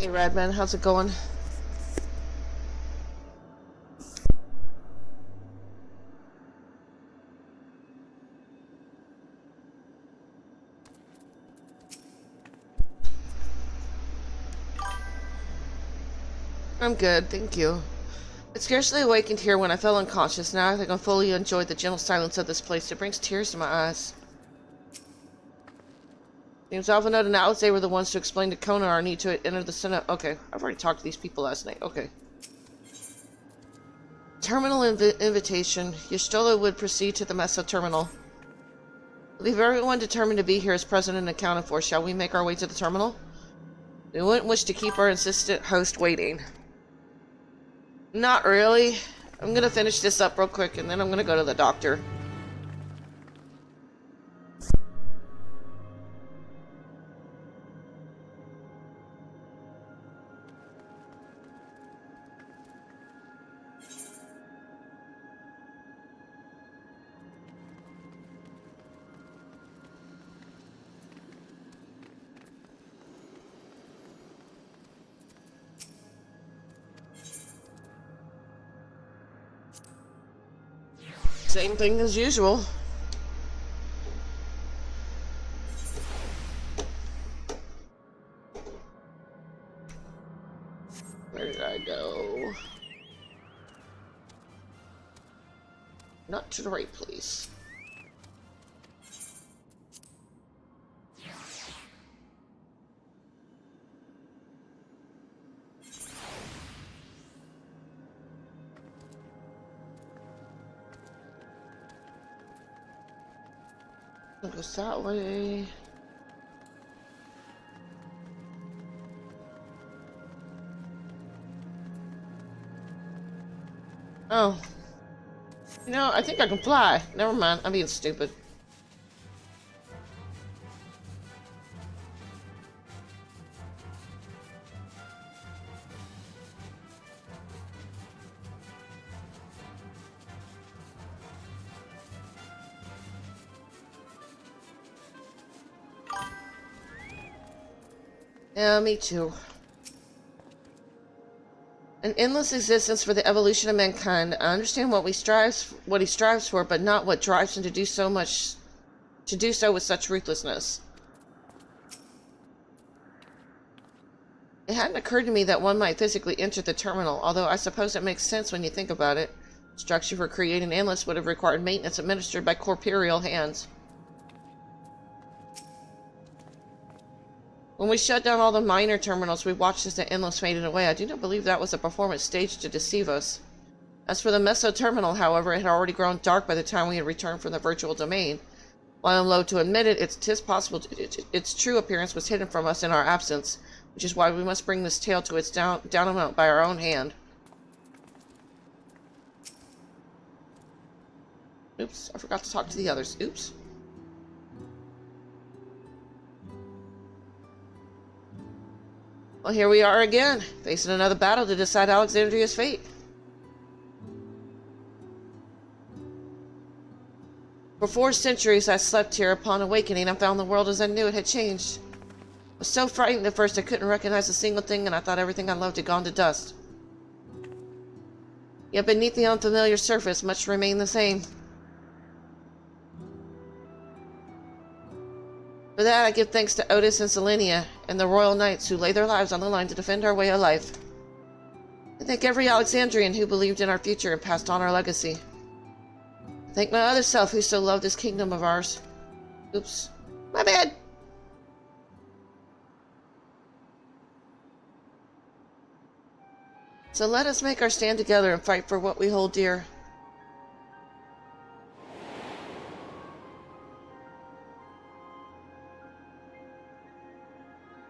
Hey Radman, how's it going? I'm good, thank you. I scarcely awakened here when I fell unconscious. Now I think I fully enjoyed the gentle silence of this place. It brings tears to my eyes. James Alvinode and Alex, they were the ones to explain to Kona our need to enter the Senate. Okay, I've already talked to these people last night. Okay. Terminal invitation. Yustola would proceed to the Mesa terminal. Leave everyone determined to be here as present and accounted for. Shall we make our way to the terminal? We wouldn't wish to keep our insistent host waiting. Not really. I'm gonna finish this up real quick and then I'm gonna go to the doctor. Same thing as usual. Where did I go? Not to the right place. It goes that way. Oh. You know, I think I can fly. Never mind, I'm being stupid. Yeah, me too. An endless existence for the evolution of mankind. I understand what he strives for, but not what drives him to do so with such ruthlessness. It hadn't occurred to me that one might physically enter the terminal, although I suppose it makes sense when you think about it. Structure for creating endless would have required maintenance administered by corporeal hands. When we shut down all the minor terminals, we watched as the endless faded away. I do not believe that was a performance staged to deceive us. As for the Meso terminal, however, it had already grown dark by the time we had returned from the virtual domain. While I'm loath to admit it, tis possible its true appearance was hidden from us in our absence, which is why we must bring this tale to its denouement by our own hand. Oops, I forgot to talk to the others. Oops. Well, here we are again, facing another battle to decide Alexandria's fate. For 4 centuries I slept here. Upon awakening, I found the world as I knew it had changed. I was so frightened at first I couldn't recognize a single thing, and I thought everything I loved had gone to dust. Yet beneath the unfamiliar surface, much remained the same. For that, I give thanks to Otis and Selenia and the Royal Knights who lay their lives on the line to defend our way of life. I thank every Alexandrian who believed in our future and passed on our legacy. I thank my other self who so loved this kingdom of ours. Oops. My bad! So let us make our stand together and fight for what we hold dear.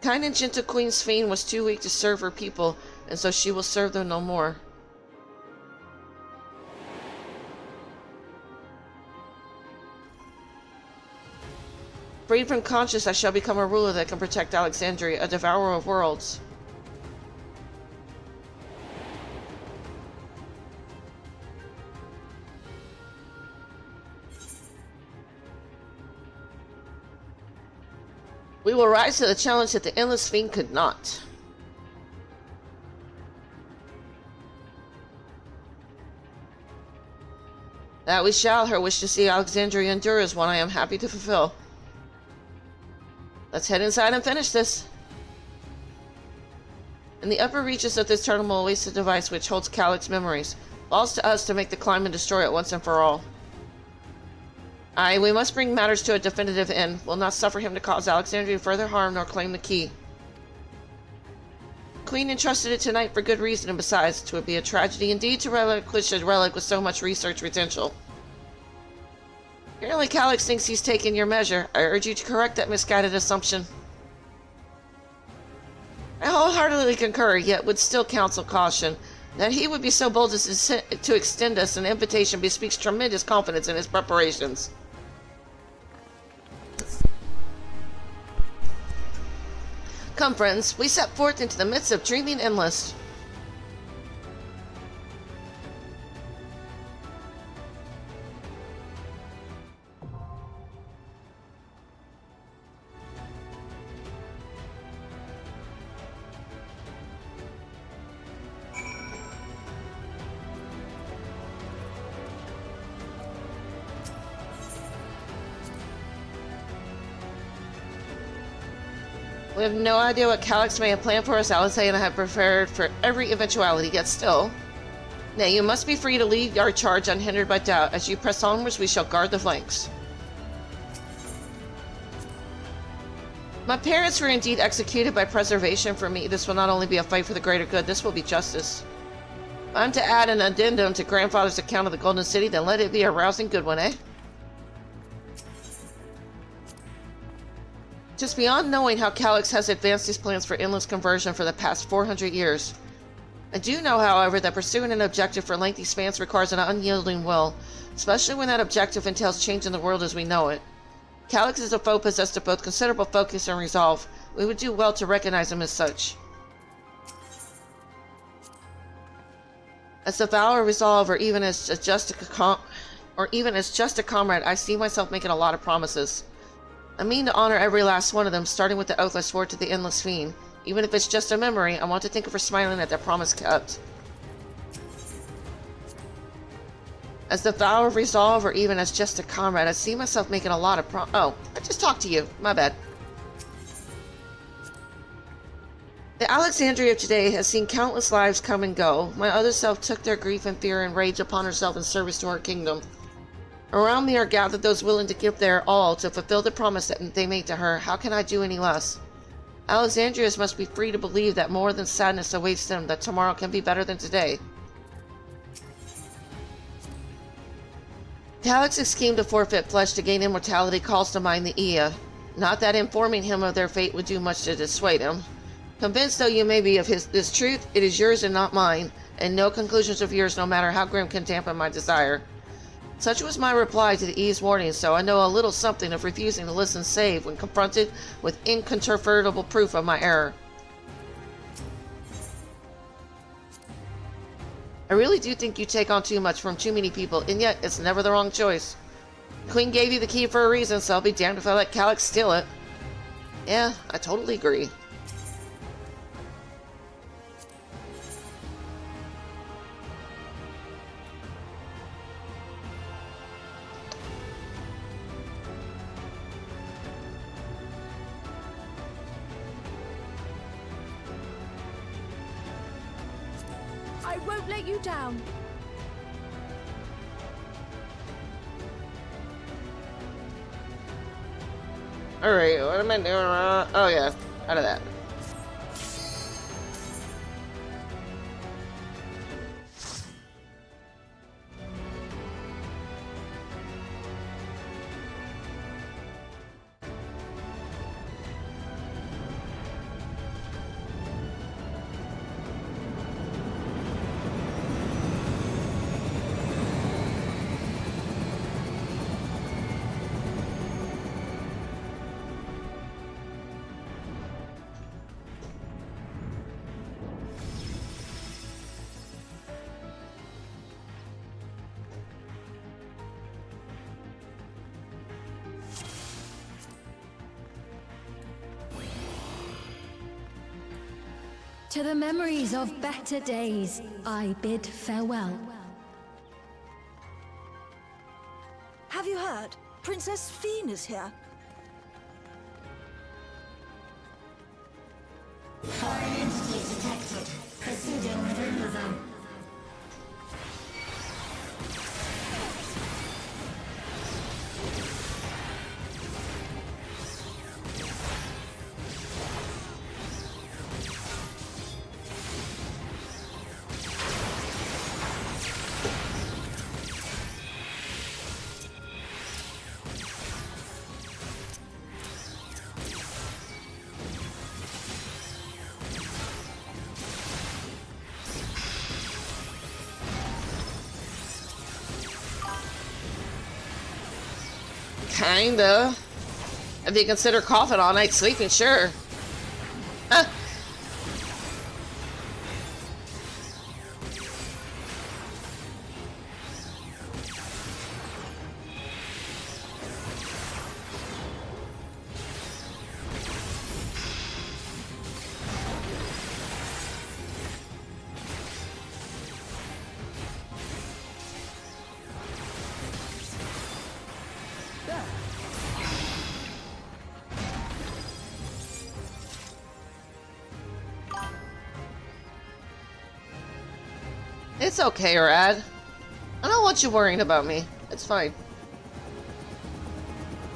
Kind and gentle Queen Sphene was too weak to serve her people, and so she will serve them no more. Freed from conscience, I shall become a ruler that can protect Alexandria, a devourer of worlds. We will rise to the challenge that the Endless Fiend could not. That we shall. Her wish to see Alexandria endure is one I am happy to fulfill. Let's head inside and finish this. In the upper reaches of this terminal awaits a device which holds Calyx's memories. Falls to us to make the climb and destroy it once and for all. Aye, we must bring matters to a definitive end. We'll not suffer him to cause Alexandria further harm nor claim the key. Queen entrusted it tonight for good reason, and besides, 'twould be a tragedy indeed to relinquish a relic with so much research potential. Apparently Calyx thinks he's taken your measure. I urge you to correct that misguided assumption. I wholeheartedly concur, yet would still counsel caution. That he would be so bold as to extend us an invitation bespeaks tremendous confidence in his preparations. Come, friends, we set forth into the midst of dreaming endless. We have no idea what Calyx may have planned for us. Alice and I have prepared for every eventuality, yet still. Nay, you must be free to lead our charge unhindered by doubt. As you press onwards, we shall guard the flanks. My parents were indeed executed by preservation. For me, this will not only be a fight for the greater good, this will be justice. If I'm to add an addendum to grandfather's account of the Golden City, then let it be a rousing good one, eh? Just beyond knowing how Calyx has advanced his plans for endless conversion for the past 400 years. I do know, however, that pursuing an objective for lengthy spans requires an unyielding will, especially when that objective entails changing the world as we know it. Calyx is a foe possessed of both considerable focus and resolve. We would do well to recognize him as such. As a vow or resolve, or even as just a comrade, I see myself making a lot of promises. I mean to honor every last one of them, starting with the oath I swore to the Endless Fiend. Even if it's just a memory, I want to think of her smiling at that promise kept. As the vow of resolve, or even as just a comrade, I see myself making a lot of Oh, I just talked to you. My bad. The Alexandria of today has seen countless lives come and go. My other self took their grief and fear and rage upon herself in service to her kingdom. Around me are gathered those willing to give their all to fulfill the promise that they made to her. How can I do any less? Alexandrians must be free to believe that more than sadness awaits them, that tomorrow can be better than today. Calyx's scheme to forfeit flesh to gain immortality calls to mind the Ea. Not that informing him of their fate would do much to dissuade him. Convinced though you may be of this truth, it is yours and not mine, and no conclusions of yours, no matter how grim, can dampen my desire. Such was my reply to the E's warning, so I know a little something of refusing to listen save when confronted with incontrovertible proof of my error. I really do think you take on too much from too many people, and yet it's never the wrong choice. The Queen gave you the key for a reason, so I'll be damned if I let Calyx steal it. Yeah, I totally agree. I won't let you down. Alright, what am I doing wrong? Oh yeah, out of that. To the memories of better days, I bid farewell. Have you heard? Princess Fiend is here. Foreign entities detected. Proceeding with removal. Kinda. If you consider coughing all night sleeping, sure. Huh. It's okay, Rad. I don't want you worrying about me. It's fine.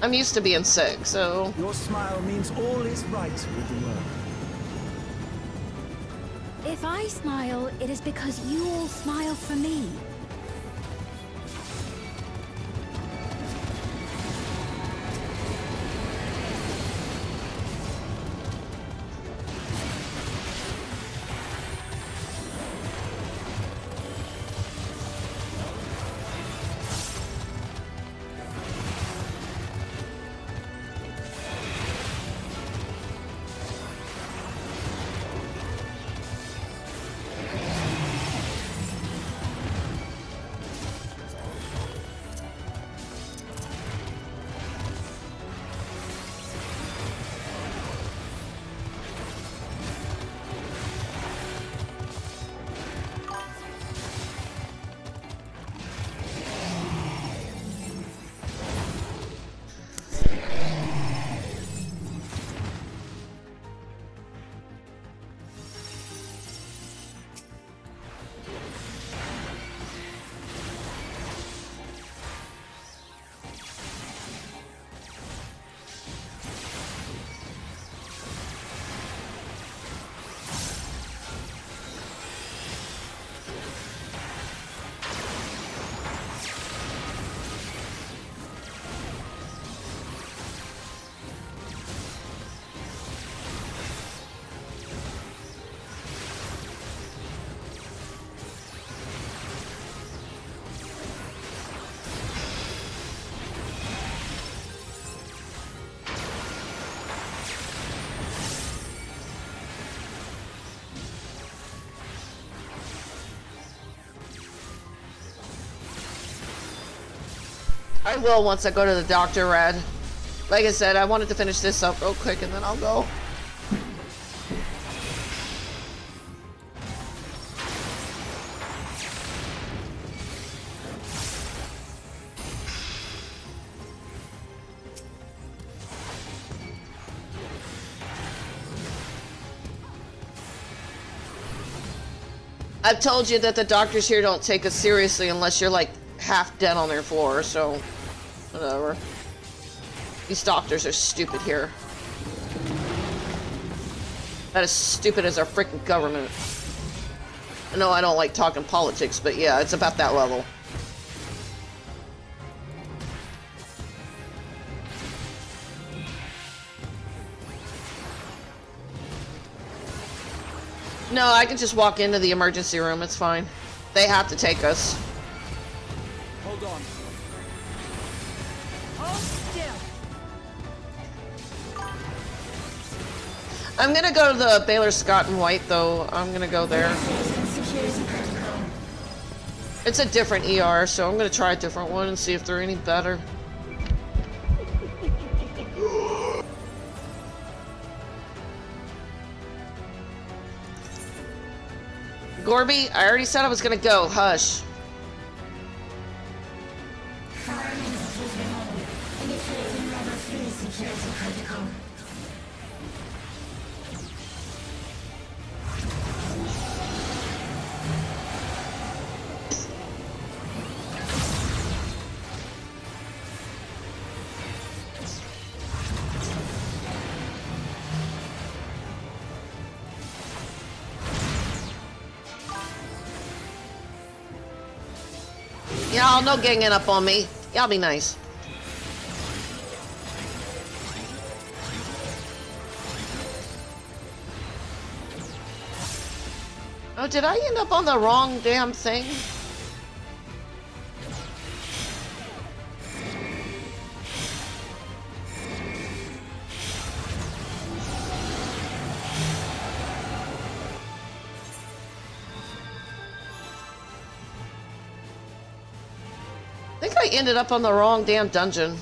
I'm used to being sick, so... Your smile means all is right with the world. If I smile, it is because you all smile for me. I will once I go to the doctor, Rad. Like I said, I wanted to finish this up real quick and then I'll go. I've told you that the doctors here don't take us seriously unless you're like half dead on their floor, so whatever. These doctors are stupid here. That is stupid as our freaking government. I know I don't like talking politics, but yeah, it's about that level. No, I can just walk into the emergency room, it's fine. They have to take us. Hold on. Hold still. I'm gonna go to the Baylor Scott and White, though. I'm gonna go there. Security protocol. It's a different ER, so I'm gonna try a different one and see if they're any better. Gorby, I already said I was gonna go. Hush. Foreign entities was removed. Initiating level 3 security protocol. Y'all, no ganging up on me. Y'all be nice. Oh, did I end up on the wrong damn thing? I think I ended up on the wrong damn dungeon.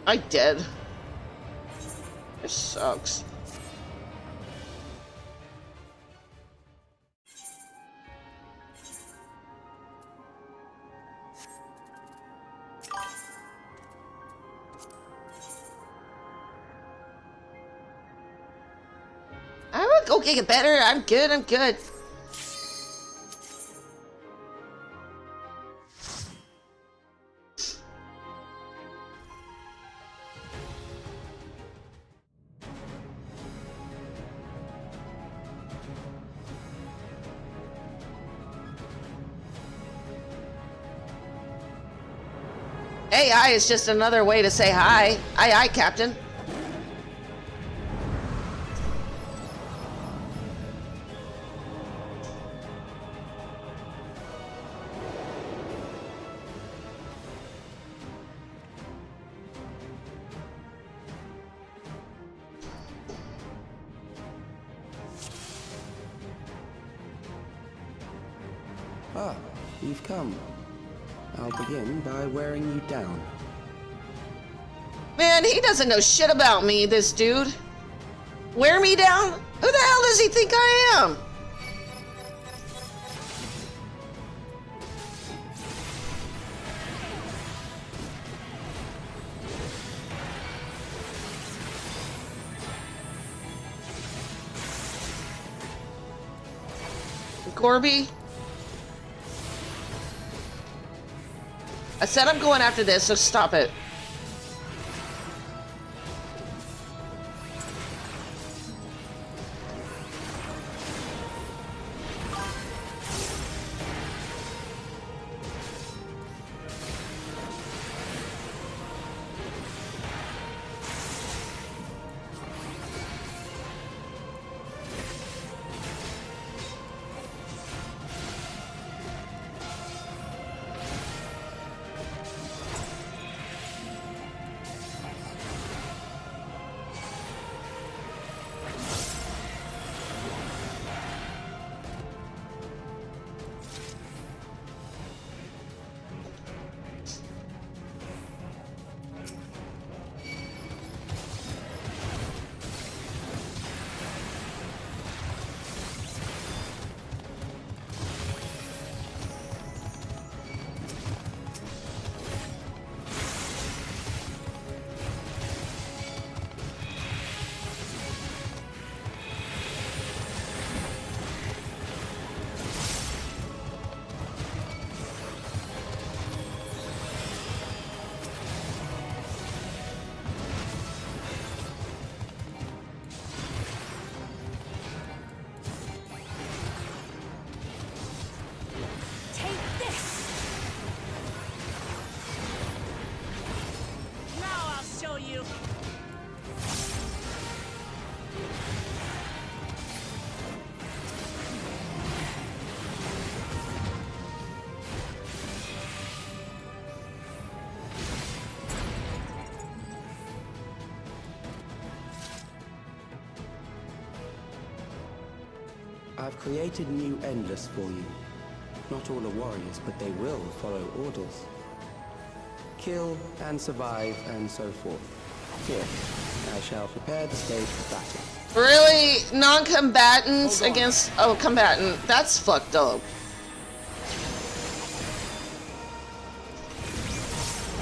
I did. This sucks. I would go get better. I'm good. I'm good. AI is just another way to say hi. Aye, aye, Captain. Ah, you've come. I'll begin by wearing you down. Man, he doesn't know shit about me, this dude. Wear me down? Who the hell does he think I am? Gorby? I said I'm going after this, so stop it. I've created new endless for you. Not all are warriors, but they will follow orders. Kill and survive and so forth. Here, I shall prepare the stage for battle. Really? Non-combatants against... Oh, combatant. That's fucked up.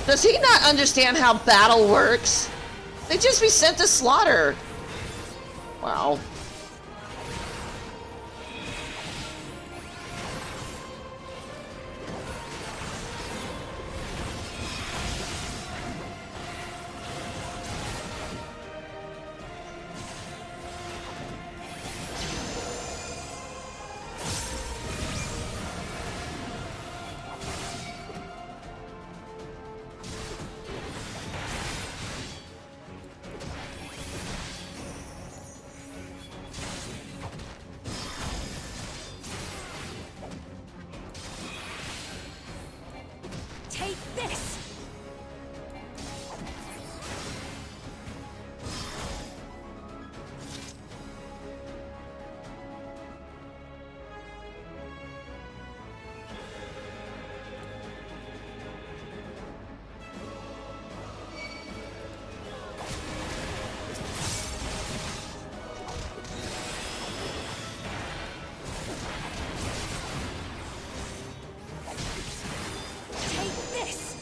Does he not understand how battle works? They'd just be sent to slaughter. Wow. Take this! Take this!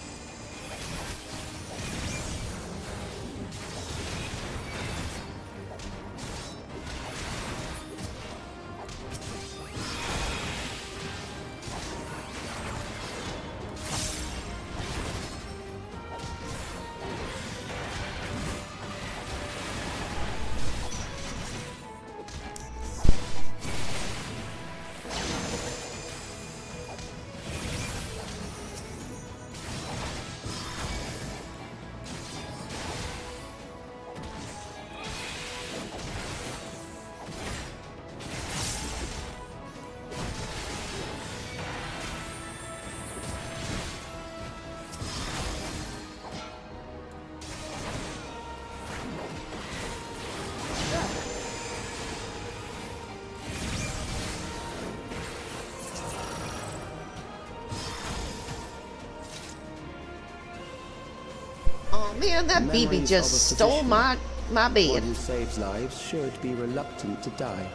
Oh man, that BB Memories just of a stole physician. my One bed. who saves lives should be reluctant to die.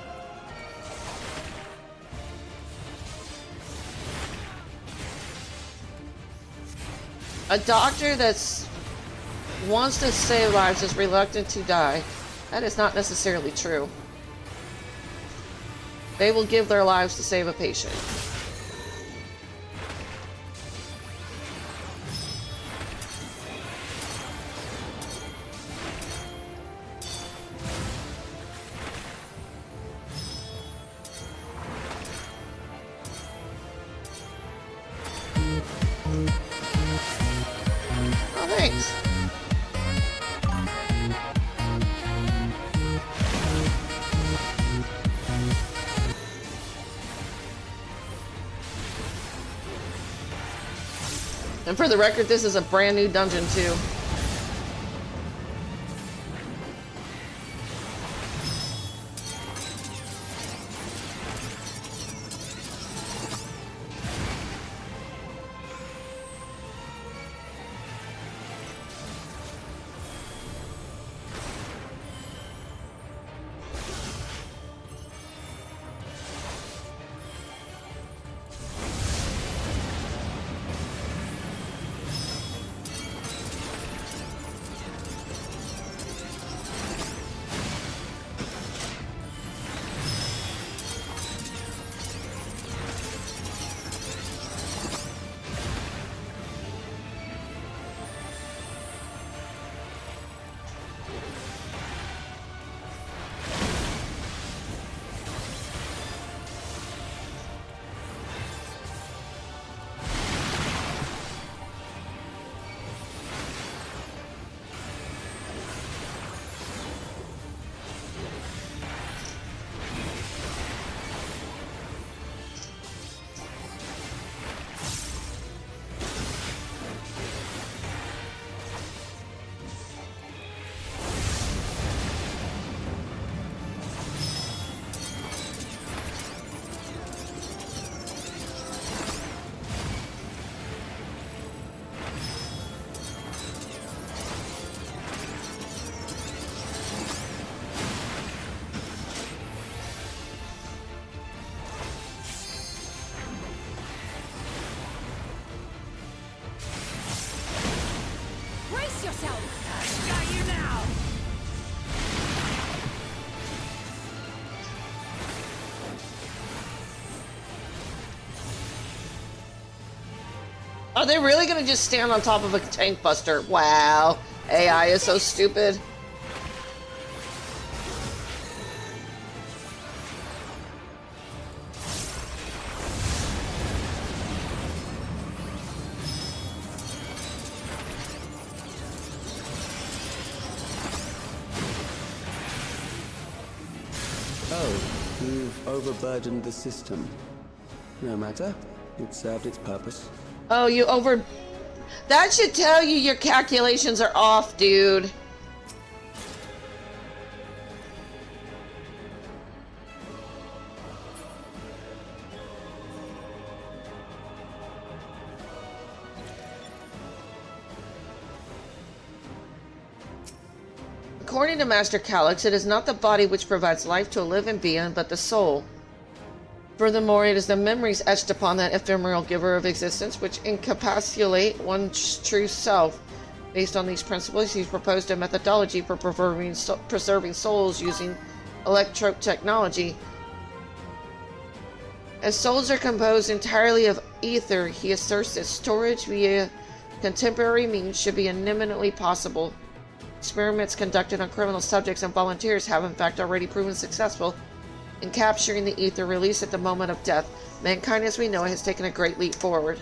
A doctor that's wants to save lives is reluctant to die. That is not necessarily true. They will give their lives to save a patient. Oh, thanks. And for the record, this is a brand new dungeon too. Are they really gonna just stand on top of a tank buster? Wow. AI is so stupid. Oh, you've overburdened the system. No matter. It served its purpose. Oh, you over... That should tell you your calculations are off, dude. According to Master Calyx, it is not the body which provides life to a living being, but the soul. Furthermore, it is the memories etched upon that ephemeral giver of existence which encapsulate one's true self. Based on these principles, he's proposed a methodology for preserving souls using electrope technology. As souls are composed entirely of ether, he asserts that storage via contemporary means should be eminently possible. Experiments conducted on criminal subjects and volunteers have in fact already proven successful in capturing the ether released at the moment of death. Mankind as we know it has taken a great leap forward.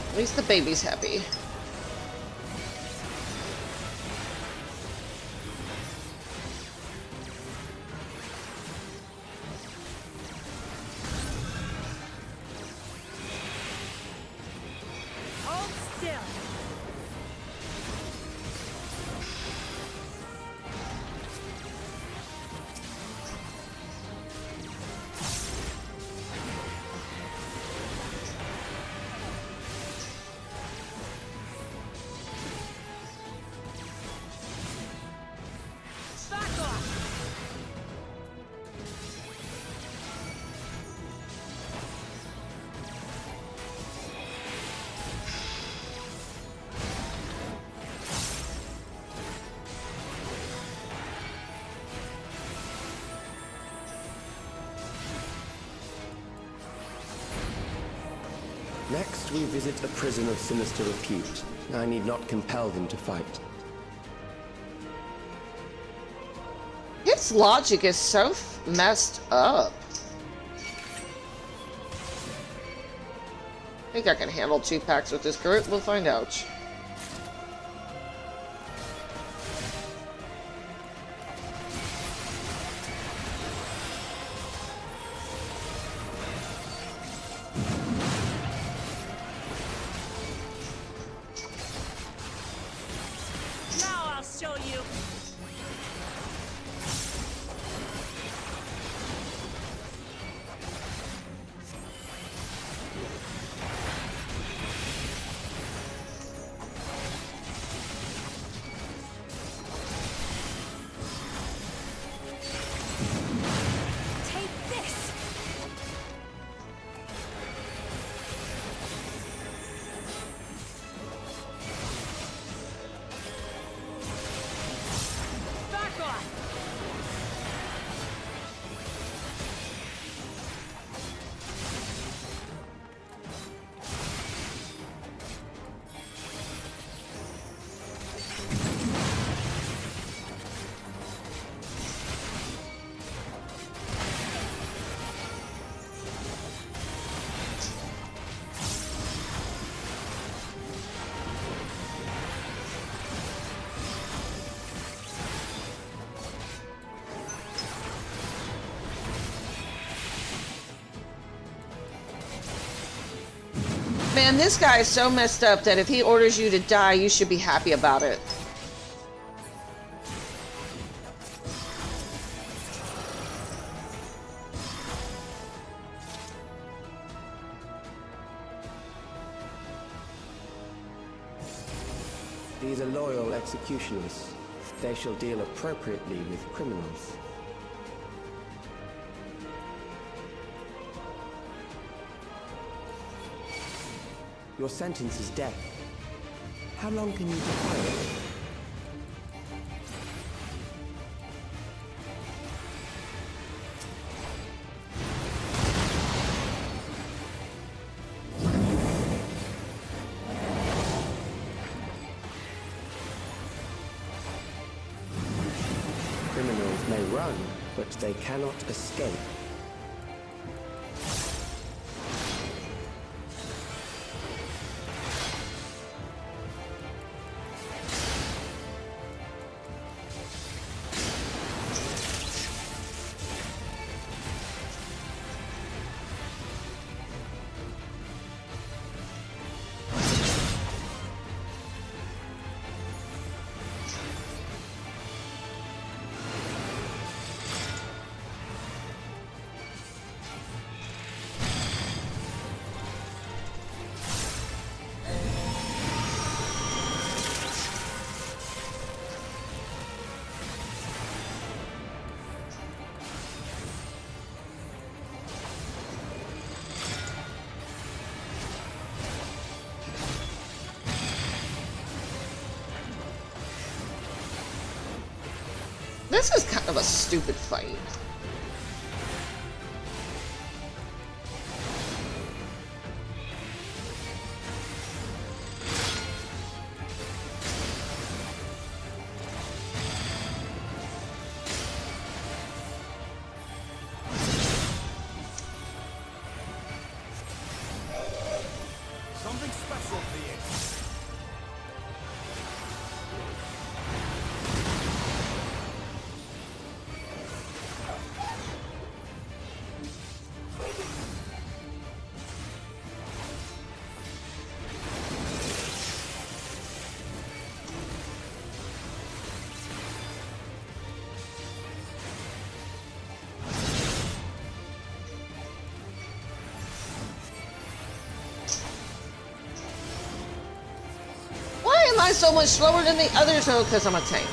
At least the baby's happy. Hold still. Back off. Next, we visit a prison of sinister repute. I need not compel them to fight. Its logic is so messed up. I think I can handle 2 packs with this group. We'll find out. Now I'll show you. Take this. Man, this guy is so messed up that if he orders you to die, you should be happy about it. These are loyal executioners. They shall deal appropriately with criminals. Your sentence is death. How long can you defy it? Criminals may run, but they cannot escape. This is kind of a stupid fight. Something special for you. Why am I so much slower than the others? Oh, because I'm a tank.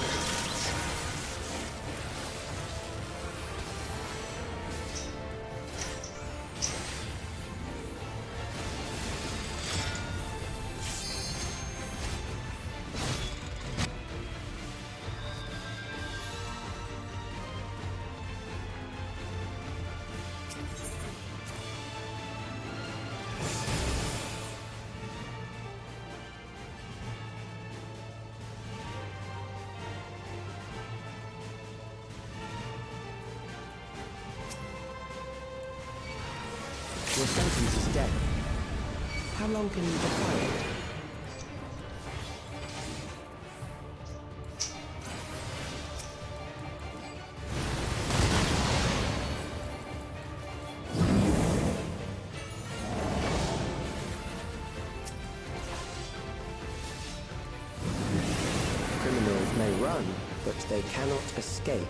Your sentence is death. How long can you defy it? Criminals may run, but they cannot escape.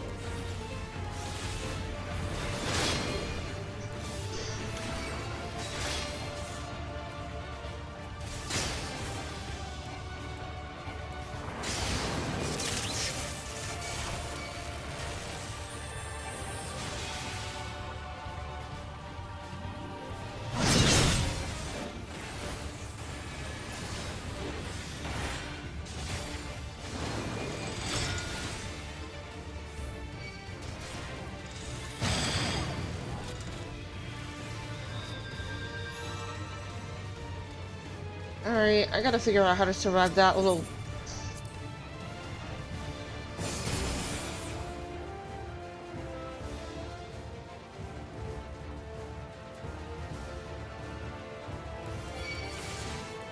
Alright, I gotta figure out how to survive that little...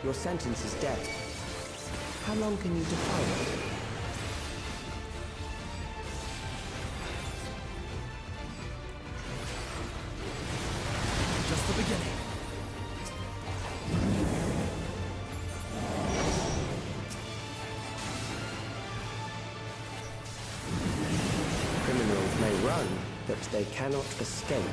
Your sentence is death. How long can you defy it? Just the beginning. may run, but they cannot escape.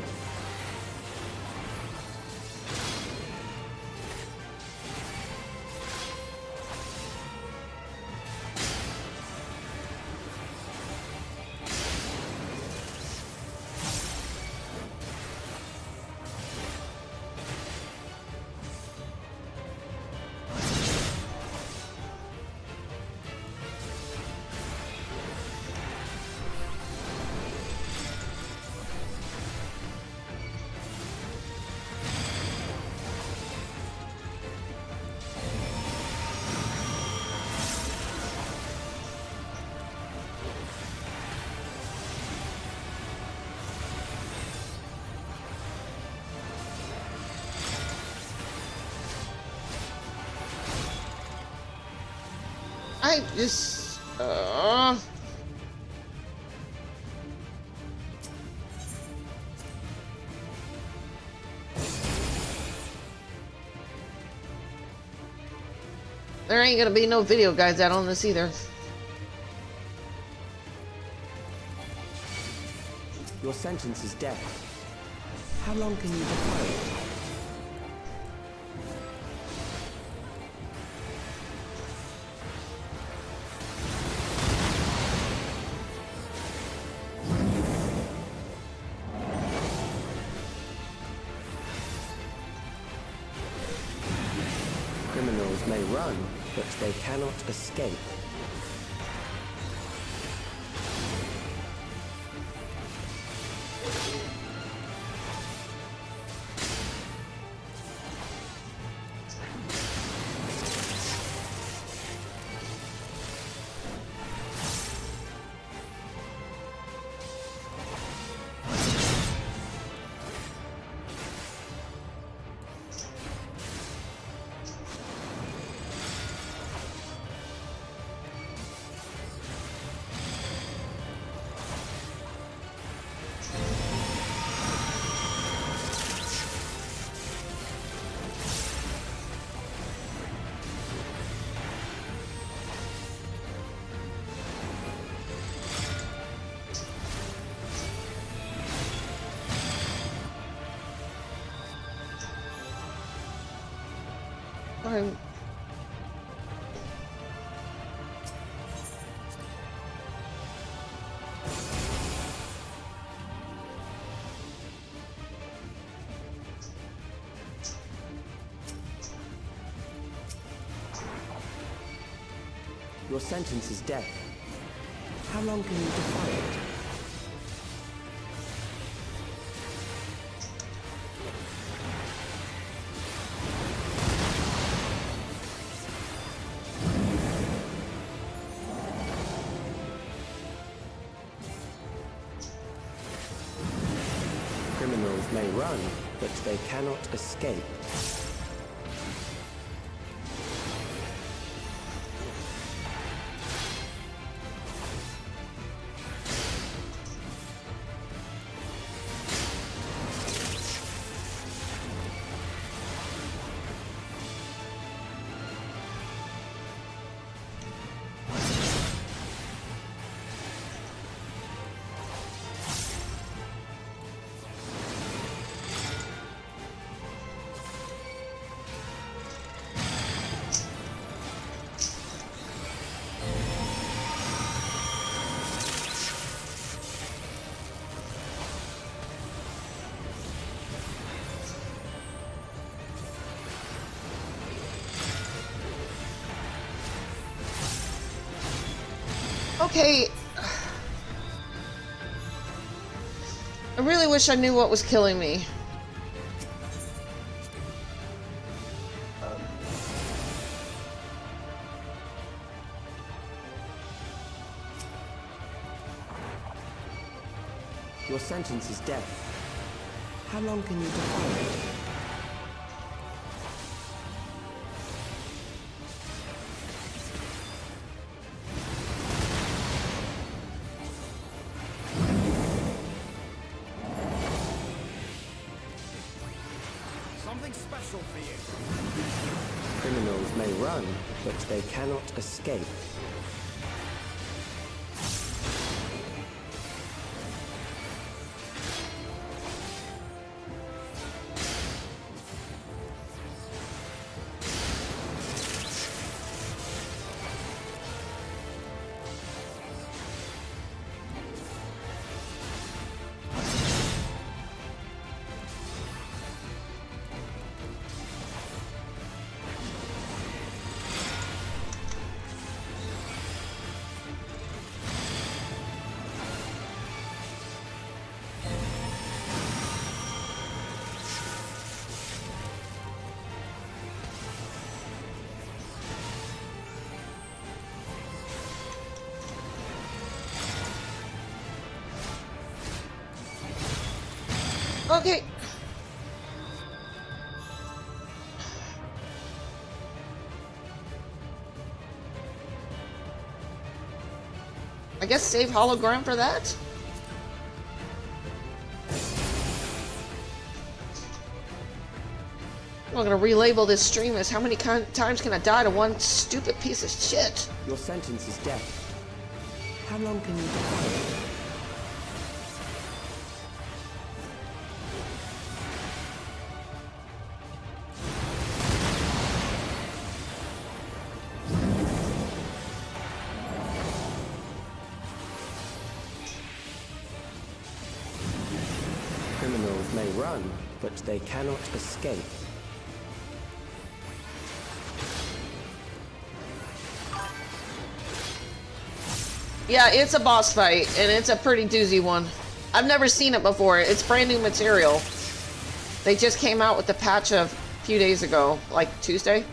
I just... There ain't gonna be no video guides out on this either. Your sentence is death. How long can you defy it? Criminals may run, but they cannot escape. I'm... Your sentence is death. How long can you defy it? Criminals may run, but they cannot escape. Okay. I really wish I knew what was killing me. Your sentence is death. How long can you defy it? Something special for you. Criminals may run, but they cannot escape. Okay. I guess save hologram for that? I'm gonna relabel this stream as how many times can I die to one stupid piece of shit? Your sentence is death. How long can you defy it? Criminals may run, but they cannot escape. Yeah, it's a boss fight, and it's a pretty doozy one. I've never seen it before. It's brand new material. They just came out with the patch a few days ago, like Tuesday.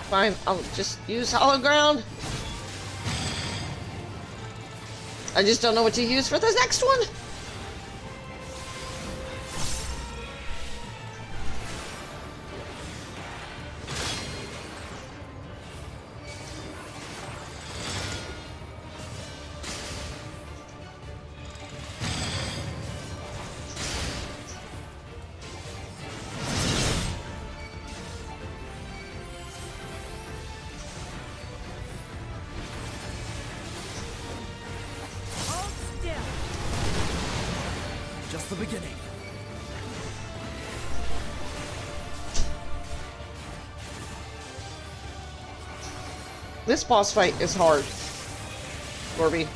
Fine, I'll just use hollow ground. I just don't know what to use for the next one. Hold still. Just the beginning. This boss fight is hard, Gorby.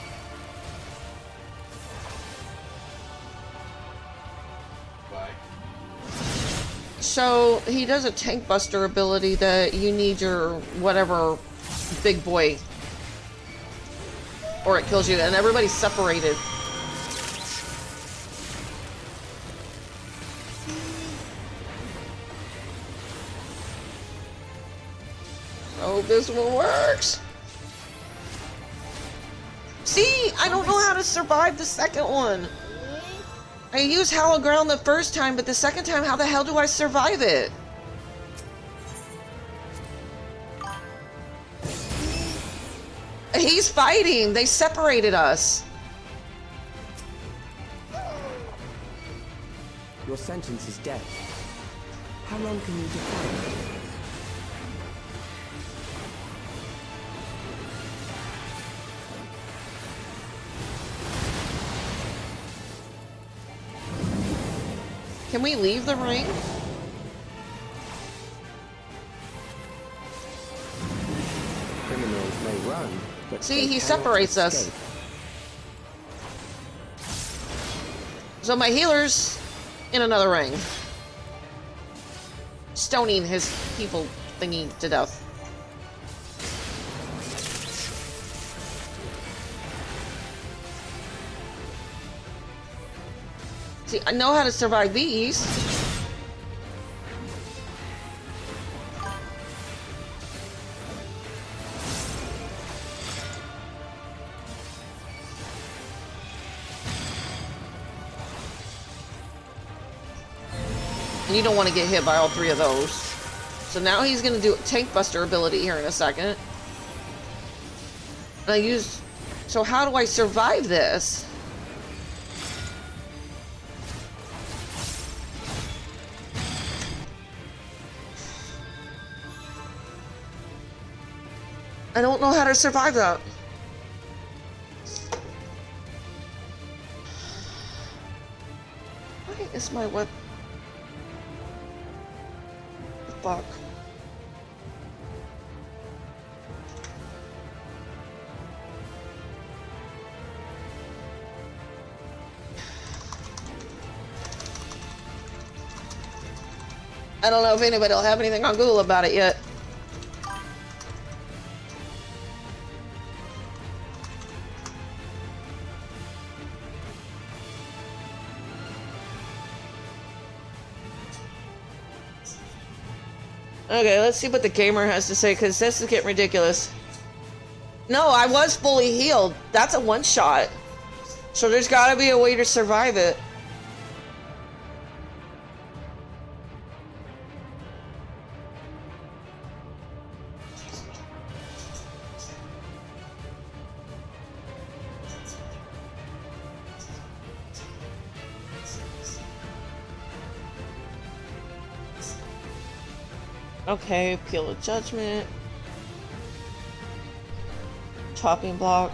So he does a tank buster ability that you need your whatever big boy, or it kills you, and everybody's separated. Oh, this one works. See, I don't know how to survive the second one. I used Hollow Ground the first time, but the second time, how the hell do I survive it? He's fighting. They separated us. Your sentence is death. How long can you defy it? Can we leave the ring? Criminals may run, but See, they he cannot separates us. escape. So my healer's in another ring. Stoning his people thingy to death. See, I know how to survive these. And you don't want to get hit by all three of those. So now he's going to do a tank buster ability here in a second. And I use... So how do I survive this? I don't know how to survive that. Why is my web... Fuck. I don't know if anybody will have anything on Google about it yet. Okay, let's see what the gamer has to say, because this is getting ridiculous. No, I was fully healed. That's a one-shot. So there's gotta be a way to survive it. Okay, Appeal of Judgment. Chopping block.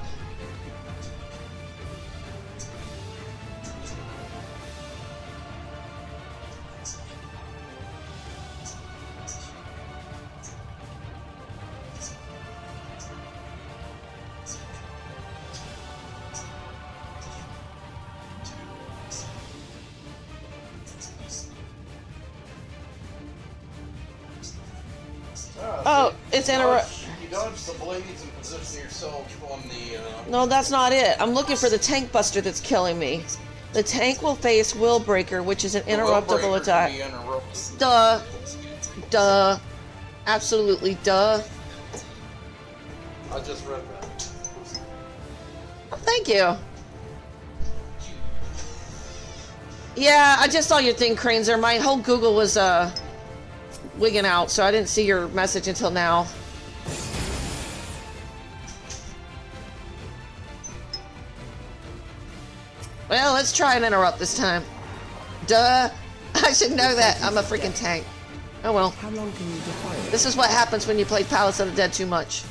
Oh, it's interrupt. You dodge the blades and position yourself on the. No, that's not it. I'm looking for the tank buster that's killing me. The tank will face Will Breaker, which is an interruptible attack. Duh. Duh. Absolutely duh. I just read that. Oh, thank you. Yeah, I just saw your thing, Cranes there. My whole Google was wigging out, so I didn't see your message until now. Well, let's try and interrupt this time. Duh. I should know that. I'm a freaking tank. Oh well. How long can you defy it? This is what happens when you play Palace of the Dead too much.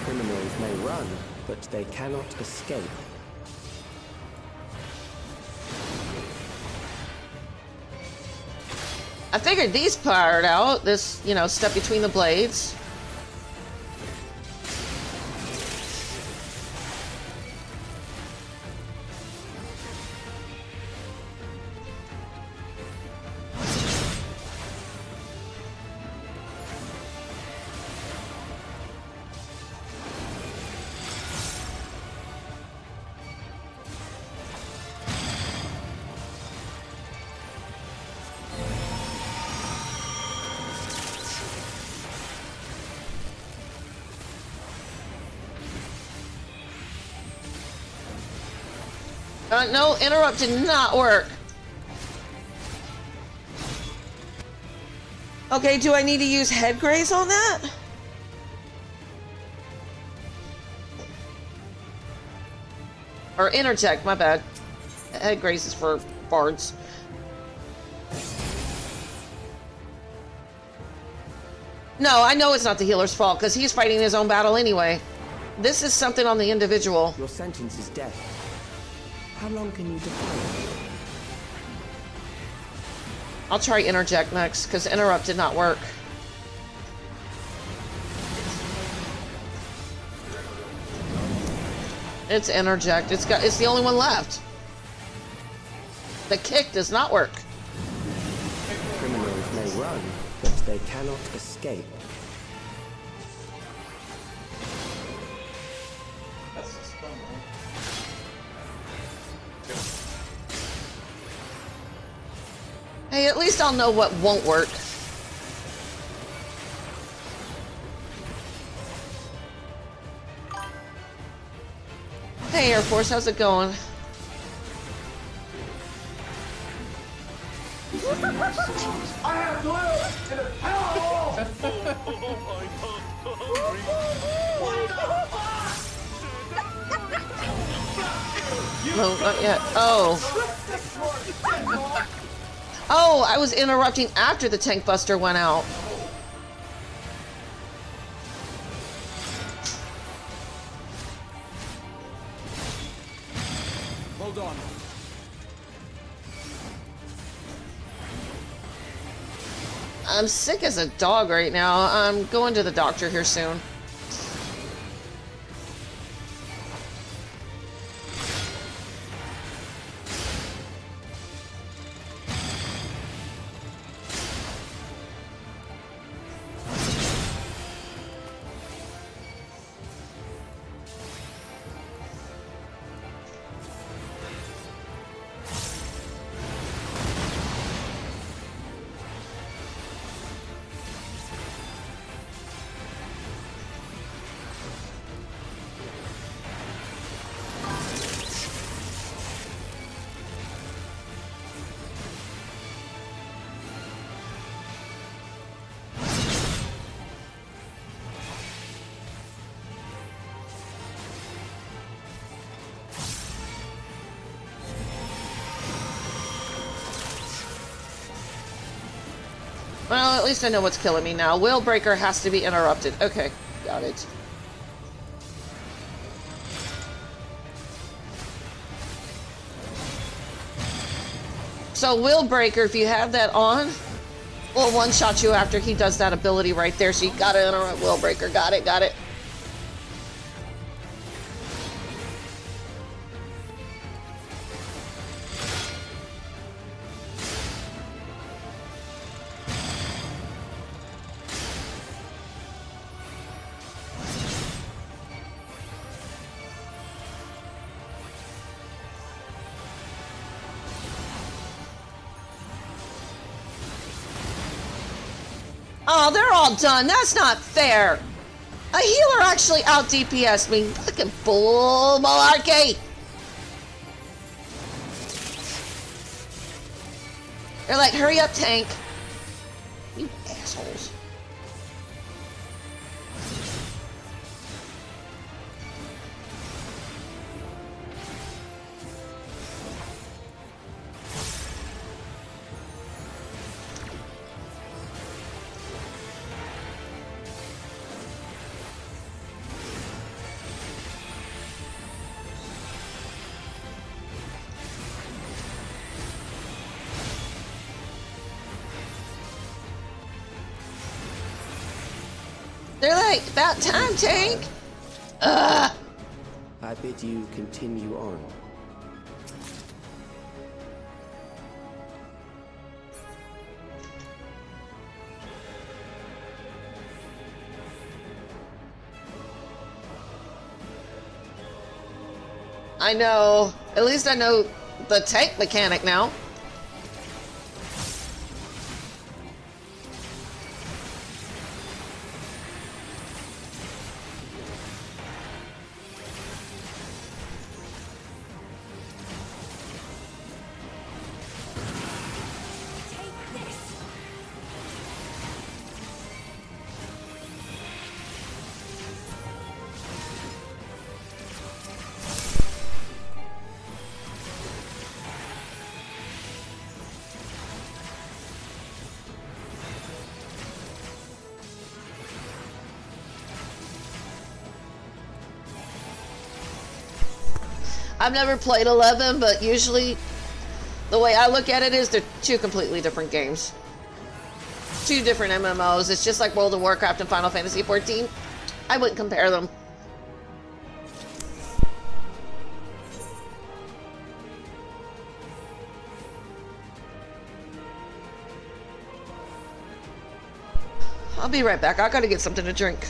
Criminals may run, but they cannot escape. I figured these fired out. This, you know, step between the blades. No, interrupt did not work. Okay, do I need to use head graze on that? Or interject, my bad. Head graze is for bards. No, I know it's not the healer's fault, because he's fighting his own battle anyway. This is something on the individual. Your sentence is death. How long can you defy it? I'll try interject next, because interrupt did not work. It's interject. It's the only one left. The kick does not work. Criminals may run, but they cannot escape. Hey, at least I'll know what won't work. Hey, Air Force, how's it going? I have to live in a hell! No, not yet. Oh. Oh, I was interrupting after the tank buster went out. Hold on. I'm sick as a dog right now. I'm going to the doctor here soon. Well, at least I know what's killing me now. Will Breaker has to be interrupted. Okay, got it. So Will Breaker, if you have that on, will one-shot you after he does that ability right there. So you gotta interrupt Will Breaker. Got it, got it. Oh, they're all done. That's not fair. A healer actually out DPS'd me. Fucking bull malarkey. They're like, hurry up, tank. You assholes. They're like, about time, tank. Ugh. I bid you continue on. I know. At least I know the tank mechanic now. I've never played 11, but usually the way I look at it is they're two completely different games. Two different MMOs. It's just like World of Warcraft and Final Fantasy XIV. I wouldn't compare them. I'll be right back. I gotta get something to drink.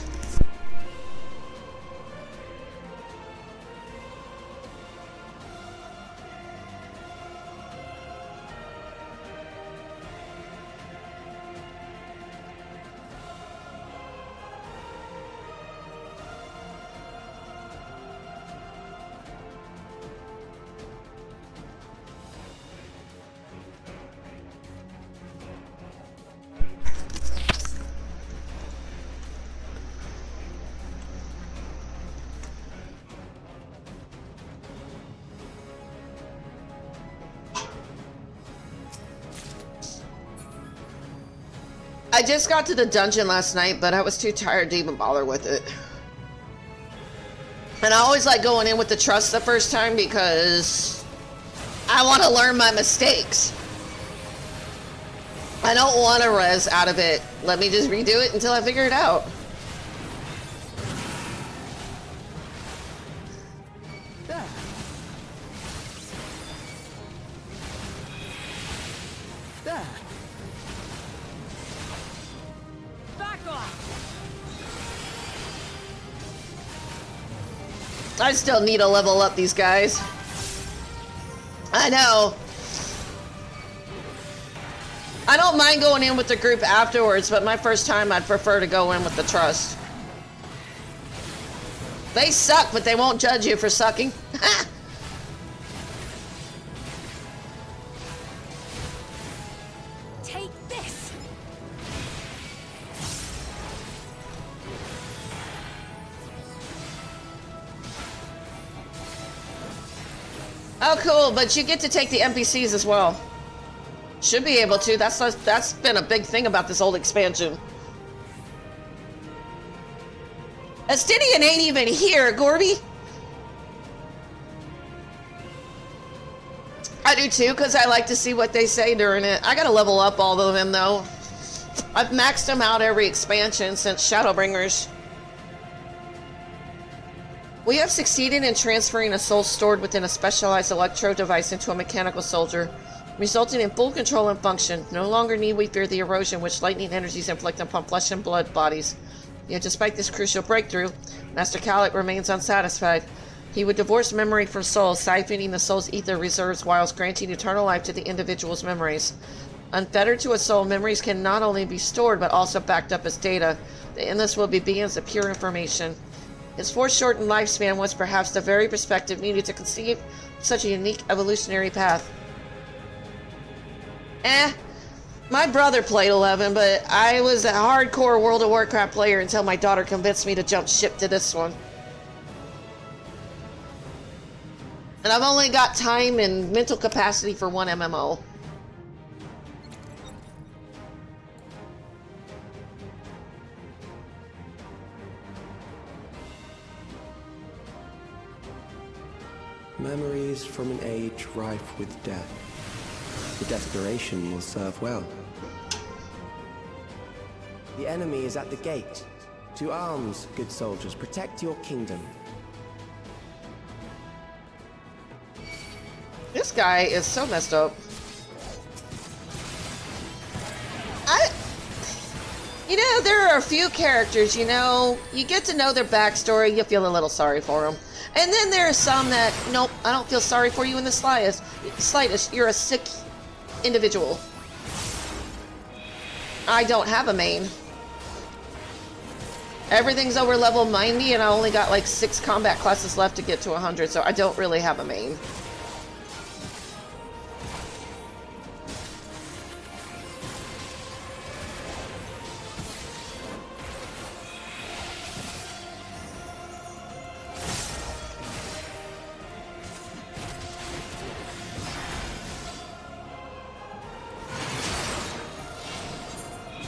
I just got to the dungeon last night, but I was too tired to even bother with it. And I always like going in with the trust the first time because I want to learn my mistakes. I don't want to res out of it. Let me just redo it until I figure it out. There. There. Back off! I still need to level up these guys. I know. I don't mind going in with the group afterwards, but my first time I'd prefer to go in with the trust. They suck, but they won't judge you for sucking. Take this! Oh, cool, but you get to take the NPCs as well. Should be able to. That's been a big thing about this old expansion. Estinian ain't even here, Gorby. I do too, because I like to see what they say during it. I gotta level up all of them, though. I've maxed them out every expansion since Shadowbringers. We have succeeded in transferring a soul stored within a specialized electro device into a mechanical soldier, resulting in full control and function. No longer need we fear the erosion which lightning energies inflict upon flesh and blood bodies. Yet despite this crucial breakthrough, Master Kalik remains unsatisfied. He would divorce memory from soul, siphoning the soul's ether reserves whilst granting eternal life to the individual's memories. Unfettered to a soul, memories can not only be stored but also backed up as data. The endless will be beings of pure information. His foreshortened lifespan was perhaps the very perspective needed to conceive such a unique evolutionary path. My brother played 11, but I was a hardcore World of Warcraft player until my daughter convinced me to jump ship to this one. And I've only got time and mental capacity for one MMO. Memories from an age rife with death. The desperation will serve well. The enemy is at the gate. To arms, good soldiers, protect your kingdom. This guy is so messed up. You know, there are a few characters, you know, you get to know their backstory, you feel a little sorry for them. And then there are some that, nope, I don't feel sorry for you in the slightest. You're a sick individual. I don't have a main. Everything's over level 90 and I only got like 6 combat classes left to get to 100, so I don't really have a main.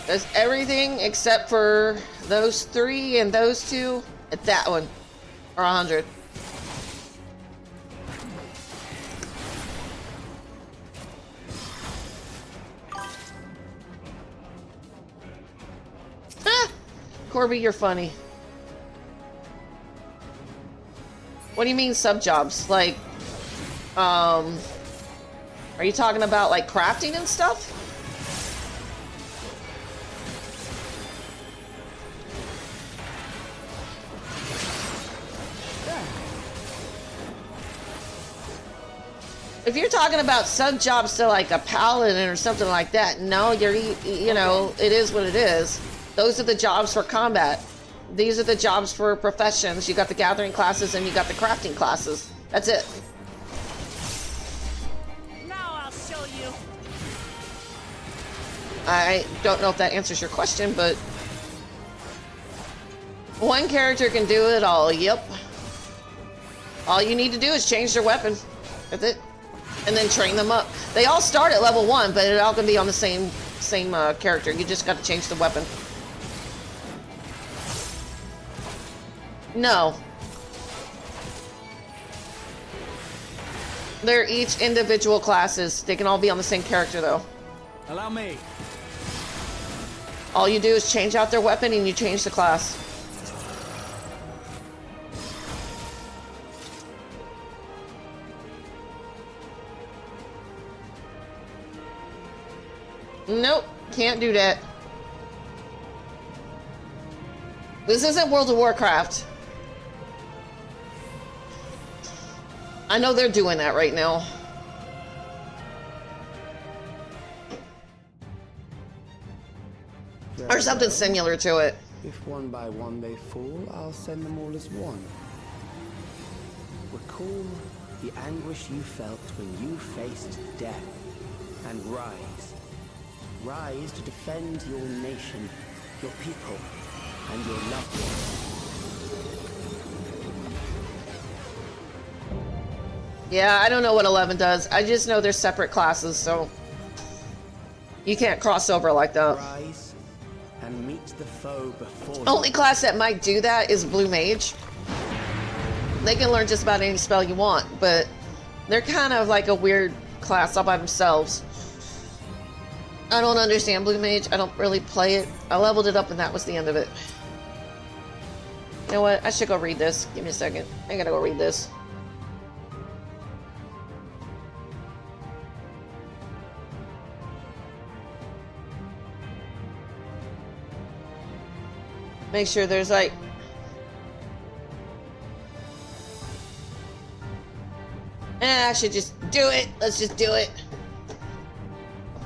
There's everything except for those 3 and those 2 at that one are 100. Ha! Corby, you're funny. What do you mean sub-jobs? Like, are you talking about like crafting and stuff? If you're talking about sub-jobs to like a paladin or something like that, no, you know, it is what it is. Those are the jobs for combat. These are the jobs for professions. You got the gathering classes and you got the crafting classes. That's it. Now I'll show you. I don't know if that answers your question, but one character can do it all. Yep. All you need to do is change their weapon. That's it. And then train them up. They all start at level 1, but it all can be on the same character. You just got to change the weapon. No. They're each individual classes. They can all be on the same character, though. Allow me. All you do is change out their weapon and you change the class. Nope, can't do that. This isn't World of Warcraft. I know they're doing that right now. Or something similar to it. If one by one they fall, I'll send them all as one. Recall the anguish you felt when you faced death, and rise. Rise to defend your nation, your people, and your loved ones. Yeah, I don't know what 11 does. I just know they're separate classes, so you can't cross over like that. Rise and meet the foe before you. Only class that might do that is Blue Mage. They can learn just about any spell you want, but they're kind of like a weird class all by themselves. I don't understand Blue Mage. I don't really play it. I leveled it up and that was the end of it. You know what? I should go read this. Give me a second. I gotta go read this. Make sure there's like... I should just do it. Let's just do it.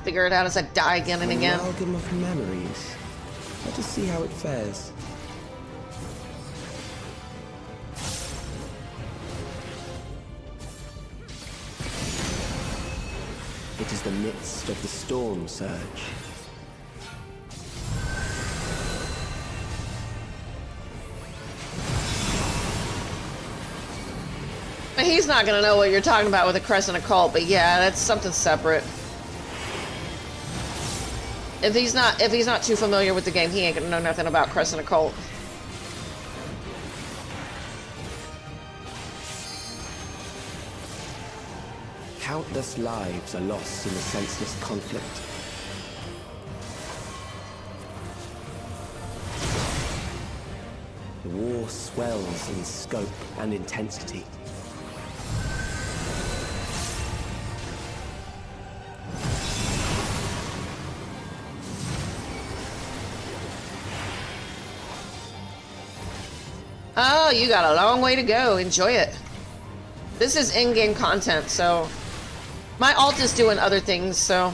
Figure it out as I die again and again. An amalgam of memories. Let us see how it fares. It is the midst of the storm surge. He's not gonna know what you're talking about with a crescent occult, but yeah, that's something separate. If he's not too familiar with the game, he ain't gonna know nothing about crescent occult. Countless lives are lost in the senseless conflict. The war swells in scope and intensity. Oh, you got a long way to go. Enjoy it. This is in-game content, so... My alt is doing other things, so...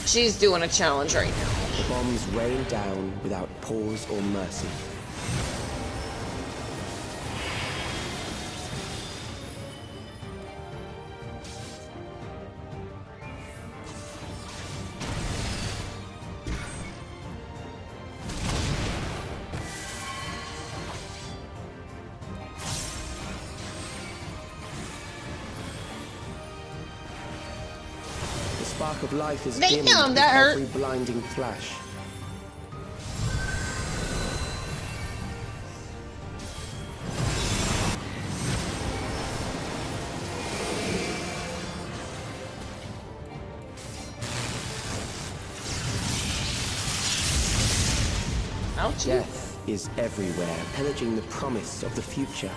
She's doing a challenge right now. The bombs rain down without pause or mercy. The spark of life is dimmed with that hurt. every blinding flash. Ouch. Death is everywhere, pillaging the promise of the future.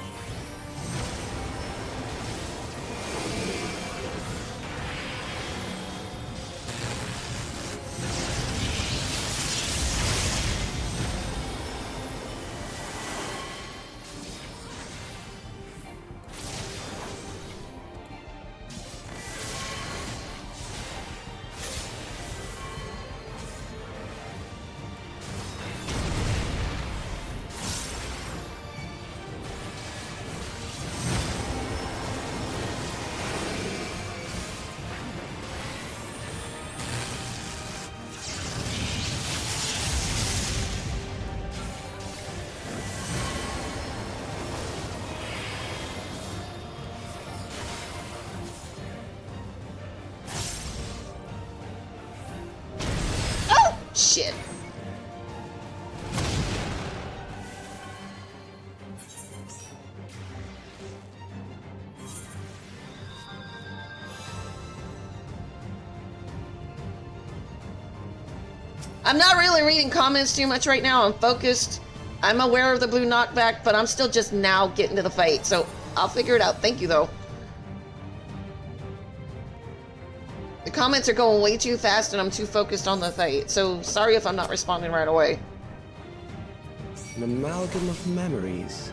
I'm not really reading comments too much right now. I'm focused. I'm aware of the blue knockback, but I'm still just now getting to the fight, so I'll figure it out. Thank you, though. The comments are going way too fast, and I'm too focused on the fight, so sorry if I'm not responding right away. An amalgam of memories.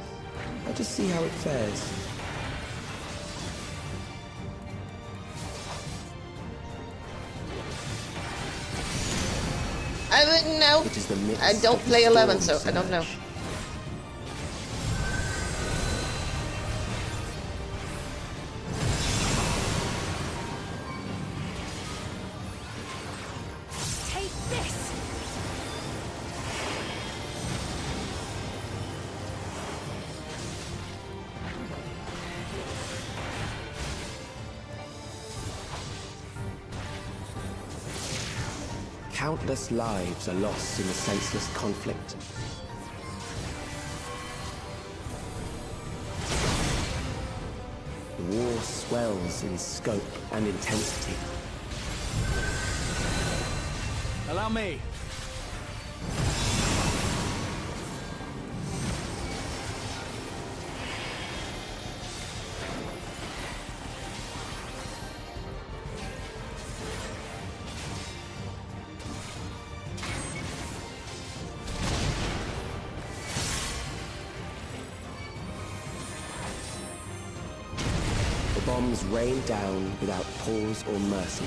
I'll just see how it fares. I wouldn't know. It is the midst I don't of play 11, so storm I don't know. surge. Take this! Countless lives are lost in the senseless conflict. The war swells in scope and intensity. Allow me. The bombs rain down without pause or mercy.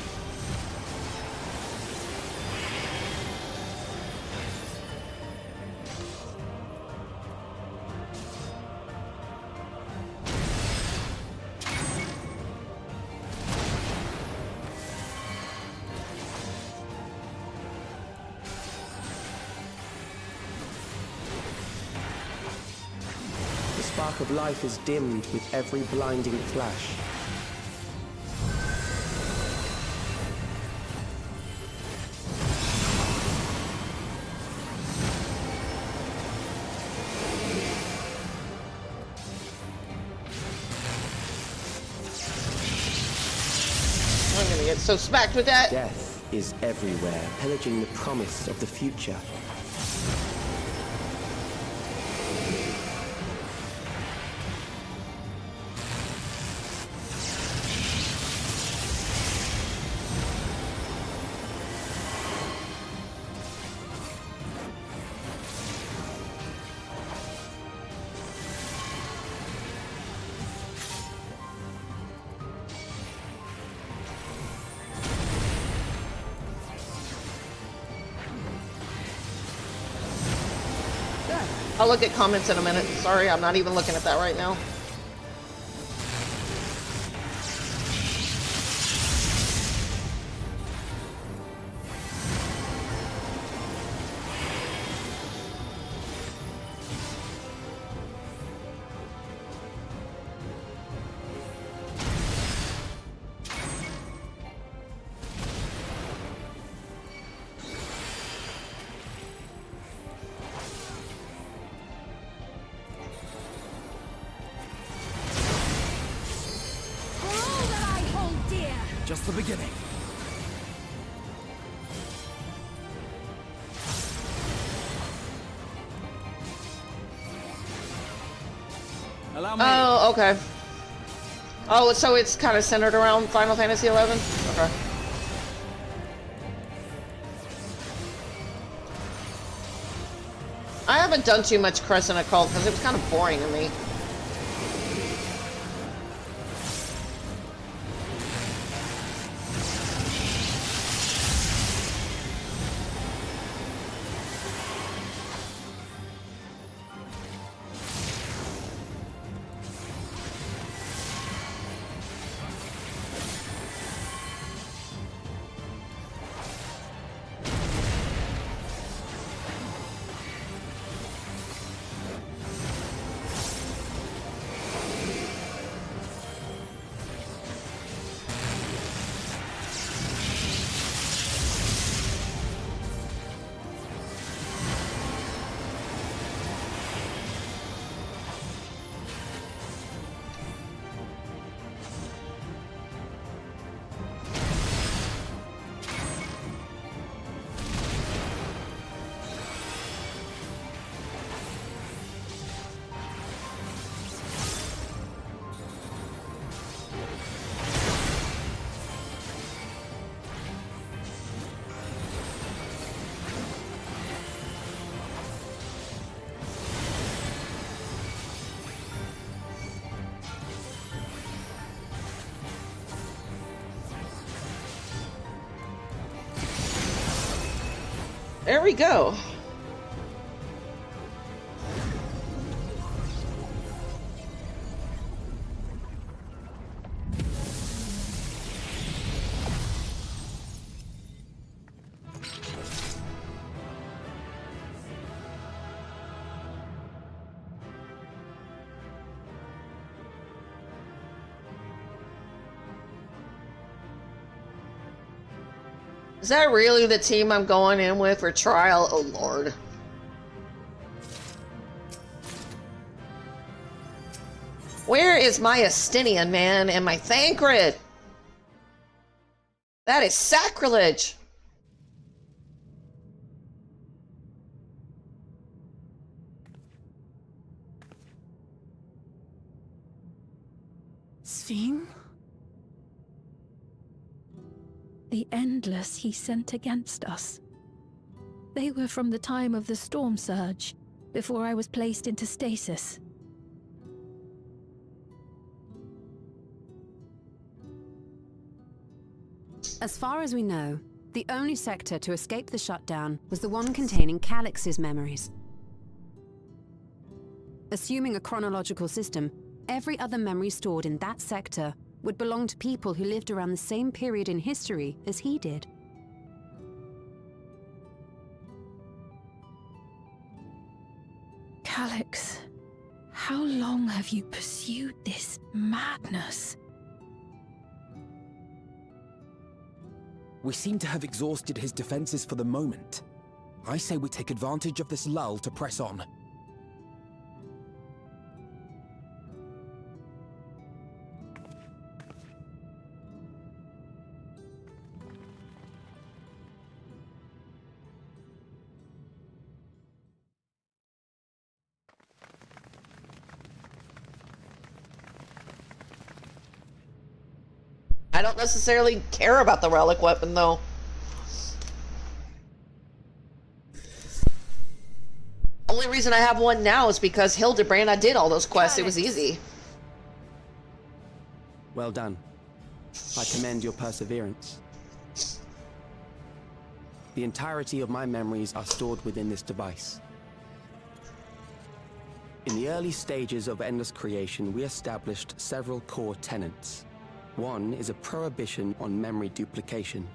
The spark of life is dimmed with every blinding flash. I'm gonna get so smacked with that. Death is everywhere, pillaging the promise of the future. I'll look at comments in a minute. Sorry, I'm not even looking at that right now. For all that I hold dear! Just the beginning. Allow me. Oh, okay. Oh, so it's kind of centered around Final Fantasy XI? Okay. I haven't done too much Crescent Occult because it was kind of boring to me. There we go. Is that really the team I'm going in with for trial? Oh, Lord. Where is my Estinian, man, and my Thancred? That is sacrilege. Sven? The Endless he sent against us. They were from the time of the storm surge, before I was placed into stasis. As far as we know, the only sector to escape the shutdown was the one containing Calix's memories. Assuming a chronological system, every other memory stored in that sector would belong to people who lived around the same period in history as he did. Calix, how long have you pursued this madness? We seem to have exhausted his defenses for the moment. I say we take advantage of this lull to press on. I don't necessarily care about the relic weapon, though. Only reason I have one now is because Hildebrand, I did all those quests. It was easy. Well done. I commend your perseverance. The entirety of my memories are stored within this device. In the early stages of Endless Creation, we established several core tenets. One is a prohibition on memory duplication.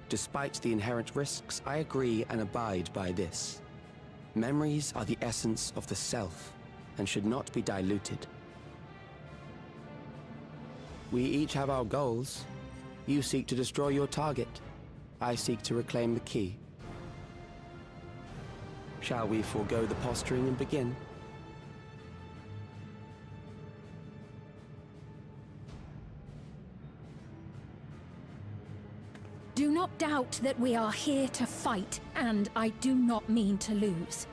Despite the inherent risks, I agree and abide by this. Memories are the essence of the self and should not be diluted. We each have our goals. You seek to destroy your target. I seek to reclaim the key. Shall we forego the posturing and begin? Do not doubt that we are here to fight, and I do not mean to lose.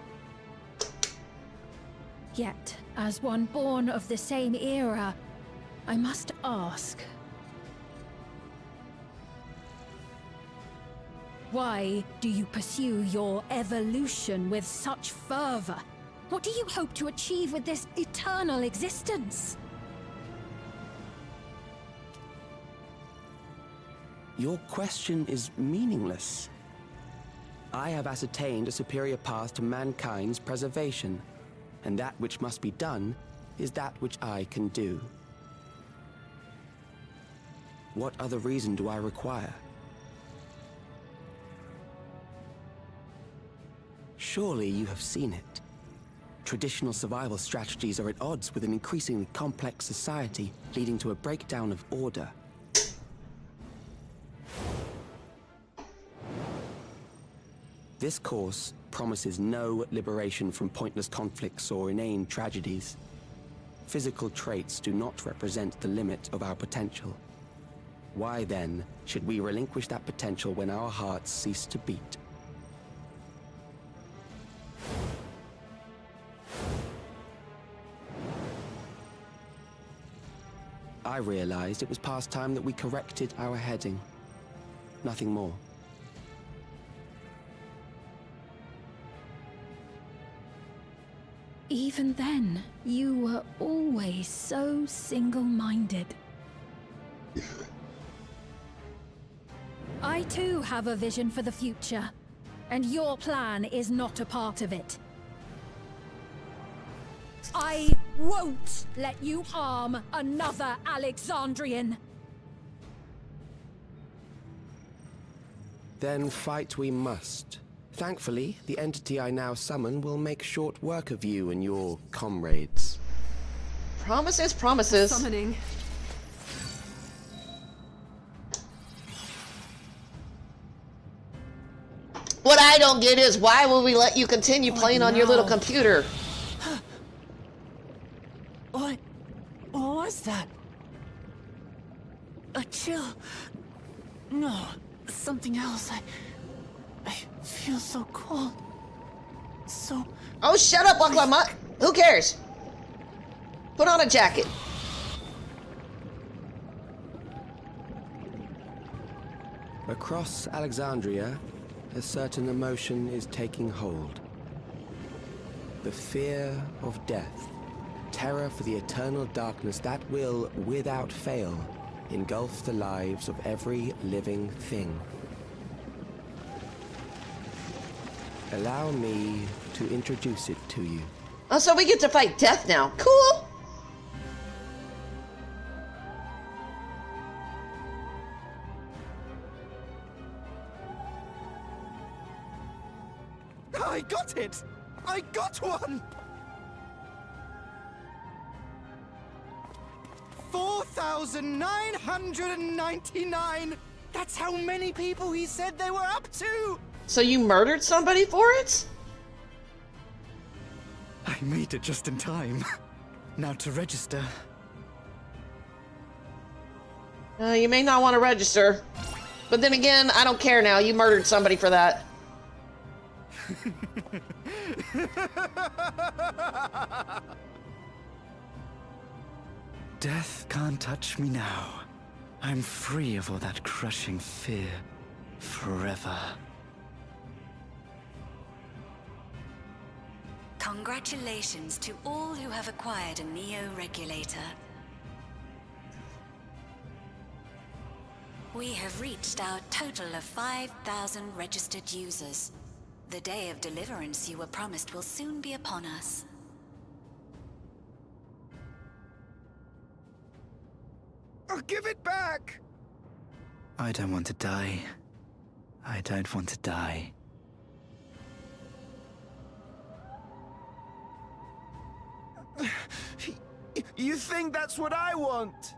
Yet, as one born of the same era, I must ask, why do you pursue your evolution with such fervor? What do you hope to achieve with this eternal existence? Your question is meaningless. I have ascertained a superior path to mankind's preservation, and that which must be done is that which I can do. What other reason do I require? Surely you have seen it. Traditional survival strategies are at odds with an increasingly complex society, leading to a breakdown of order. This course promises no liberation from pointless conflicts or inane tragedies. Physical traits do not represent the limit of our potential. Why then should we relinquish that potential when our hearts cease to beat? I realized it was past time that we corrected our heading. Nothing more. Even then, you were always so single-minded. I too have a vision for the future. and your plan is not a part of it. I won't let you harm another Alexandrian. Then fight we must. Thankfully, the entity I now summon will make short work of you and your comrades. Promises, promises. Summoning. What I don't get is why will we let you continue playing on your little computer? What was that? A chill? No, something else. I feel so cold. So... Oh, shut up, Waklamat! Who cares? Put on a jacket. Across Alexandria, a certain emotion is taking hold. The fear of death. Terror for the eternal darkness that will, without fail, engulf the lives of every living thing. Allow me to introduce it to you. Oh, so we get to fight death now. Cool! I got it! I got one! 4,999! That's how many people he said they were up to! So you murdered somebody for it? I made it just in time. Now to register. You may not want to register. But then again, I don't care now. You murdered somebody for that. Death can't touch me now. I'm free of all that crushing fear. Forever. Congratulations to all who have acquired a Neo-Regulator. We have reached our total of 5,000 registered users. The day of deliverance you were promised will soon be upon us. I'll give it back! I don't want to die. I don't want to die. You think that's what I want?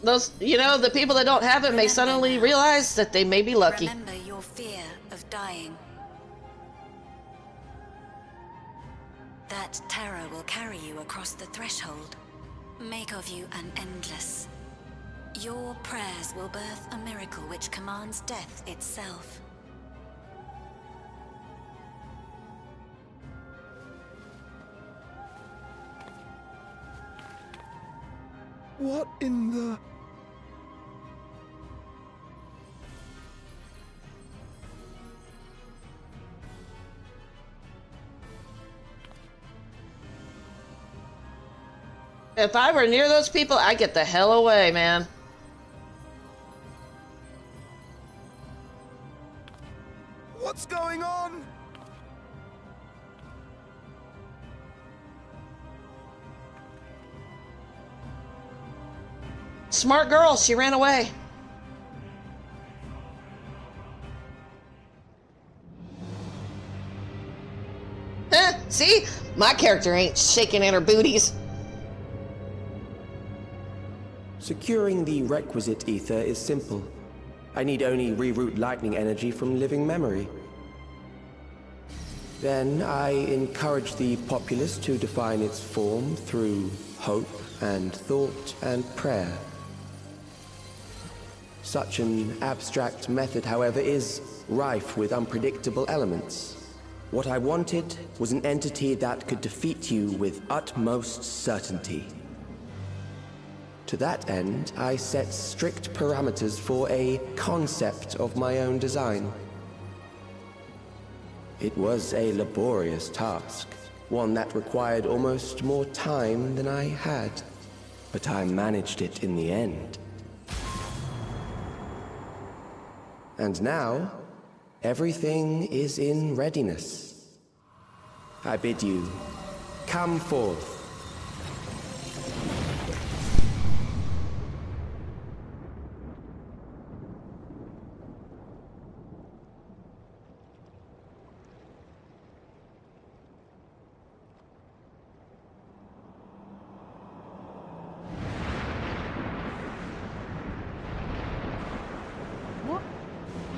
Those, you know, the people that don't have it may suddenly realize that they may be lucky. Remember your fear of dying. That terror will carry you across the threshold. Make of you an endless. Your prayers will birth a miracle which commands death itself. What in the... If I were near those people, I'd get the hell away, man. What's going on? Smart girl, she ran away. Huh, see? My character ain't shaking in her booties. Securing the requisite ether is simple. I need only reroute lightning energy from living memory. Then I encourage the populace to define its form through hope and thought and prayer. Such an abstract method, however, is rife with unpredictable elements. What I wanted was an entity that could defeat you with utmost certainty. To that end, I set strict parameters for a concept of my own design. It was a laborious task, one that required almost more time than I had, but I managed it in the end. And now, everything is in readiness. I bid you, come forth.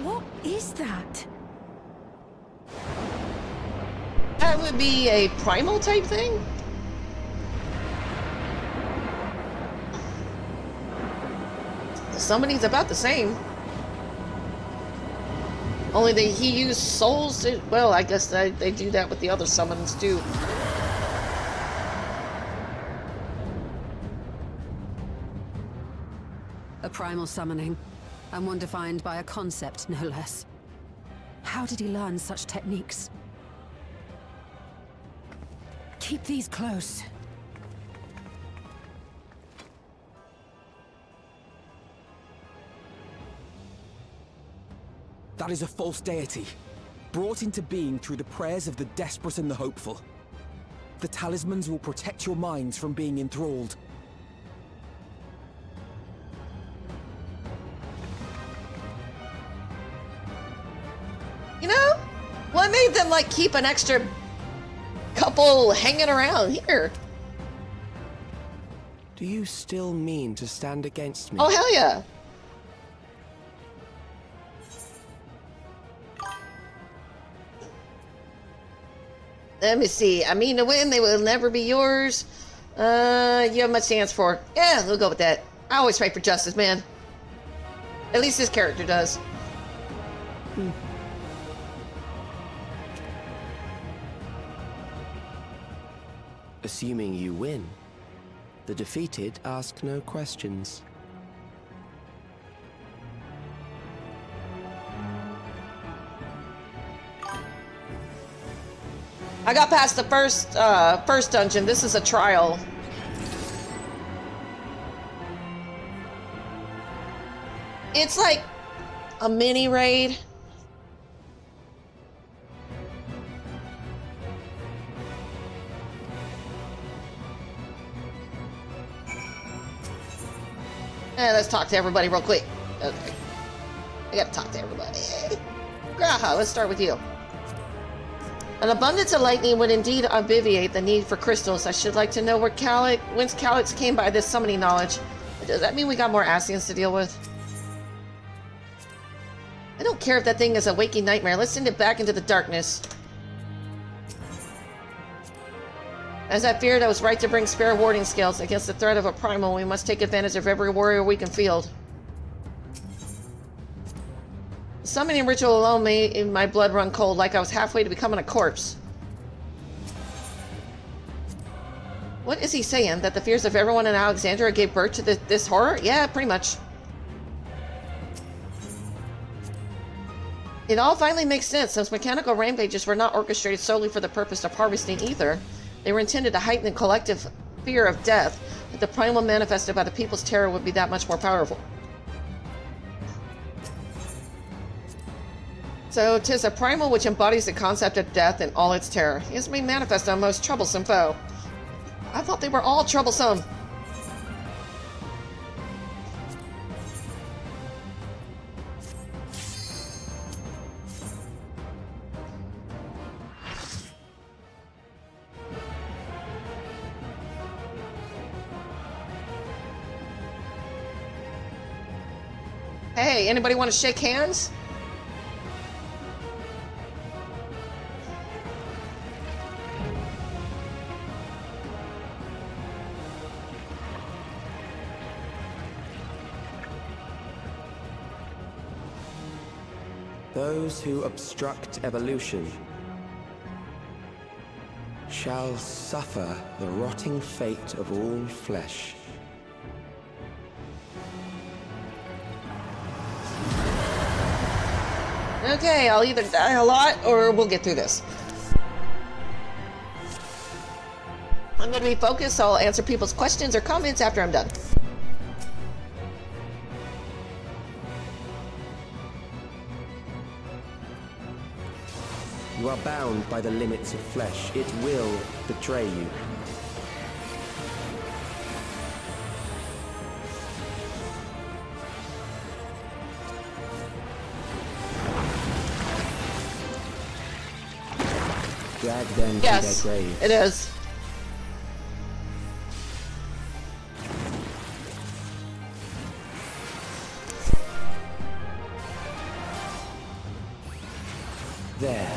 What is that? That would be a primal type thing? The summoning's about the same. Only he used souls to... Well, I guess they do that with the other summons too. A primal summoning, and one defined by a concept, no less. How did he learn such techniques? Keep these close. That is a false deity, brought into being through the prayers of the desperate and the hopeful. The talismans will protect your minds from being enthralled. You know? What made them, like, keep an extra couple hanging around here? Do you still mean to stand against me? Oh, hell yeah. Let me see. I mean to win, they will never be yours. You have much to answer for. Yeah, we'll go with that. I always fight for justice, man. At least this character does. Assuming you win, the defeated ask no questions. I got past the first dungeon. This is a trial. It's like a mini raid. Let's talk to everybody real quick. Okay. I gotta talk to everybody. Graha, let's start with you. An abundance of lightning would indeed obviate the need for crystals. I should like to know whence Calyx came by this summoning knowledge. Does that mean we got more Ascians to deal with? I don't care if that thing is a waking nightmare. Let's send it back into the darkness. As I feared, I was right to bring spare warding scales. Against the threat of a primal, we must take advantage of every warrior we can field. The summoning ritual alone made my blood run cold, like I was halfway to becoming a corpse. What is he saying? That the fears of everyone in Alexandria gave birth to this horror? Yeah, pretty much. It all finally makes sense. Those mechanical rampages were not orchestrated solely for the purpose of harvesting ether. They were intended to heighten the collective fear of death, that the primal manifested by the people's terror would be that much more powerful. So, 'tis a primal which embodies the concept of death and all its terror. He has made manifest a most troublesome foe. I thought they were all troublesome. Hey, anybody want to shake hands? Those who obstruct evolution shall suffer the rotting fate of all flesh. Okay, I'll either die a lot or we'll get through this. I'm going to be focused, so I'll answer people's questions or comments after I'm done. You are bound by the limits of flesh. It will betray you. Drag them to their graves. It is. There.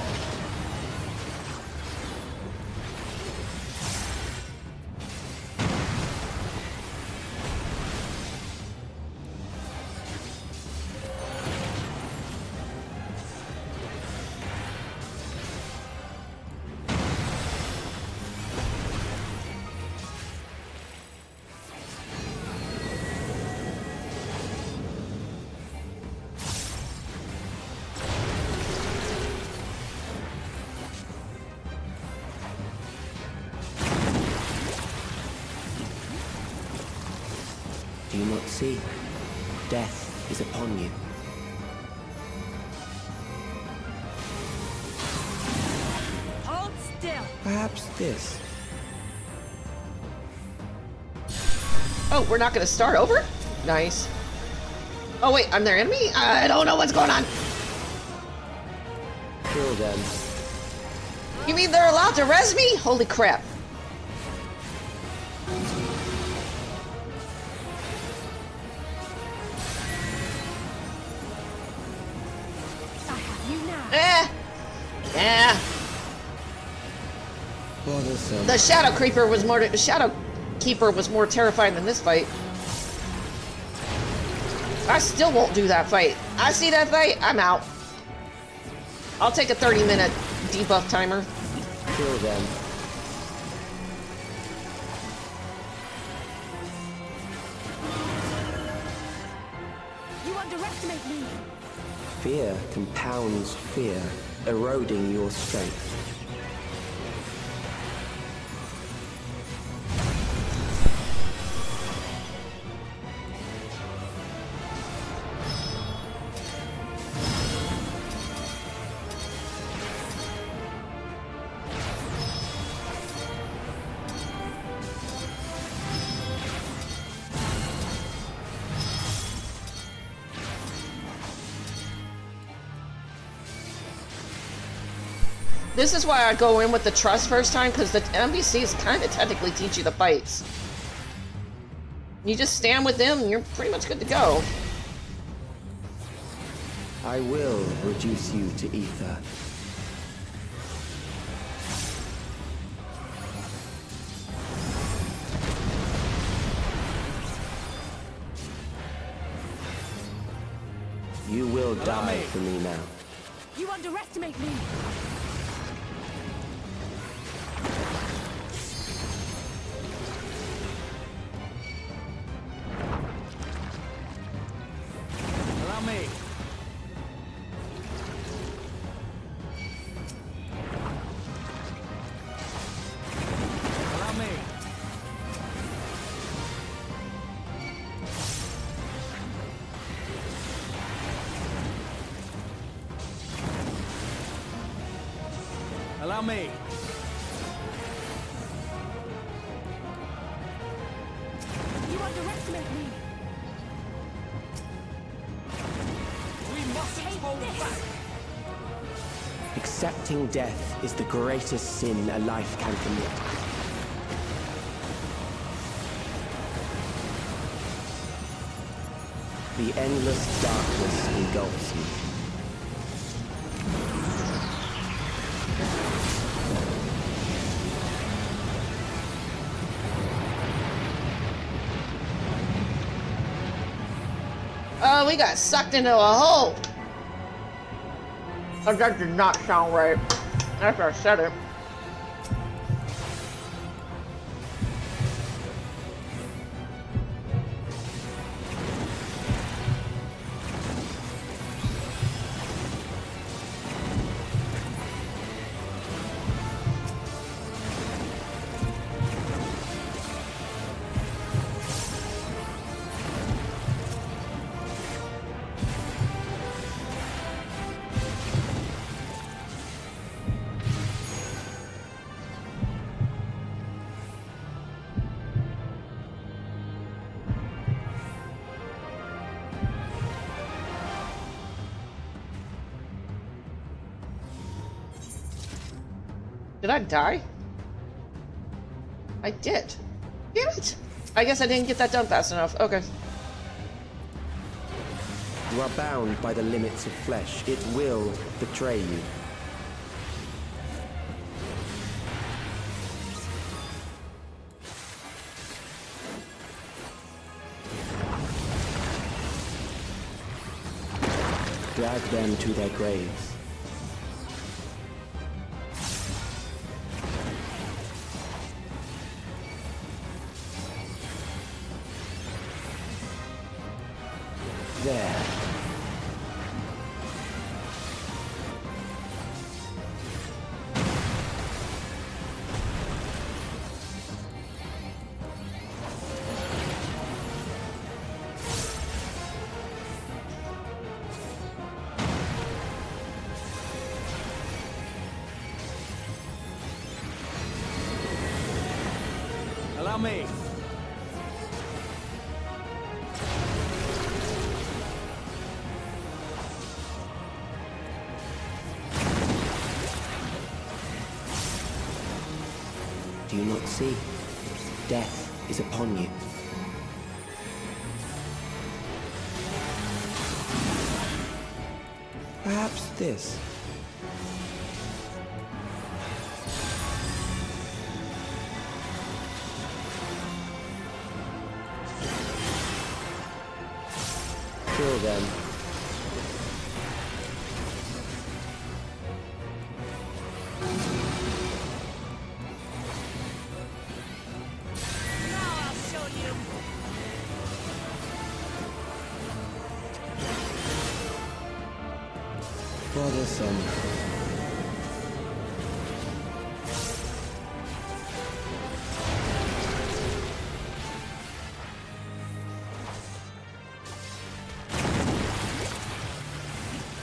Do you not see? Death is upon you. Hold still. Perhaps this. Oh, we're not going to start over? Nice. Oh, wait, I'm their enemy? I don't know what's going on. Kill them. You mean they're allowed to res me? Holy crap. I have you now. Yeah. Bothersome. The Shadow Creeper was more... Shadow Keeper was more terrifying than this fight. I still won't do that fight. I see that fight, I'm out. I'll take a 30-minute debuff timer. Kill them. You underestimate me. Fear compounds fear, eroding your strength. This is why I go in with the trust first time, because the NPCs kind of technically teach you the fights. You just stand with them and you're pretty much good to go. I will reduce you to ether. You will die for me now. You underestimate me. Allow me. Allow me. Allow me. You underestimate me. We mustn't hold back. Accepting death is the greatest sin a life can commit. The endless darkness engulfs you. Oh, we got sucked into a hole. Oh, that did not sound right after I said it. Did I die? I did. Damn it! I guess I didn't get that done fast enough. Okay. You are bound by the limits of flesh. It will betray you. Drag them to their graves. There. Allow me. Do you not see? Death is upon you. Perhaps this. Kill them. Bothersome.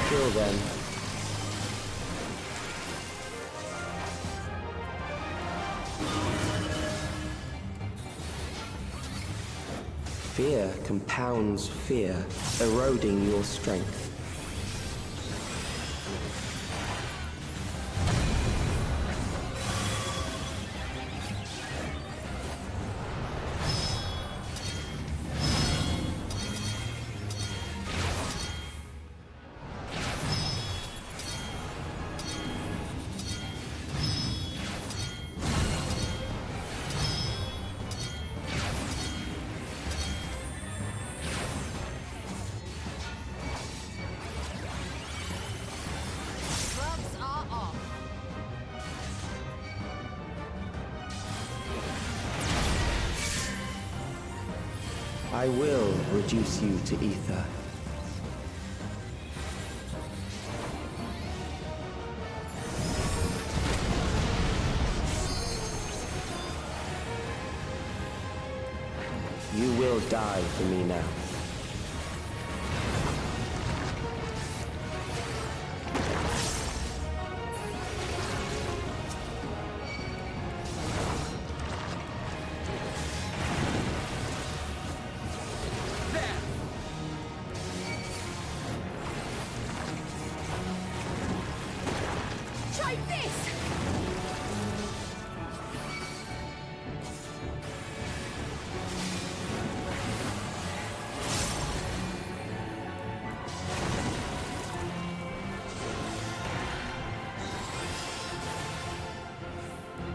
Kill them. Fear compounds fear, eroding your strength. I will reduce you to ether. You will die for me now. Try this!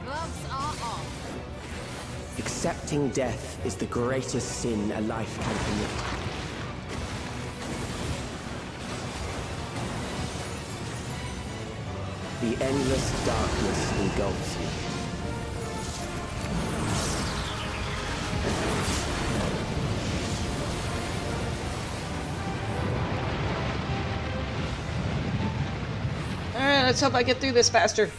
Gloves are off. Accepting death is the greatest sin a life can commit. The endless darkness engulfs you. Alright, let's hope I get through this faster.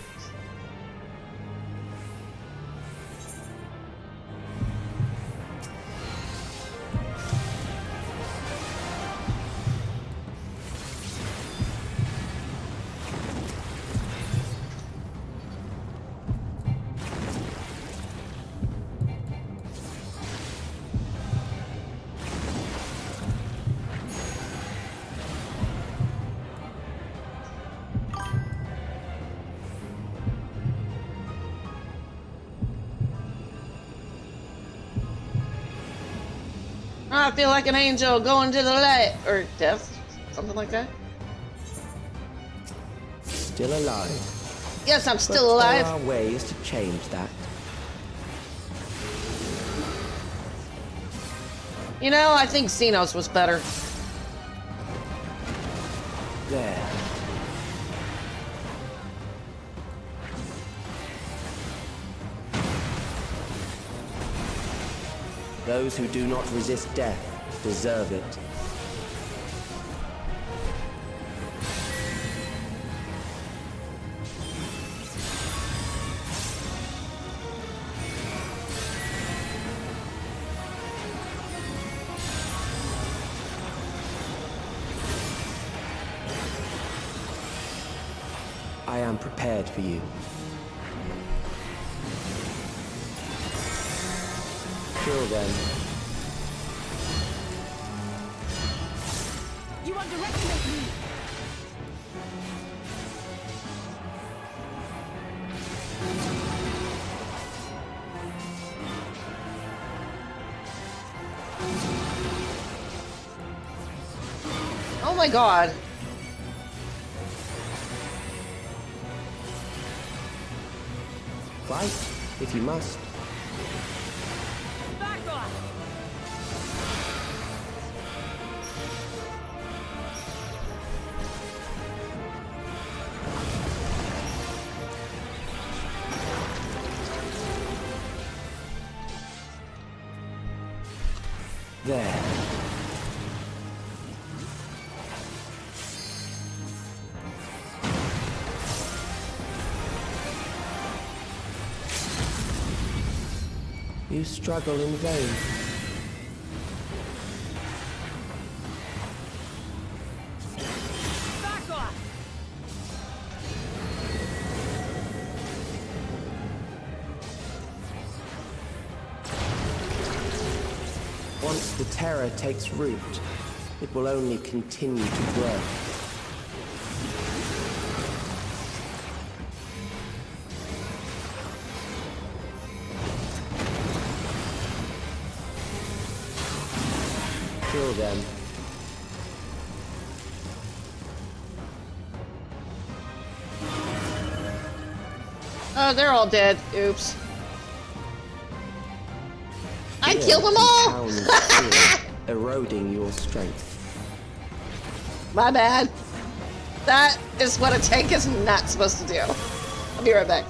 I feel like an angel going to the light. Or death. Something like that. Still alive. Yes, I'm still But alive. there are ways to change that. You know, I think Xenos was better. There. Those who do not resist death deserve it. I am prepared for you. Kill them. You underestimate me! Oh my god. Fight, if you must. Back off! There. You struggle in vain. Back off! Once the terror takes root, it will only continue to grow. Kill them. Oh, they're all dead. Oops. I Fear killed them all! compounds fear, eroding your strength. My bad. That is what a tank is not supposed to do. I'll be right back.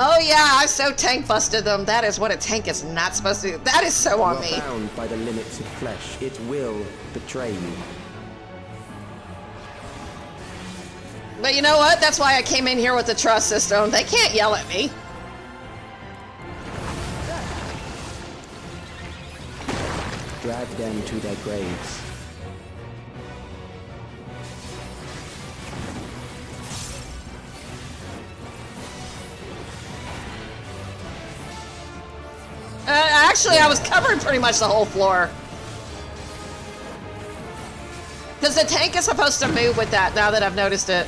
Oh yeah, I so tank busted them. That is what a tank is not supposed to do. That is so on You me. are bound by the limits of flesh. It will betray you. But you know what? That's why I came in here with the trust system. They can't yell at me. Drag them to their graves. Actually, I was covering pretty much the whole floor. Because the tank is supposed to move with that, now that I've noticed it.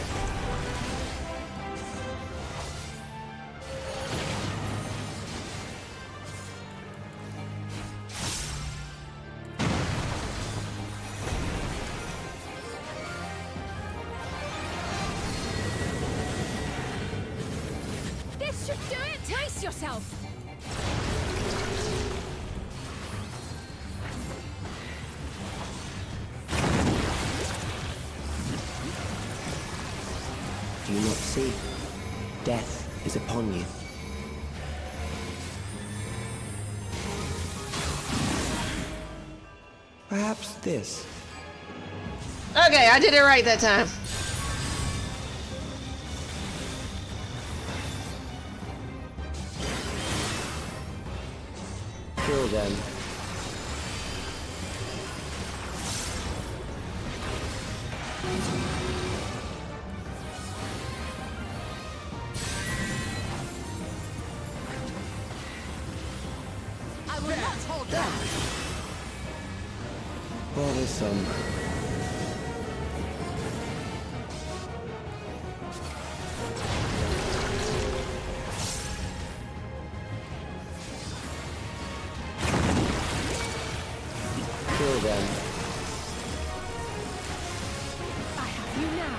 This should do it! Taste yourself! Do you not see? Death is upon you. Perhaps this. Okay, I did it right that time. Kill them. Bothersome. Kill them. I have you now.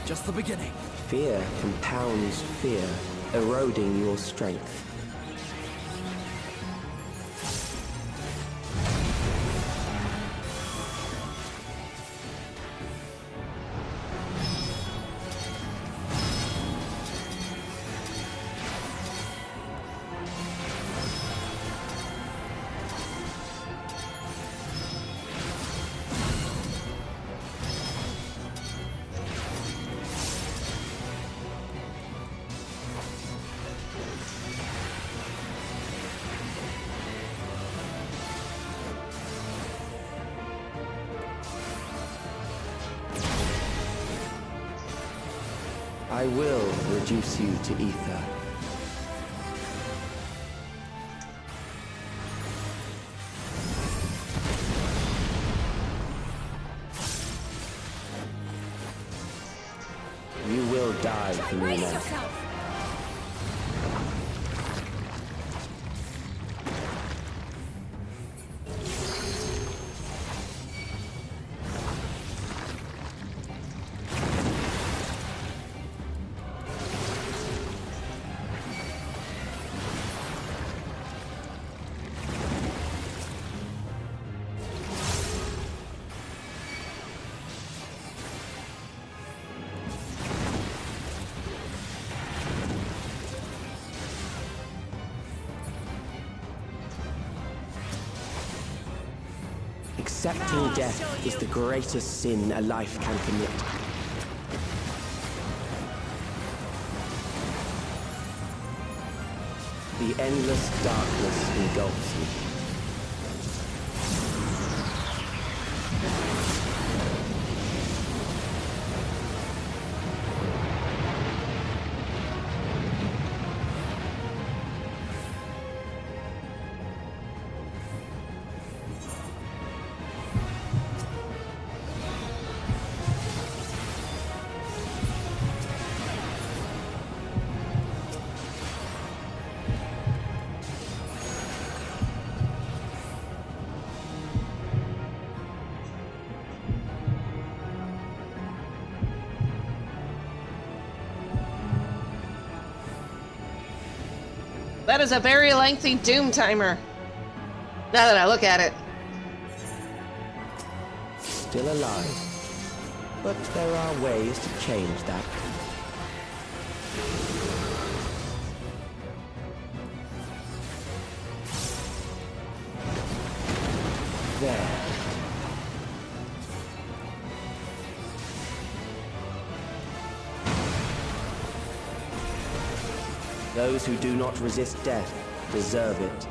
Just the beginning. Fear compounds fear, eroding your strength. I will reduce you to ether. You will die for me Brace now. yourself. Accepting death is the greatest sin a life can commit. The endless darkness engulfs you. That is a very lengthy doom timer. Now that I look at it. Still alive. But there are ways to change that. There. Those who do not resist death deserve it.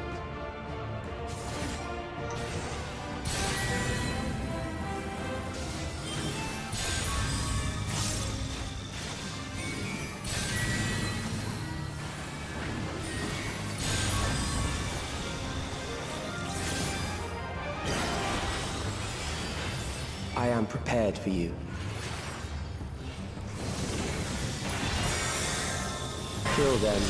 I am prepared for you. Kill them.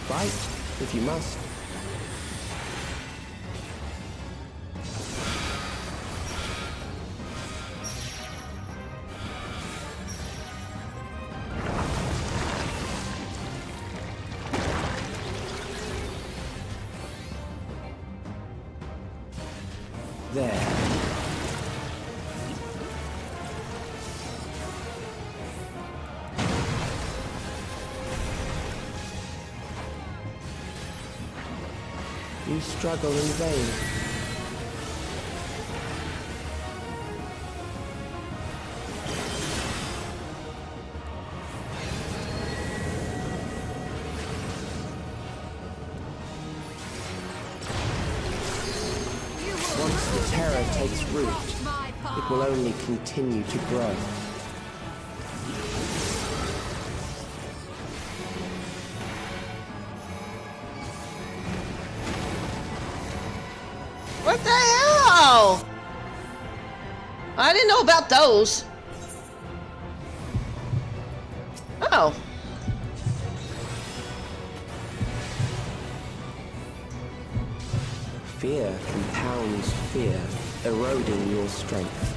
Fight, if you must. There. You struggle in vain. takes root, it will only continue to grow. What the hell? I didn't know about those. Oh. Fear compounds fear, eroding your strength.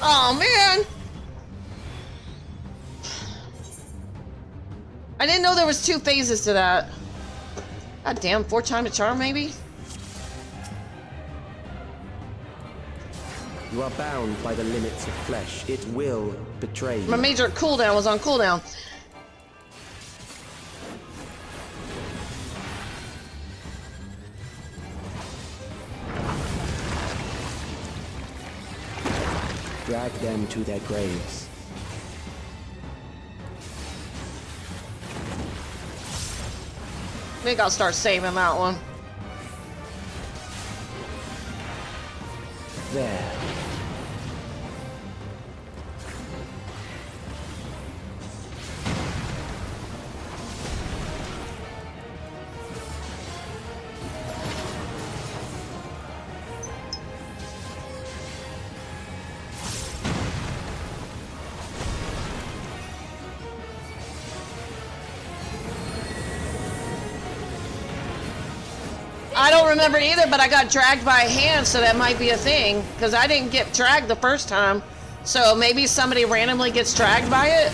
Oh man! I didn't know there was 2 phases to that. God damn, 4 times a charm maybe? You are bound by the limits of flesh. It will betray you. My major cooldown was on cooldown. Drag them to their graves. I think I'll start saving that one. There. I don't remember either, but I got dragged by a hand, so that might be a thing. Because I didn't get dragged the first time. So maybe somebody randomly gets dragged by it?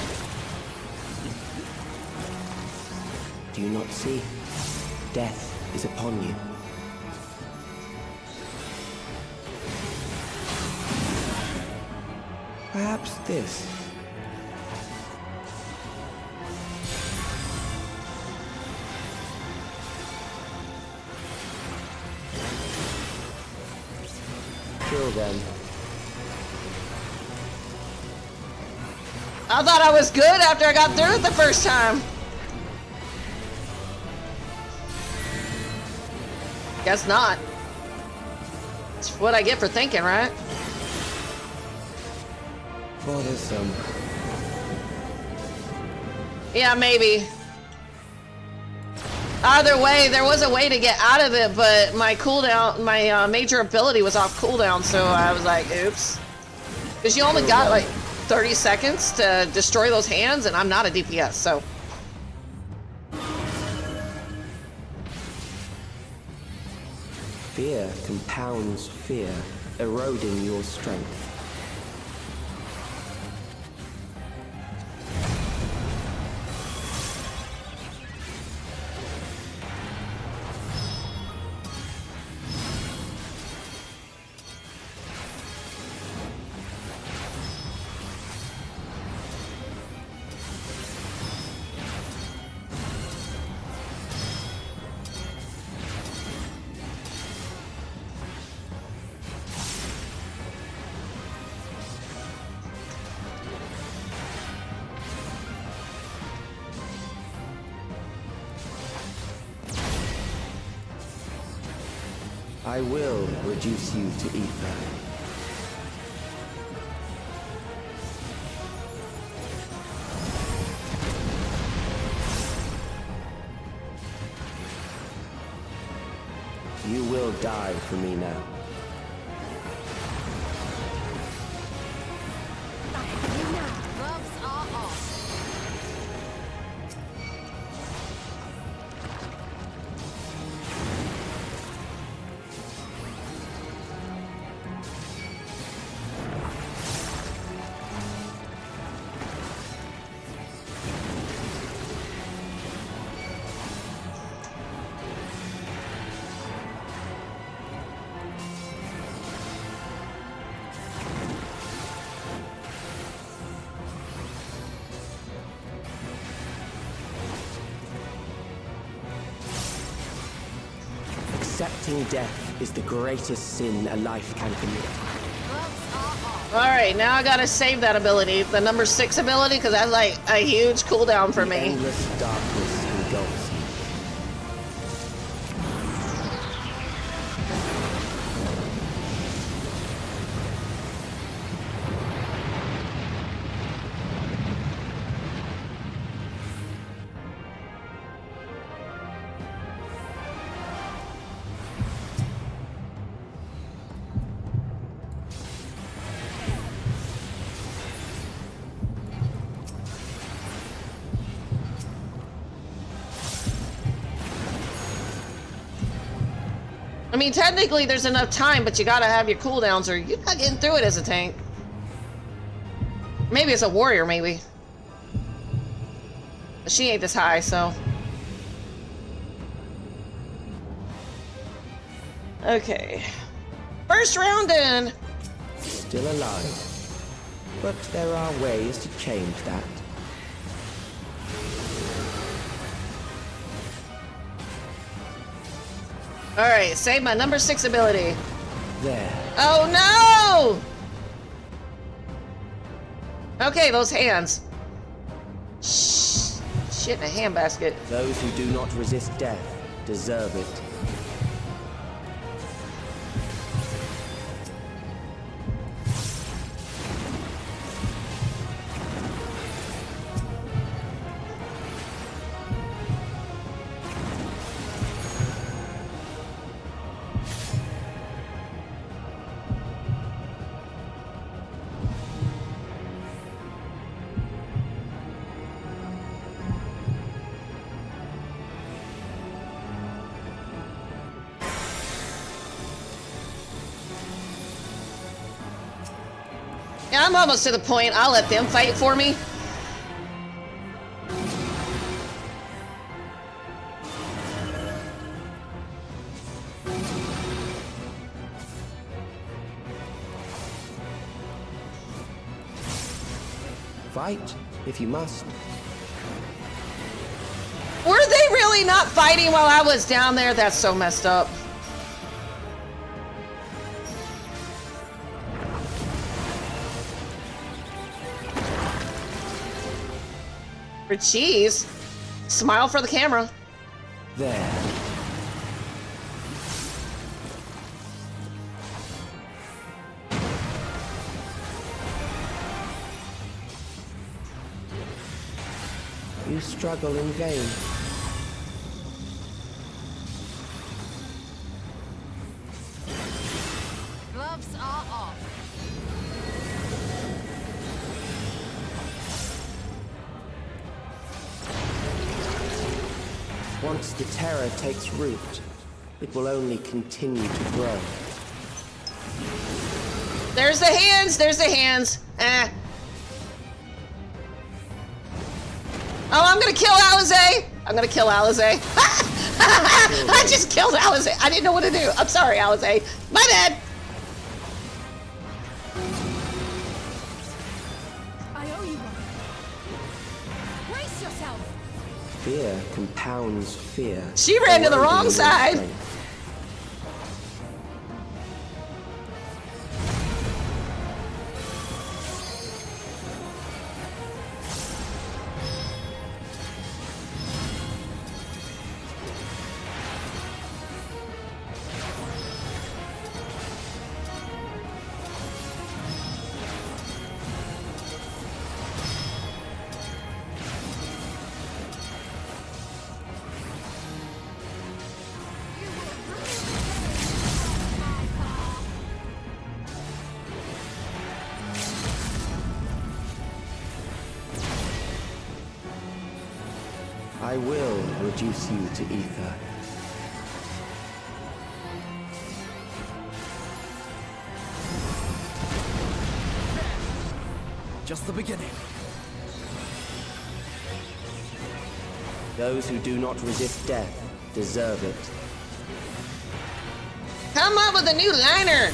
Do you not see? Death is upon you. Perhaps this. Kill them. I thought I was good after I got through it the first time. Guess not. That's what I get for thinking, right? Well, there's some. Yeah, maybe. Either way, there was a way to get out of it, but my cooldown, my major ability was off cooldown, so I was like, oops. Because you only got like 30 seconds to destroy those hands, and I'm not a DPS, so. Fear compounds fear, eroding your strength. I will reduce you to ether. You will die for me now. Gloves are off. Accepting death is the greatest sin a life can commit. Alright, now I gotta save that ability. The number 6 ability, because that's like a huge cooldown for The me. endless darkness engulfs you. I mean, technically there's enough time, but you gotta have your cooldowns or you're not getting through it as a tank. Maybe it's a warrior, maybe. But she ain't this high, so. Okay. First round in. Still alive. But there are ways to change that. Alright, save my number 6 ability. There. Oh no! Okay, those hands. Shh. Shit in a handbasket. Those who do not resist death deserve it. Yeah, I'm almost to the point. I'll let them fight for me. Fight, if you must. Were they really not fighting while I was down there? That's so messed up. For cheese. Smile for the camera. There. You struggle in vain. Gloves are off. Once the terror takes root, it will only continue to grow. There's the hands. There's the hands. Eh. Oh, I'm gonna kill Alizé! I'm gonna kill Alizé. I just killed Alizé. I didn't know what to do. I'm sorry, Alizé. My bad. I owe you one. Brace yourself. Fear compounds fear. She ran to the wrong eroding your side. strength. I will reduce you to ether. Just the beginning. Those who do not resist death deserve it. Come up with a new liner.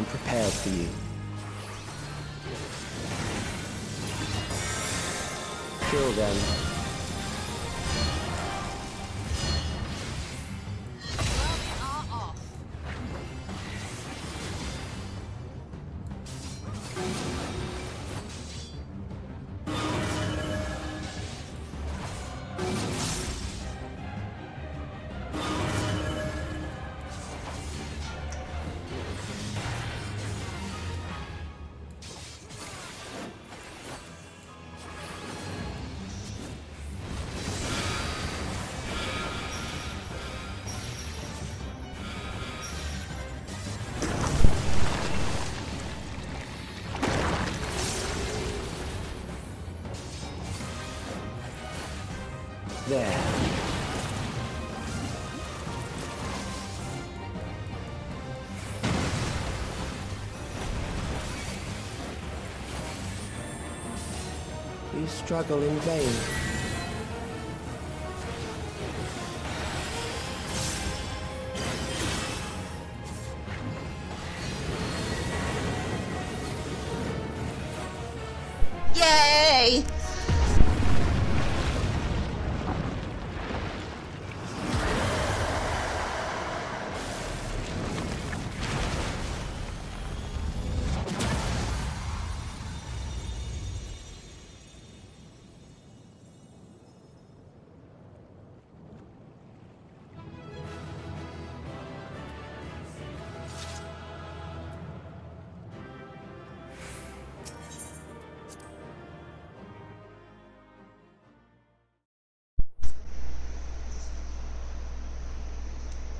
prepared for you. Till then, Gloves are off. there. You struggle in vain. Yay!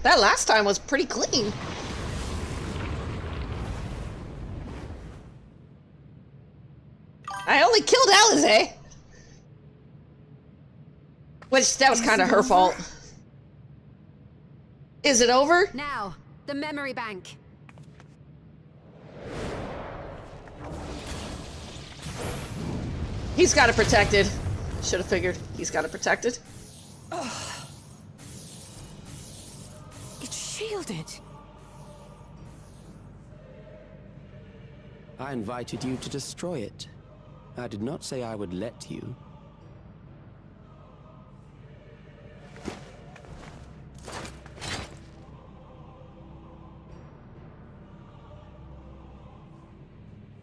That last time was pretty clean. I only killed Alize. Which, that was kind of her fault. Is it over? Now, the memory bank. He's got it protected. Should have figured he's got it protected. It's shielded. I invited you to destroy it. I did not say I would let you.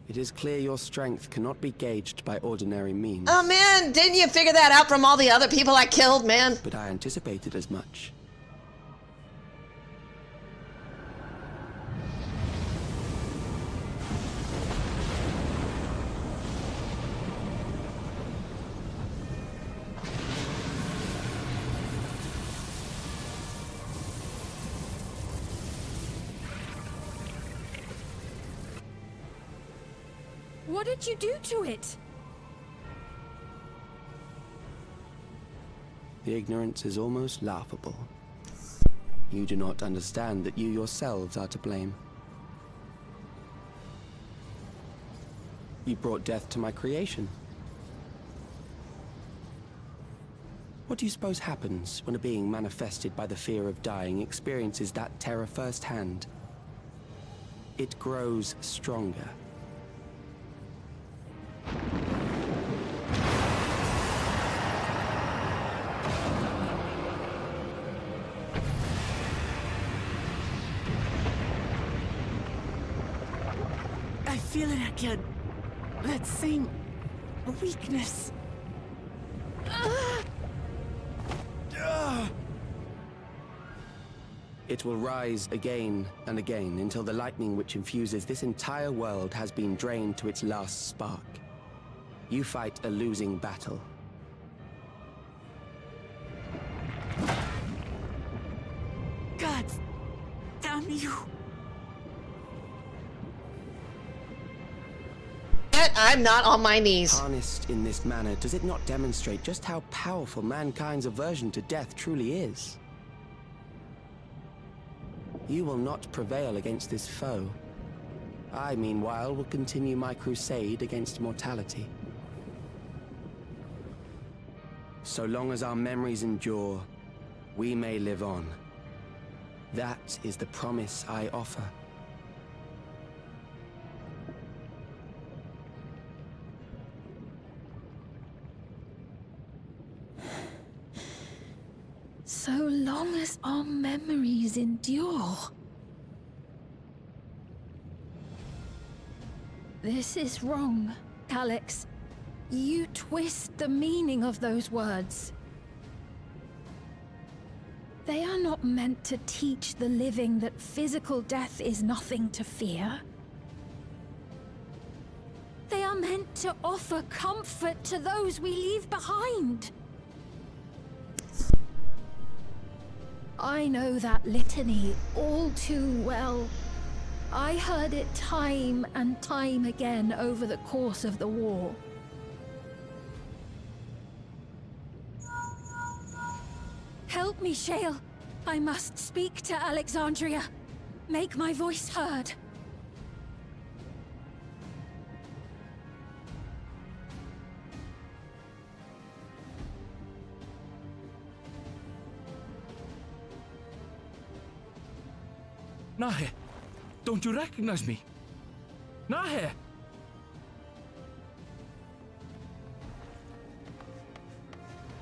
It is clear your strength cannot be gauged by ordinary means. Oh man, didn't you figure that out from all the other people I killed, man? But I anticipated as much. What did you do to it? The ignorance is almost laughable. You do not understand that you yourselves are to blame. You brought death to my creation. What do you suppose happens when a being manifested by the fear of dying experiences that terror firsthand? It grows stronger. I feel it again. That same weakness. It will rise again and again until the lightning which infuses this entire world has been drained to its last spark. You fight a losing battle. God damn you. Yet I'm not on my knees. Harnessed in this manner, does it not demonstrate just how powerful mankind's aversion to death truly is? You will not prevail against this foe. I, meanwhile, will continue my crusade against mortality. So long as our memories endure, we may live on. That is the promise I offer. So long as our memories endure. This is wrong, Calix. You twist the meaning of those words. They are not meant to teach the living that physical death is nothing to fear. They are meant to offer comfort to those we leave behind. I know that litany all too well. I heard it time and time again over the course of the war. Help me, Shale. I must speak to Alexandria. Make my voice heard. Nahe, don't you recognize me? Nahe!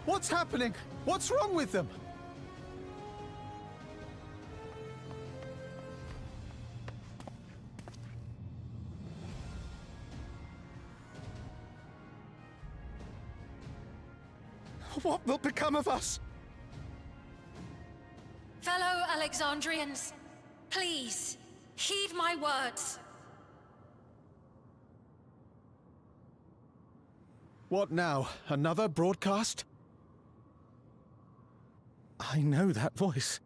What's happening? What's wrong with them? What will become of us? Fellow Alexandrians, please, heed my words. What now? Another broadcast? I know that voice.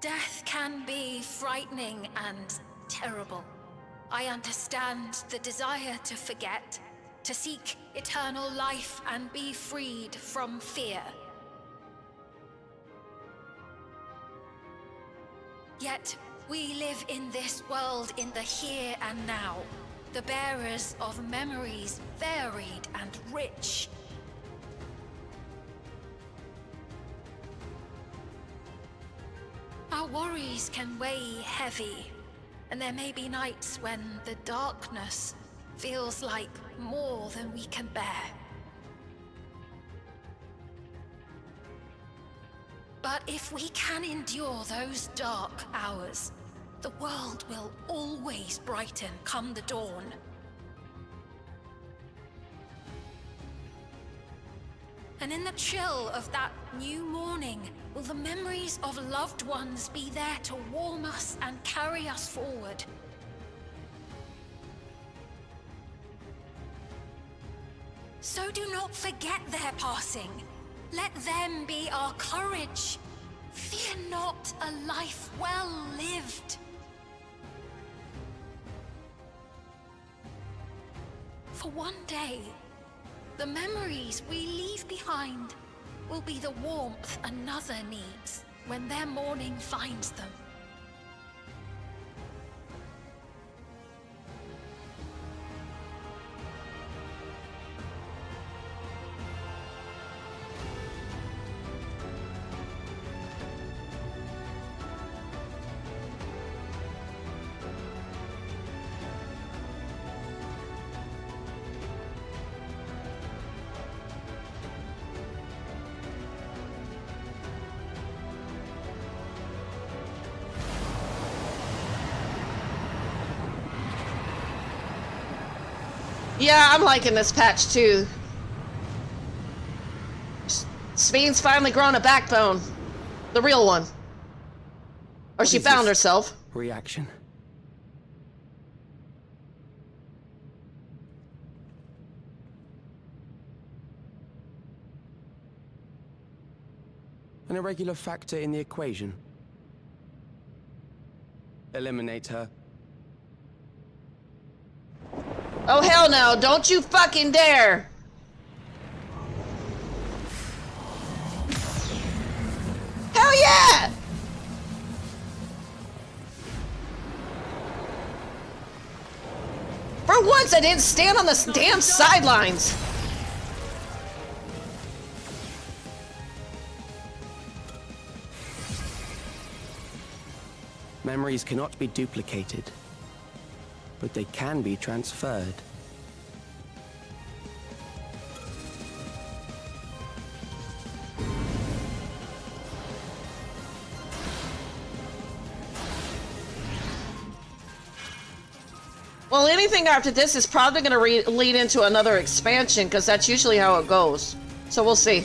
Death can be frightening and terrible. I understand the desire to forget, to seek eternal life and be freed from fear. Yet, we live in this world in the here and now, the bearers of memories varied and rich. Our worries can weigh heavy, and there may be nights when the darkness feels like more than we can bear. But if we can endure those dark hours, the world will always brighten come the dawn. And in the chill of that new morning, will the memories of loved ones be there to warm us and carry us forward? So do not forget their passing. Let them be our courage. Fear not a life well lived. For one day, the memories we leave behind will be the warmth another needs when their morning finds them. Yeah, I'm liking this patch too. Svine's finally grown a backbone. The real one. Or she found herself. Reaction? An irregular factor in the equation. Eliminate her. Oh hell no, don't you fucking dare! Hell yeah! For once I didn't stand on the damn sidelines! Memories cannot be duplicated, but they can be transferred. Well, anything after this is probably going to lead into another expansion, because that's usually how it goes. So we'll see.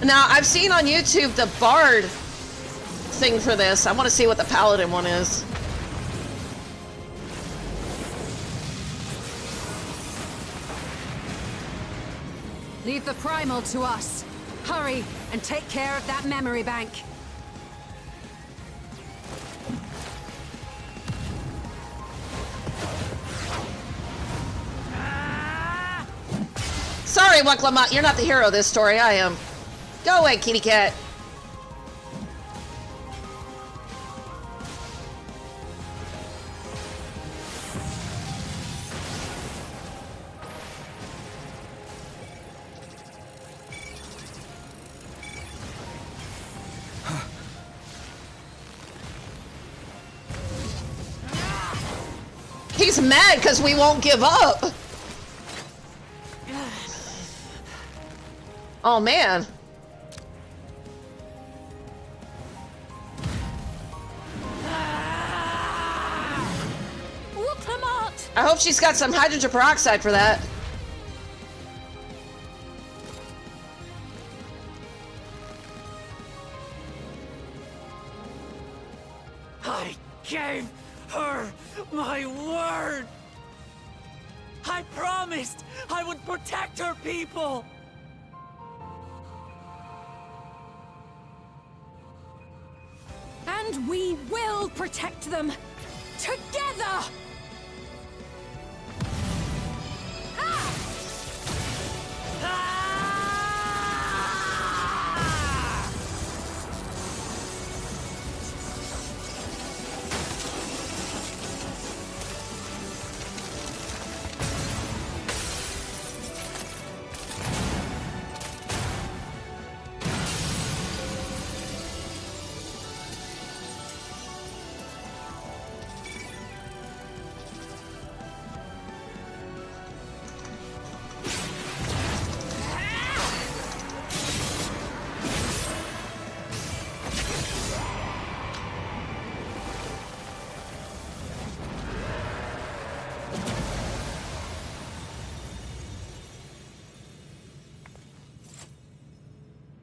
Now, I've seen on YouTube the Bard thing for this. I want to see what the Paladin one is. Leave the primal to us. Hurry and take care of that memory bank. Sorry, Waklamot, you're not the hero of this story. I am. Go away, kitty cat. He's mad because we won't give up. Oh, man. I hope she's got some hydrogen peroxide for that. I gave her my word! I promised I would protect her people! And we will protect them together!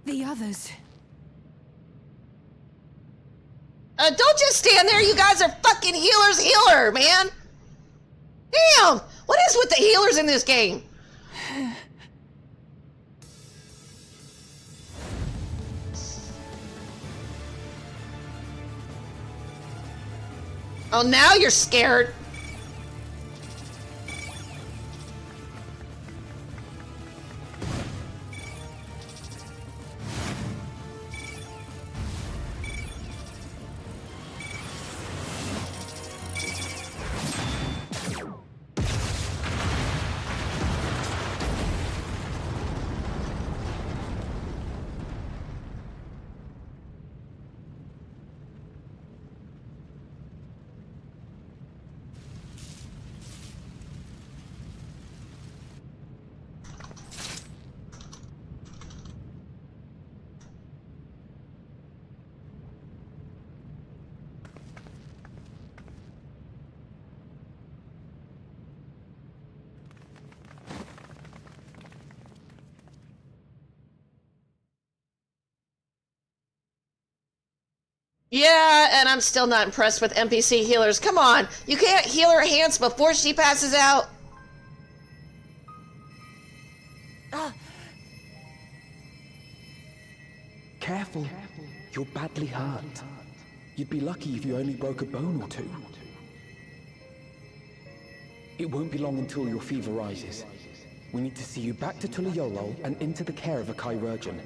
The others. Don't just stand there. You guys are fucking healer, man. Damn. What is with the healers in this game? Oh, now you're scared. Yeah, and I'm still not impressed with NPC healers. Come on, you can't heal her hands before she passes out. Careful. You're badly hurt. You'd be lucky if you only broke a bone or two. It won't be long until your fever rises. We need to see you back to Tulayolo and into the care of a chirurgeon.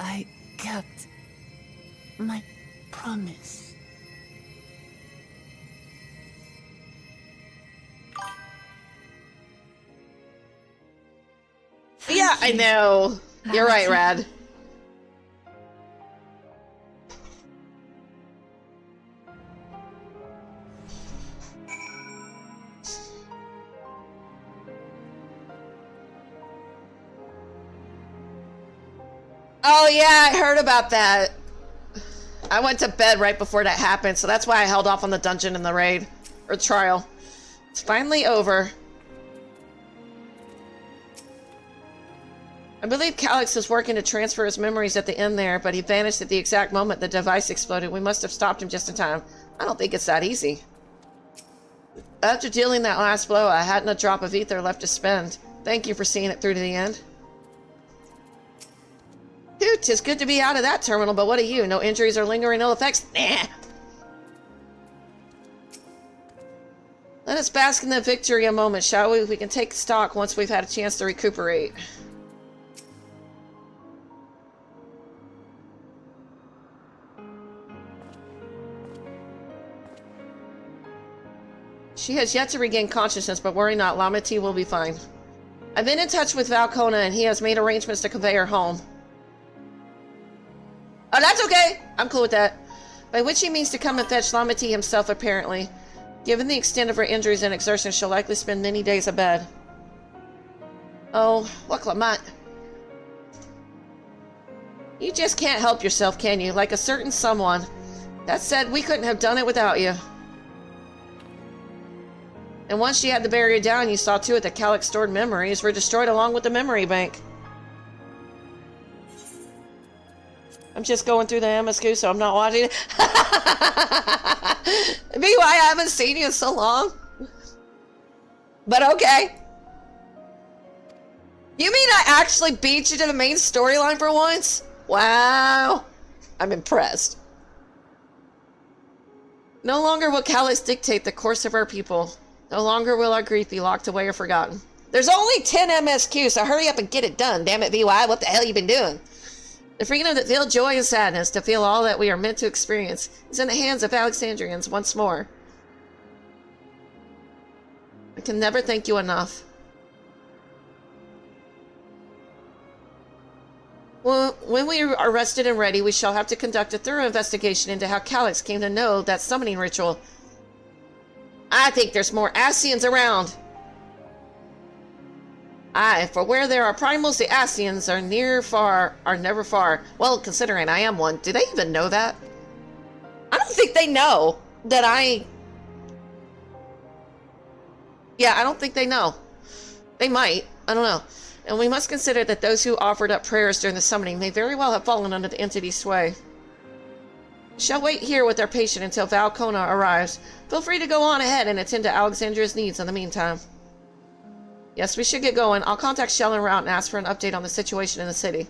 I kept my promise. Yeah, I know. You're right, Rad. Oh yeah, I heard about that. I went to bed right before that happened, so that's why I held off on the dungeon and the raid. Or trial. It's finally over. I believe Calyx was working to transfer his memories at the end there, but he vanished at the exact moment the device exploded. We must have stopped him just in time. I don't think it's that easy. After dealing that last blow, I hadn't a drop of ether left to spend. Thank you for seeing it through to the end. Dude, 'tis good to be out of that terminal, but what are you? No injuries or lingering ill effects? Nah. Let us bask in the victory a moment, shall we? We can take stock once we've had a chance to recuperate. She has yet to regain consciousness, but worry not, Lamati will be fine. I've been in touch with Valcona, and he has made arrangements to convey her home. Oh, that's okay! I'm cool with that. By which he means to come and fetch Lamati himself, apparently. Given the extent of her injuries and exertion, she'll likely spend many days abed. Oh, look, Lamont. You just can't help yourself, can you? Like a certain someone. That said, we couldn't have done it without you. And once she had the barrier down, you saw to it that Calyx stored memories were destroyed along with the memory bank. I'm just going through the MSQ, so I'm not watching it. Maybe why I haven't seen you in so long. But okay. You mean I actually beat you to the main storyline for once? Wow. I'm impressed. No longer will Calyx dictate the course of our people. No longer will our grief be locked away or forgotten. There's only 10 MSQ, so hurry up and get it done. Damn it, VY, what the hell you been doing? The freedom to feel joy and sadness, to feel all that we are meant to experience, is in the hands of Alexandrians once more. I can never thank you enough. Well, when we are rested and ready, we shall have to conduct a thorough investigation into how Calyx came to know that summoning ritual. I think there's more Ascians around. Aye, for where there are primals, the Ascians are never far. Well, considering I am one, do they even know that? I don't think they know that Yeah, I don't think they know. They might. I don't know. And we must consider that those who offered up prayers during the summoning may very well have fallen under the entity's sway. We shall wait here with our patient until Valcona arrives. Feel free to go on ahead and attend to Alexandria's needs in the meantime. Yes, we should get going. I'll contact Shell en route and ask for an update on the situation in the city.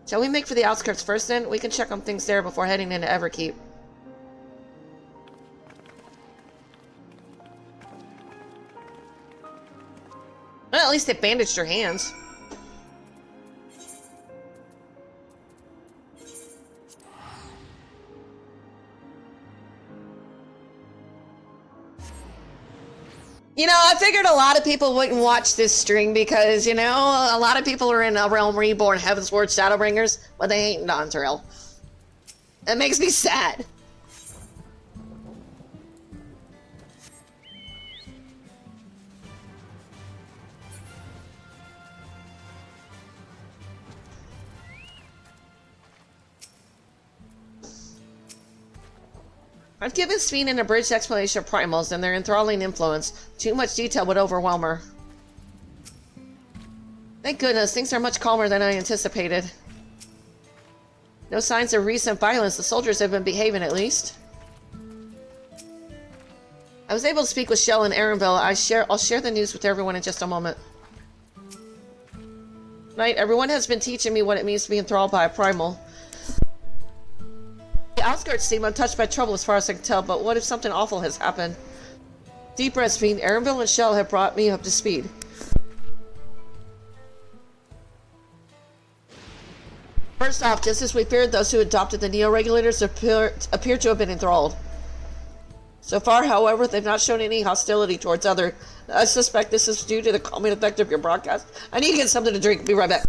Shall we make for the outskirts first then? We can check on things there before heading into Everkeep. Well, at least they bandaged her hands. You know, I figured a lot of people wouldn't watch this stream because, you know, a lot of people are in A Realm Reborn, Heavensward, Shadowbringers, but they ain't in Dawntrail. It makes me sad. I've given Sphene an abridged explanation of primals and their enthralling influence. Too much detail would overwhelm her. Thank goodness, things are much calmer than I anticipated. No signs of recent violence. The soldiers have been behaving, at least. I was able to speak with Shell in Erenville. I'll share the news with everyone in just a moment. Night, everyone has been teaching me what it means to be enthralled by a primal. The outskirts seem untouched by trouble as far as I can tell, but what if something awful has happened? Deep breaths, Fiend. Erenville and Shell have brought me up to speed. First off, just as we feared, those who adopted the Neo-Regulators appear to have been enthralled. So far, however, they've not shown any hostility towards others. I suspect this is due to the calming effect of your broadcast. I need to get something to drink. Be right back.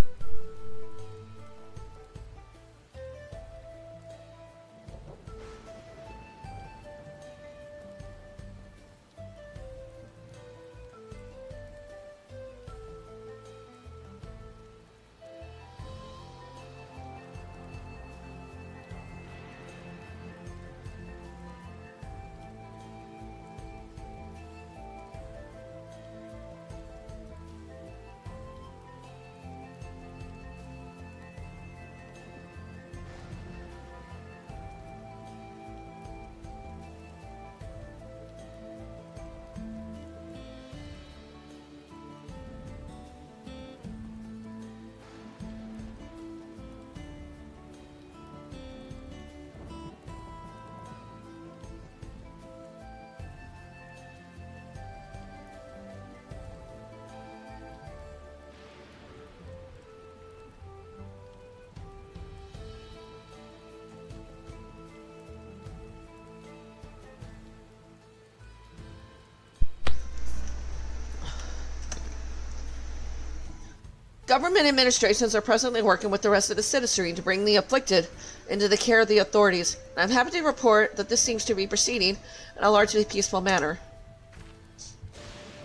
Government administrations are presently working with the rest of the citizenry to bring the afflicted into the care of the authorities. I'm happy to report that this seems to be proceeding in a largely peaceful manner.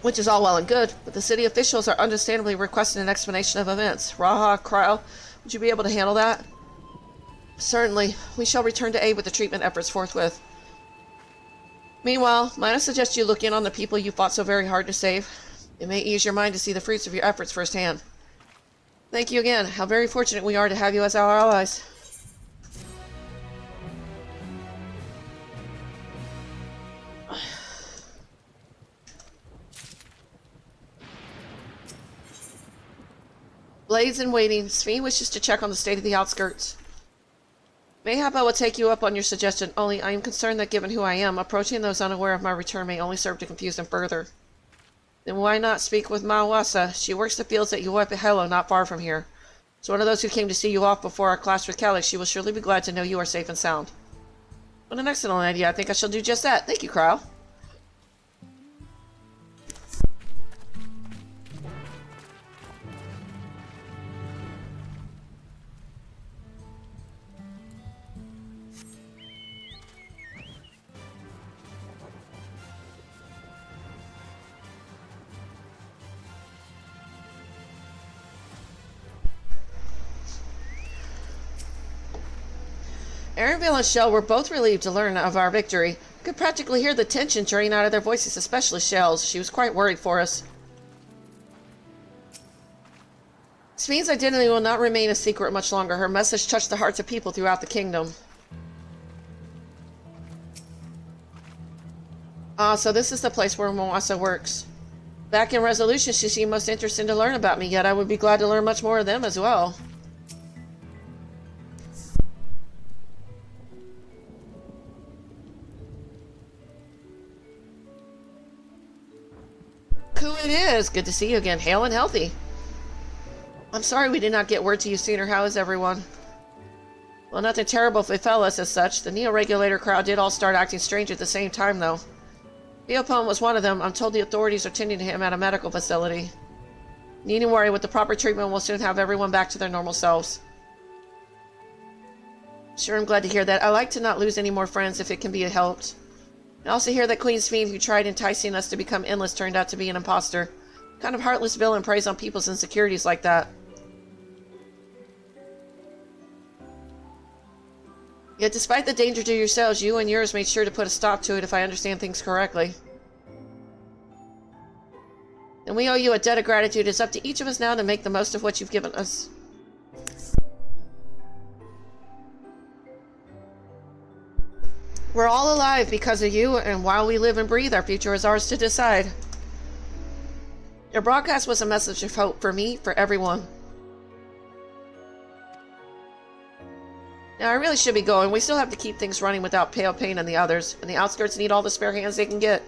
Which is all well and good, but the city officials are understandably requesting an explanation of events. Raha, Kryle, would you be able to handle that? Certainly. We shall return to aid with the treatment efforts forthwith. Meanwhile, might I suggest you look in on the people you fought so very hard to save? It may ease your mind to see the fruits of your efforts firsthand. Thank you again. How very fortunate we are to have you as our allies. Blades in waiting. Svi wishes to check on the state of the outskirts. Mayhap I will take you up on your suggestion, only I am concerned that given who I am, approaching those unaware of my return may only serve to confuse them further. Then why not speak with Mawasa? She works the fields at Uepihelo, not far from here. As one of those who came to see you off before our clash with Calix, she will surely be glad to know you are safe and sound. What an excellent idea. I think I shall do just that. Thank you, Kryle. Aaronville and Shell were both relieved to learn of our victory. I could practically hear the tension drain out of their voices, especially Shell's. She was quite worried for us. Svi's identity will not remain a secret much longer. Her message touched the hearts of people throughout the kingdom. So this is the place where Mawasa works. Back in Resolution, she seemed most interested to learn about me, yet I would be glad to learn much more of them as well. Who it is. Good to see you again, hale and healthy. I'm sorry we did not get word to you sooner. How is everyone? Well, nothing terrible befell us as such. The Neo-Regulator crowd did all start acting strange at the same time, though. Theopone was one of them. I'm told the authorities are tending to him at a medical facility. Needn't worry, with the proper treatment, we'll soon have everyone back to their normal selves. Sure, I'm glad to hear that. I like to not lose any more friends if it can be helped. I also hear that Queen Svi, who tried enticing us to become endless, turned out to be an imposter. What kind of heartless villain preys on people's insecurities like that? Yet despite the danger to yourselves, you and yours made sure to put a stop to it, if I understand things correctly. And we owe you a debt of gratitude. It's up to each of us now to make the most of what you've given us. We're all alive because of you, and while we live and breathe, our future is ours to decide. Your broadcast was a message of hope for me, for everyone. Now, I really should be going. We still have to keep things running without Pale Pain and the others, and the outskirts need all the spare hands they can get.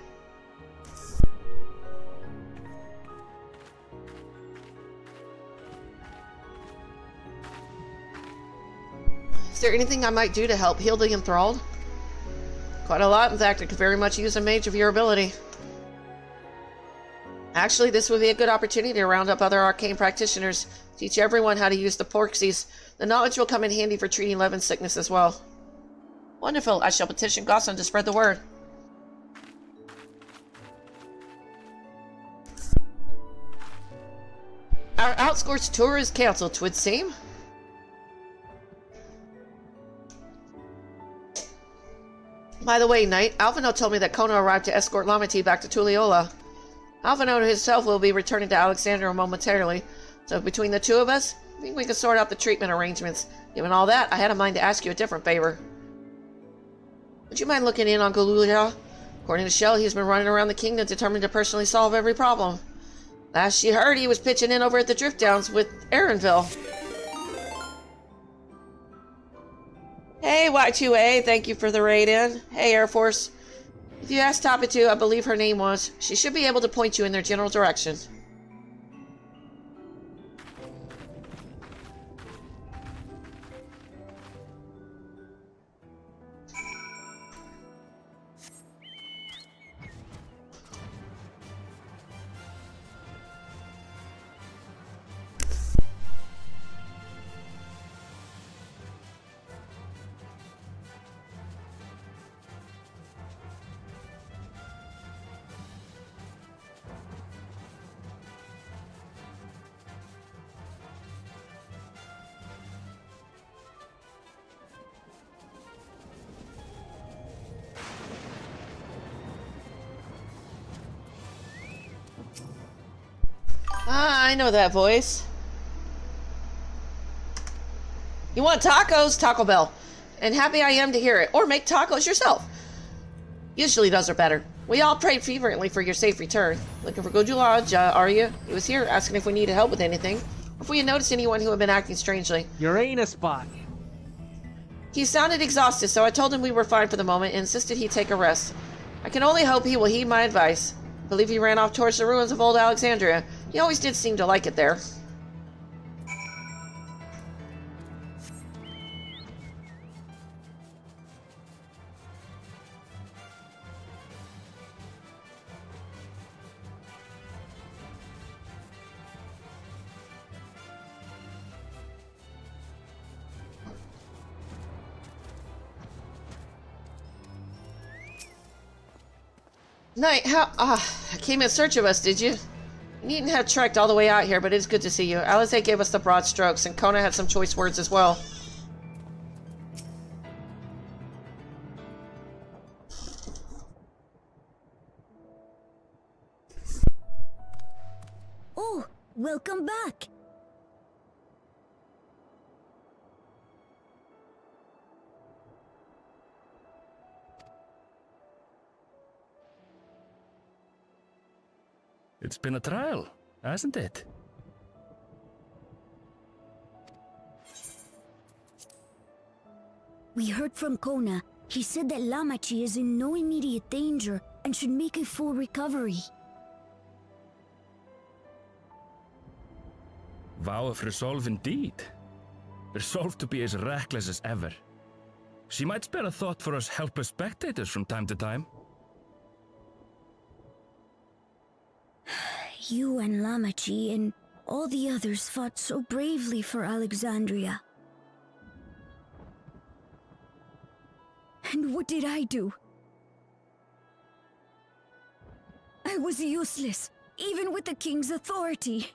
Is there anything I might do to help heal the enthralled? Quite a lot, in fact. I could very much use a mage of your ability. Actually, this would be a good opportunity to round up other arcane practitioners, teach everyone how to use the Porxies. The knowledge will come in handy for treating Levin sickness as well. Wonderful. I shall petition Gosson to spread the word. Our outskirts tour is cancelled, 'twould seem. By the way, Knight, Alphino told me that Kono arrived to escort Lamati back to Tuliyola. Alphino himself will be returning to Alexandria momentarily, so between the two of us, I think we can sort out the treatment arrangements. Given all that, I had a mind to ask you a different favor. Would you mind looking in on Golulia? According to Shell, he's been running around the kingdom determined to personally solve every problem. Last she heard, he was pitching in over at the Drift Downs with Aaronville. Hey, Y2A, thank you for the raid-in. Hey, Air Force. If you ask Tapitu, I believe her name was, she should be able to point you in their general direction. Ah, I know that voice. You want tacos? Taco Bell. And happy I am to hear it. Or make tacos yourself. Usually those are better. We all prayed fervently for your safe return. Looking for Goju Lodge, are you? He was here asking if we needed help with anything. If we had noticed anyone who had been acting strangely. Uranus spot. He sounded exhausted, so I told him we were fine for the moment and insisted he take a rest. I can only hope he will heed my advice. I believe he ran off towards the ruins of old Alexandria. He always did seem to like it there. Knight, came in search of us, did you? You needn't have trekked all the way out here, but it's good to see you. Alize gave us the broad strokes, and Kona had some choice words as well. Oh, welcome back. It's been a trial, hasn't it? We heard from Kona. He said that Lamachi is in no immediate danger and should make a full recovery. Vow of resolve indeed. Resolved to be as reckless as ever. She might spare a thought for us helpless spectators from time to time. You and Lamachi and all the others fought so bravely for Alexandria. And what did I do? I was useless, even with the king's authority.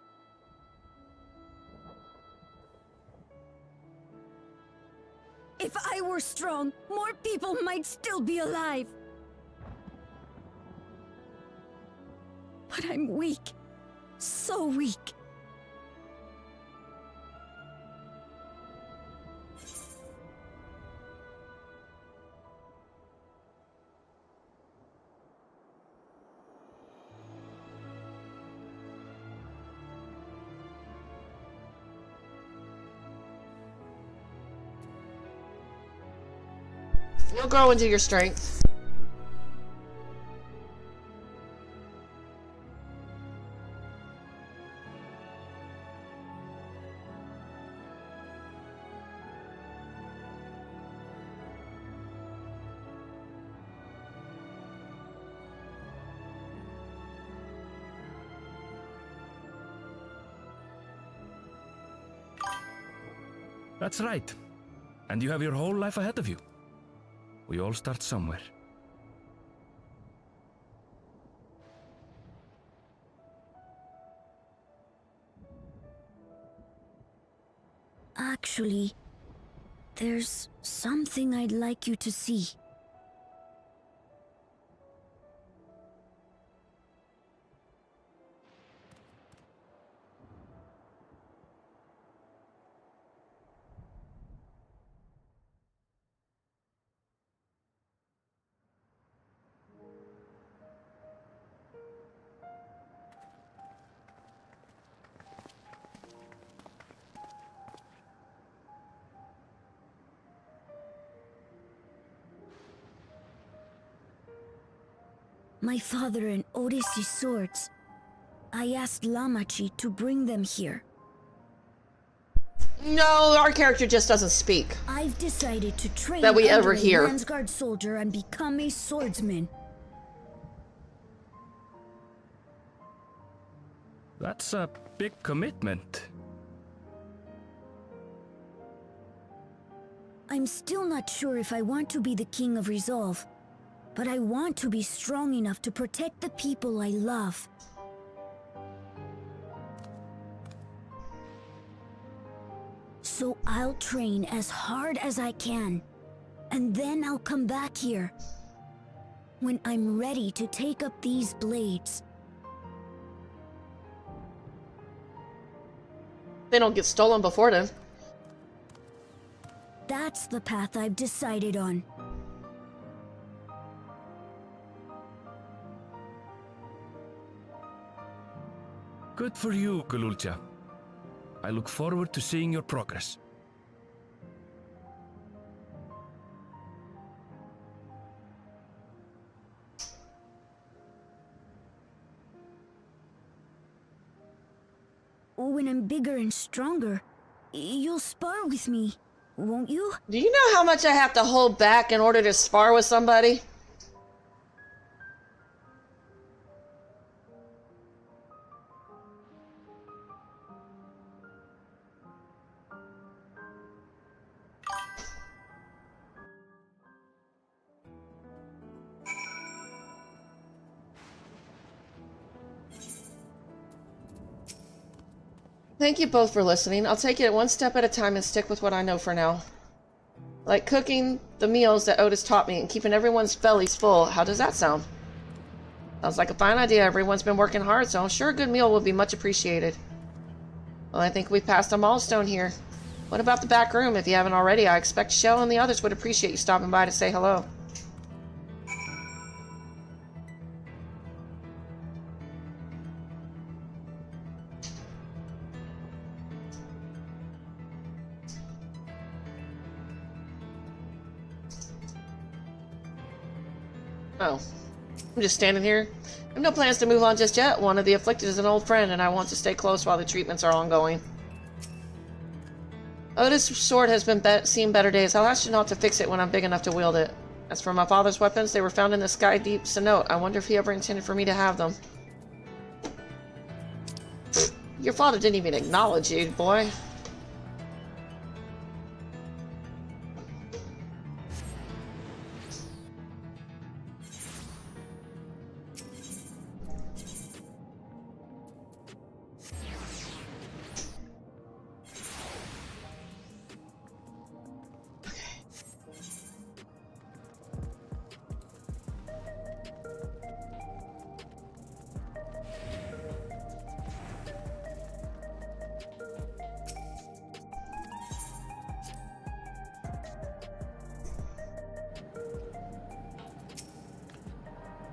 If I were strong, more people might still be alive. But I'm weak. So weak. You'll grow into your strength. That's right. And you have your whole life ahead of you. We all start somewhere. Actually, there's something I'd like you to see. My father and Odyssey's swords. I asked Lamachi to bring them here. No, our character just doesn't speak. I've decided to train that we under ever hear. a Landsguard soldier and become a swordsman. That's a big commitment. I'm still not sure if I want to be the King of Resolve, but I want to be strong enough to protect the people I love. So I'll train as hard as I can, and then I'll come back here when I'm ready to take up these blades. They don't get stolen before then. That's the path I've decided on. Good for you, Galulcha. I look forward to seeing your progress. When I'm bigger and stronger, you'll spar with me, won't you? Do you know how much I have to hold back in order to spar with somebody? Thank you both for listening. I'll take it one step at a time and stick with what I know for now. Like cooking the meals that Otis taught me and keeping everyone's bellies full. How does that sound? Sounds like a fine idea. Everyone's been working hard, so I'm sure a good meal will be much appreciated. Well, I think we've passed a milestone here. What about the back room? If you haven't already, I expect Shell and the others would appreciate you stopping by to say hello. Oh, I'm just standing here. I have no plans to move on just yet. One of the afflicted is an old friend, and I want to stay close while the treatments are ongoing. Otis' sword has seen better days. I'll ask you not to fix it when I'm big enough to wield it. As for my father's weapons, they were found in the sky deep cenote. I wonder if he ever intended for me to have them. Your father didn't even acknowledge you, boy.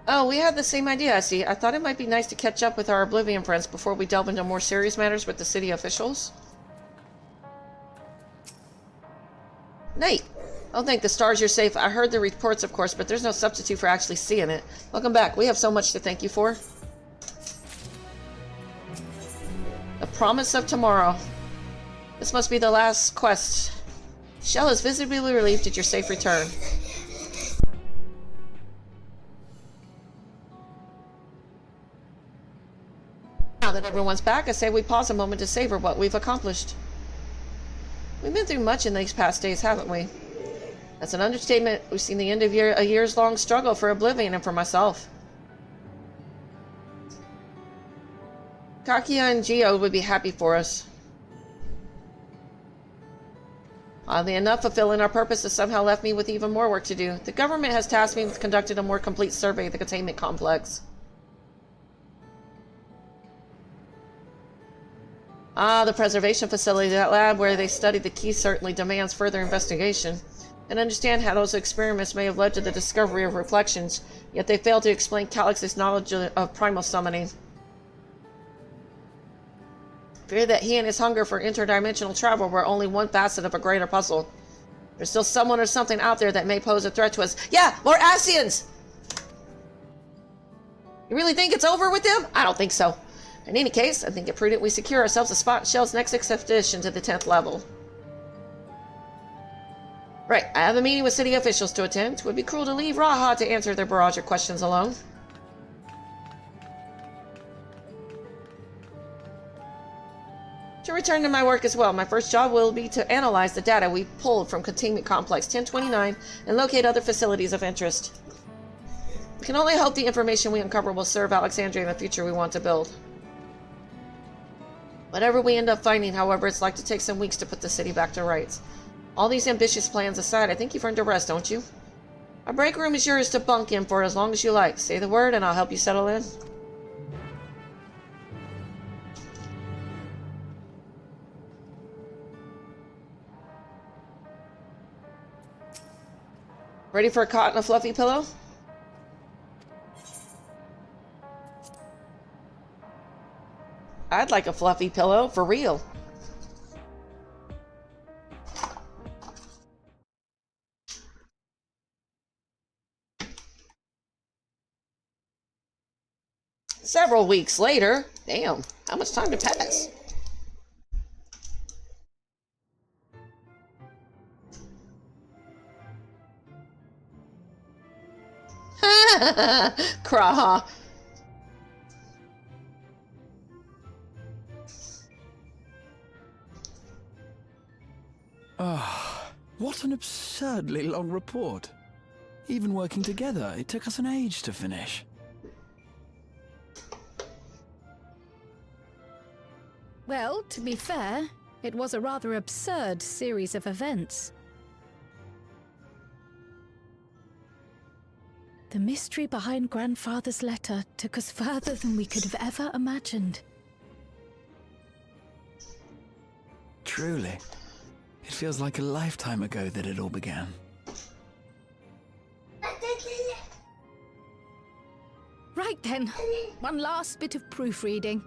Oh, we had the same idea, I see. I thought it might be nice to catch up with our Oblivion friends before we delve into more serious matters with the city officials. Nate! Oh, thank the stars you're safe. I heard the reports, of course, but there's no substitute for actually seeing it. Welcome back. We have so much to thank you for. The promise of tomorrow. This must be the last quest. Shell is visibly relieved at your safe return. Now that everyone's back, I say we pause a moment to savor what we've accomplished. We've been through much in these past days, haven't we? That's an understatement. We've seen the end of a years-long struggle for Oblivion and for myself. Kakia and Geo would be happy for us. Oddly enough, fulfilling our purpose has somehow left me with even more work to do. The government has tasked me with conducting a more complete survey of the containment complex. Ah, the preservation facility, that lab where they studied the key, certainly demands further investigation. And understand how those experiments may have led to the discovery of reflections, yet they failed to explain Calix's knowledge of primal summoning. Fear that he and his hunger for interdimensional travel were only one facet of a greater puzzle. There's still someone or something out there that may pose a threat to us. Yeah, more Ascians! You really think it's over with them? I don't think so. In any case, I think it prudent we secure ourselves a spot in Shell's next expedition to the 10th level. Right, I have a meeting with city officials to attend. It would be cruel to leave Raha to answer their barrage of questions alone. To return to my work as well, my first job will be to analyze the data we pulled from Containment Complex 1029 and locate other facilities of interest. We can only hope the information we uncover will serve Alexandria in the future we want to build. Whatever we end up finding, however, it's like to take some weeks to put the city back to rights. All these ambitious plans aside, I think you've earned a rest, don't you? Our break room is yours to bunk in for as long as you like. Say the word and I'll help you settle in. Ready for a cot and a fluffy pillow? I'd like a fluffy pillow, for real. Several weeks later. Damn, how much time to pass? Craw. Ah, what an absurdly long report. Even working together, it took us an age to finish. Well, to be fair, it was a rather absurd series of events. The mystery behind Grandfather's letter took us further than we could have ever imagined. Truly. It feels like a lifetime ago that it all began. Right then, one last bit of proofreading.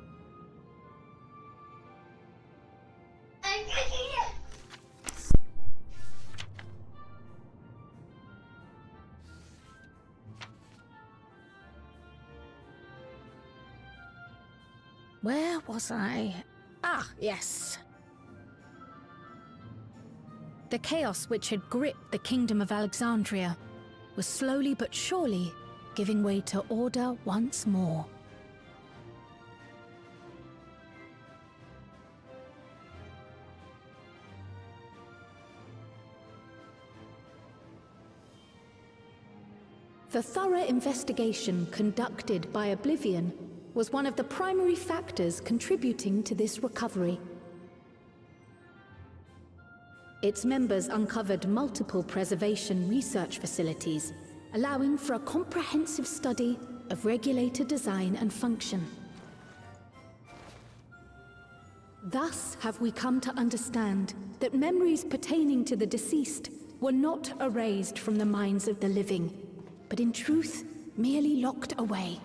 Where was I? Ah, yes. The chaos which had gripped the Kingdom of Alexandria was slowly but surely giving way to order once more. The thorough investigation conducted by Oblivion was one of the primary factors contributing to this recovery. Its members uncovered multiple preservation research facilities, allowing for a comprehensive study of regulator design and function. Thus have we come to understand that memories pertaining to the deceased were not erased from the minds of the living, but in truth, merely locked away.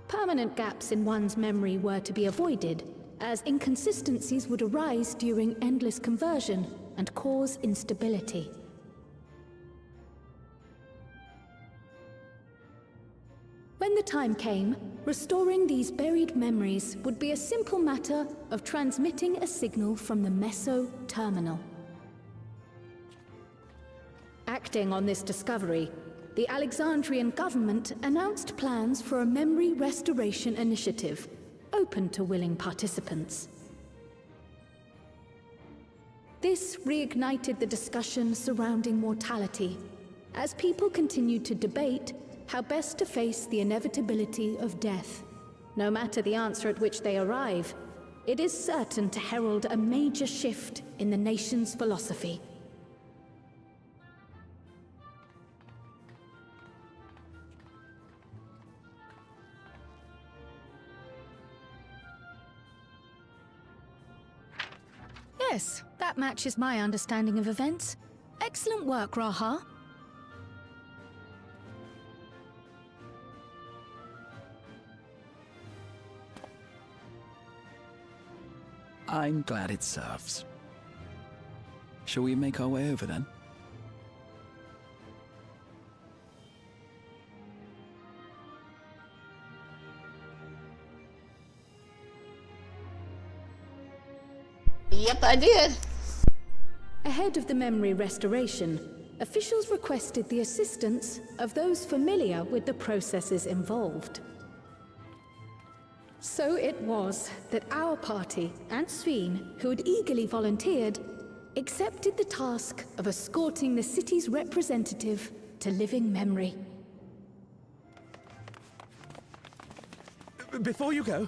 Permanent gaps in one's memory were to be avoided, as inconsistencies would arise during endless conversion and cause instability. When the time came, restoring these buried memories would be a simple matter of transmitting a signal from the Meso Terminal. Acting on this discovery, the Alexandrian government announced plans for a memory restoration initiative, open to willing participants. This reignited the discussion surrounding mortality, as people continued to debate how best to face the inevitability of death. No matter the answer at which they arrive, it is certain to herald a major shift in the nation's philosophy. Yes, that matches my understanding of events. Excellent work, Raha. I'm glad it serves. Shall we make our way over then? Yep, I did. Ahead of the memory restoration, officials requested the assistance of those familiar with the processes involved. So it was that our party and Sveen, who had eagerly volunteered, accepted the task of escorting the city's representative to living memory. Before you go,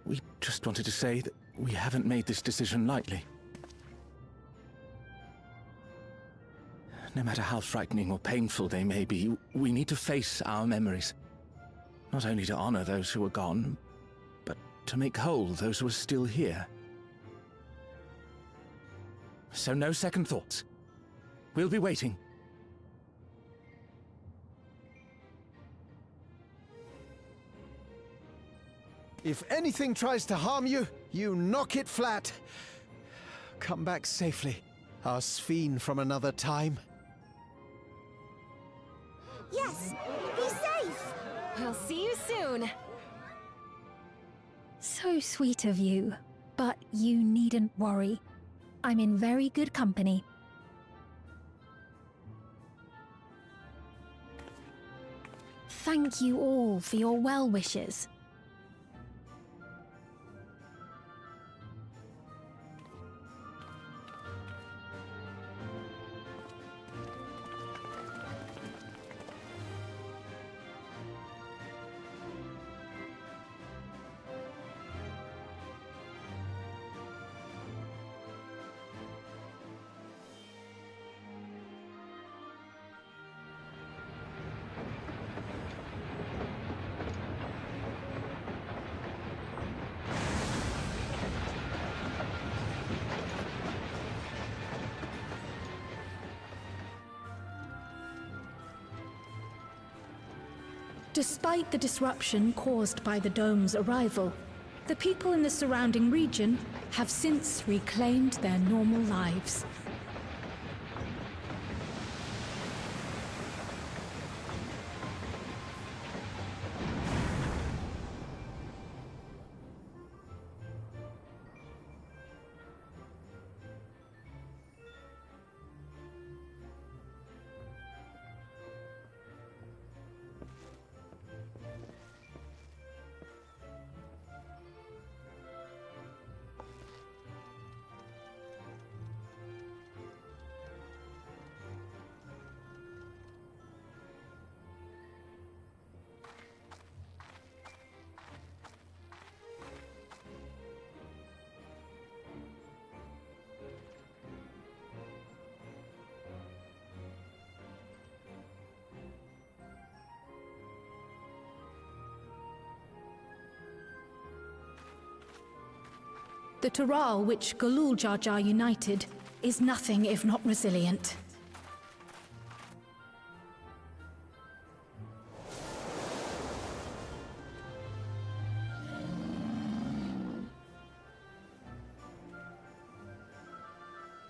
we just wanted to say that we haven't made this decision lightly. No matter how frightening or painful they may be, we need to face our memories. Not only to honor those who are gone, but To make whole those who are still here. So no second thoughts. We'll be waiting. If anything tries to harm you, you knock it flat. Come back safely, our Sphene from another time. Yes! Be safe! I'll see you soon. So sweet of you, but you needn't worry. I'm in very good company. Thank you all for your well wishes. Despite the disruption caused by the dome's arrival, the people in the surrounding region have since reclaimed their normal lives. The Taral which Galul Jar Jar united is nothing if not resilient.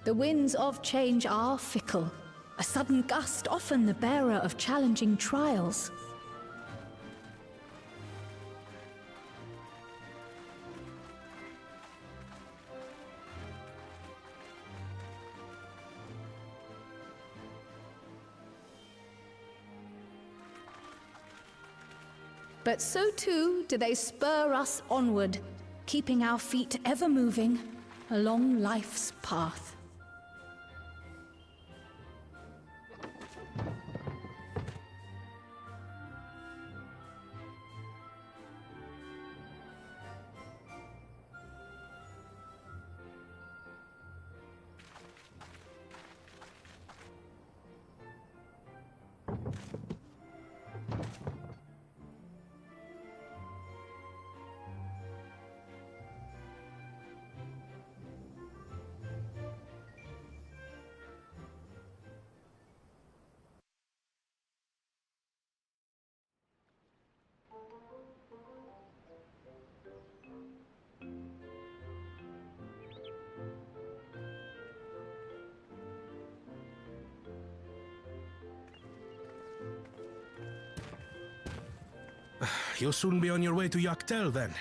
The winds of change are fickle. A sudden gust often the bearer of challenging trials. But so too do they spur us onward, keeping our feet ever moving along life's path. You'll soon be on your way to Yaktel, then?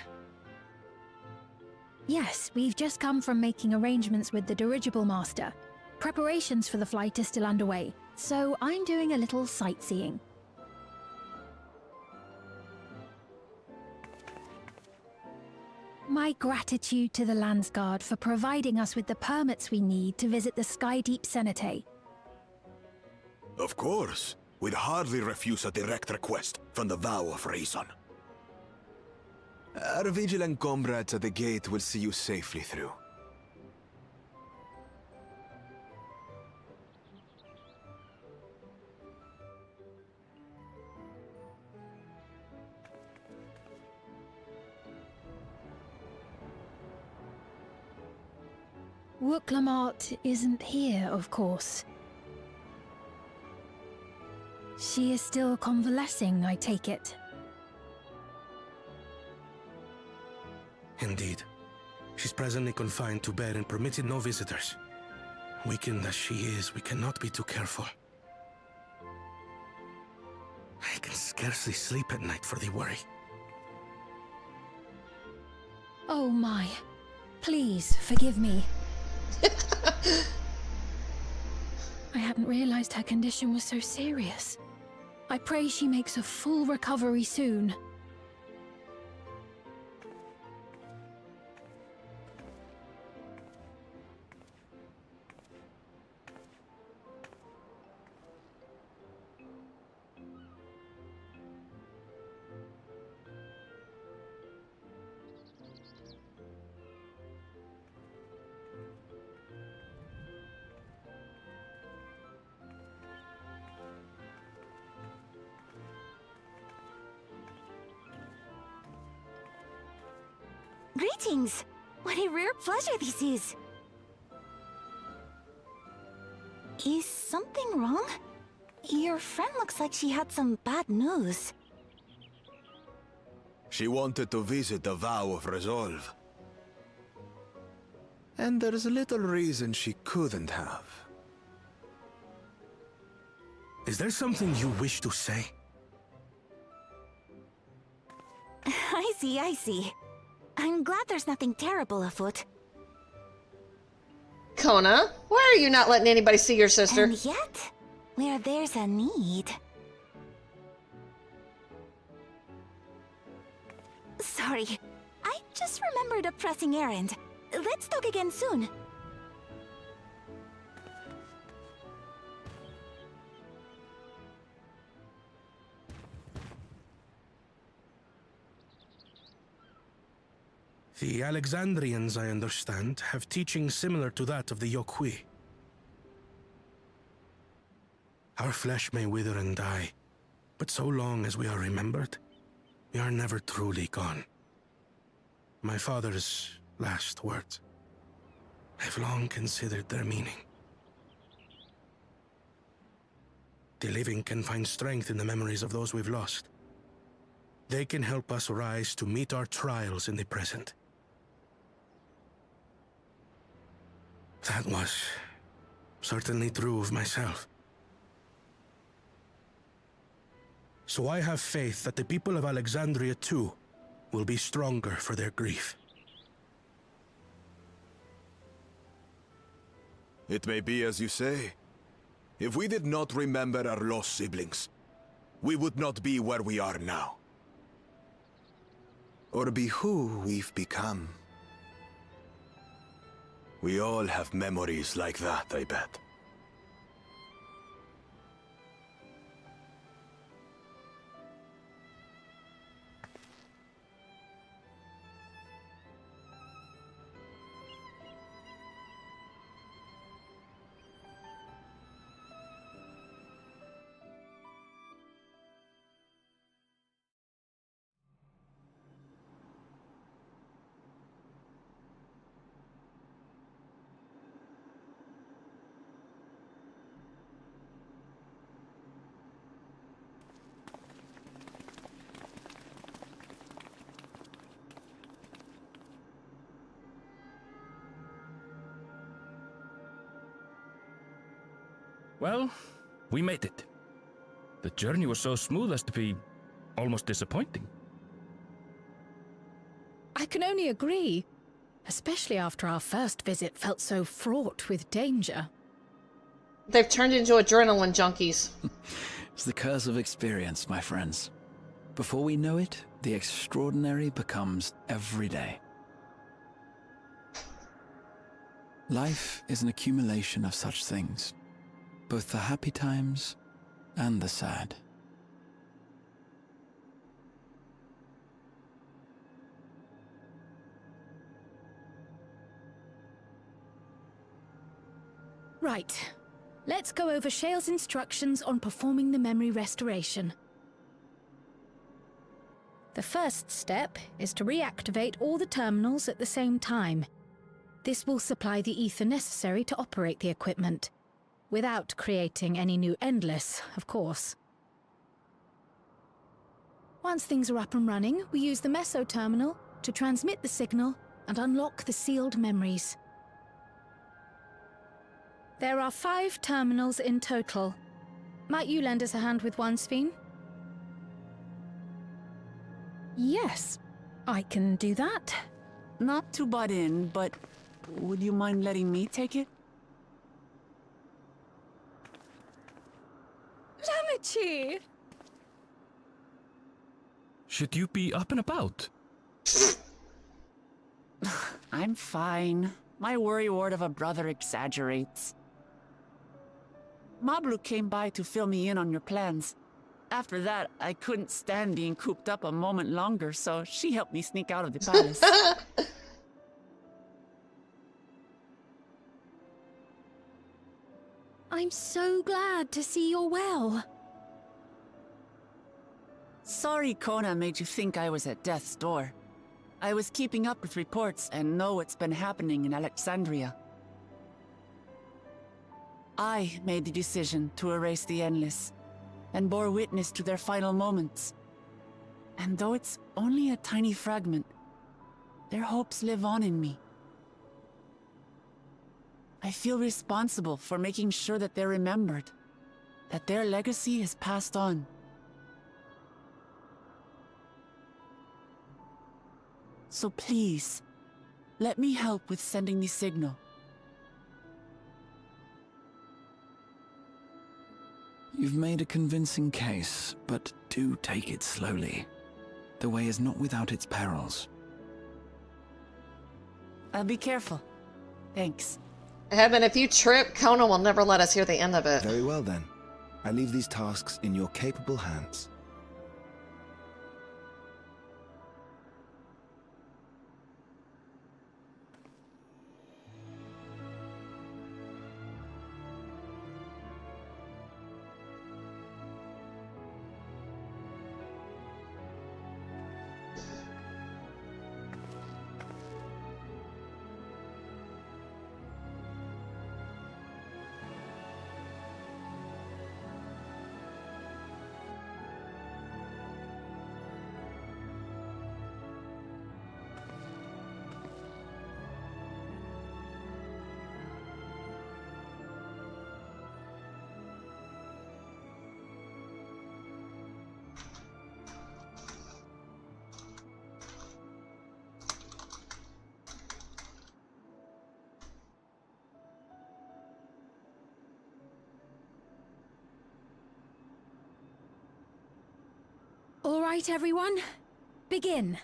Yes, we've just come from making arrangements with the dirigible master. Preparations for the flight are still underway, so I'm doing a little sightseeing. My gratitude to the Landsguard for providing us with the permits we need to visit the Skydeep Cenotaph. Of course. We'd hardly refuse a direct request from the Vow of Reason. Our vigilant comrades at the gate will see you safely through. Wooklamart isn't here, of course. She is still convalescing, I take it. Indeed. She's presently confined to bed and permitted no visitors. Weakened as she is, we cannot be too careful. I can scarcely sleep at night for the worry. Oh my. Please, forgive me. I hadn't realized her condition was so serious. I pray she makes a full recovery soon. Greetings! What a rare pleasure this is! Is something wrong? Your friend looks like she had some bad news. She wanted to visit the Vow of Resolve. And there's little reason she couldn't have. Is there something you wish to say? I see. I'm glad there's nothing terrible afoot. Kona, why are you not letting anybody see your sister? And yet, where there's a need... Sorry, I just remembered a pressing errand. Let's talk again soon. The Alexandrians, I understand, have teaching similar to that of the Yokui. Our flesh may wither and die, but so long as we are remembered, we are never truly gone. My father's last words. I've long considered their meaning. The living can find strength in the memories of those we've lost. They can help us rise to meet our trials in the present. That was certainly true of myself. So I have faith that the people of Alexandria too will be stronger for their grief. It may be as you say. If we did not remember our lost siblings, we would not be where we are now. Or be who we've become. We all have memories like that, I bet. Well, we made it. The journey was so smooth as to be almost disappointing. I can only agree, especially after our first visit felt so fraught with danger. They've turned into adrenaline junkies. It's the curse of experience, my friends. Before we know it, the extraordinary becomes everyday. Life is an accumulation of such things, both the happy times and the sad. Right. Let's go over Shale's instructions on performing the memory restoration. The first step is to reactivate all the terminals at the same time. This will supply the ether necessary to operate the equipment, without creating any new Endless, of course. Once things are up and running, we use the Meso terminal to transmit the signal and unlock the sealed memories. There are 5 terminals in total. Might you lend us a hand with one, Sphene? Yes, I can do that. Not to butt in, but would you mind letting me take it? Lamichi! Should you be up and about? I'm fine. My worrywart of a brother exaggerates. Mablu came by to fill me in on your plans. After that, I couldn't stand being cooped up a moment longer, so she helped me sneak out of the palace. I'm so glad to see you're well. Sorry Kona made you think I was at death's door. I was keeping up with reports and know what's been happening in Alexandria. I made the decision to erase the Endless, and bore witness to their final moments. And though it's only a tiny fragment, their hopes live on in me. I feel responsible for making sure that they're remembered, that their legacy is passed on. So please, let me help with sending the signal. You've made a convincing case, but do take it slowly. The way is not without its perils. I'll be careful. Thanks. Eben, if you trip, Kona will never let us hear the end of it. Very well then. I leave these tasks in your capable hands. All right, everyone. Begin.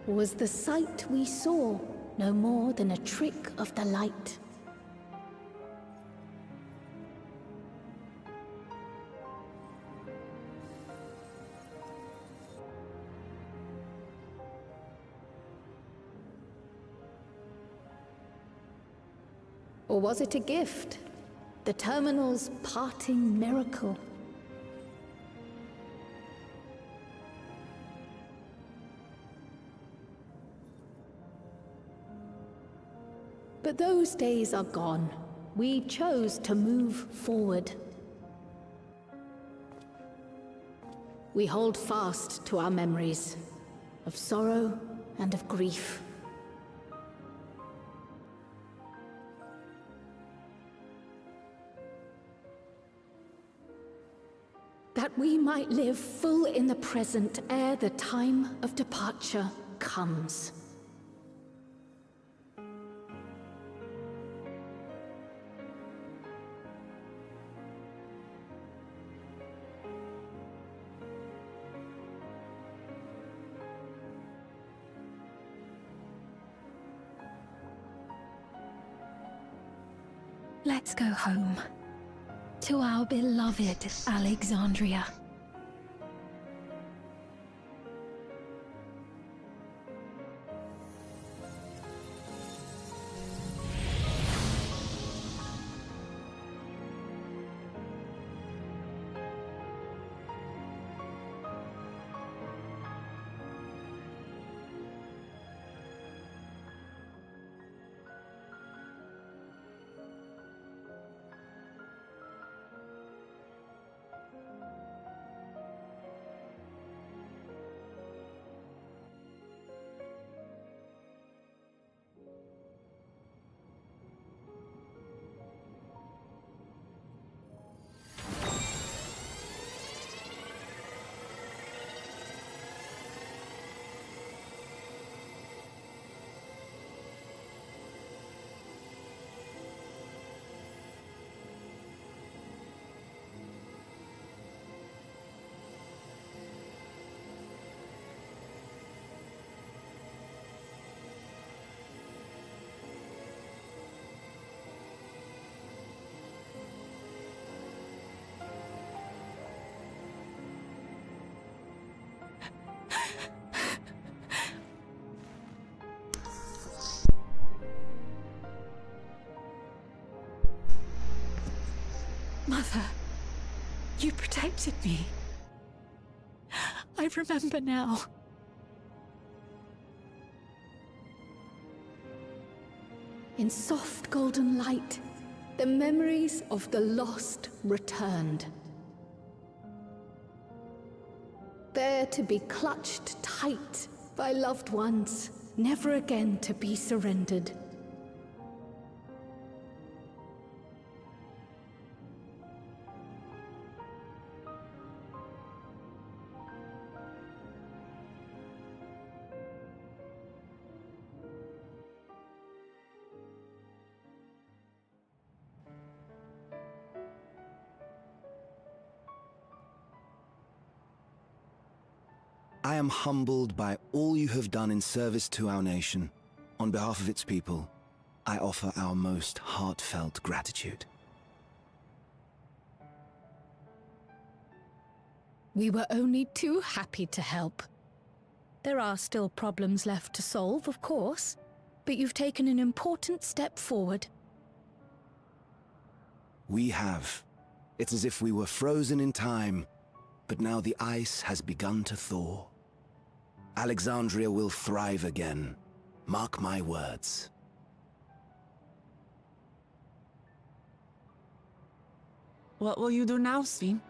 Was the sight we saw no more than a trick of the light? Or was it a gift? The terminal's parting miracle? But those days are gone. We chose to move forward. We hold fast to our memories of sorrow and of grief. That we might live full in the present ere the time of departure comes. Let's go home. To our beloved Alexandria. Mother, you protected me. I remember now. In soft golden light, the memories of the lost returned. There to be clutched tight by loved ones, never again to be surrendered. I am humbled by all you have done in service to our nation. On behalf of its people, I offer our most heartfelt gratitude. We were only too happy to help. There are still problems left to solve, of course, but you've taken an important step forward. We have. It's as if we were frozen in time, but now the ice has begun to thaw. Alexandria will thrive again. Mark my words. What will you do now, Sven?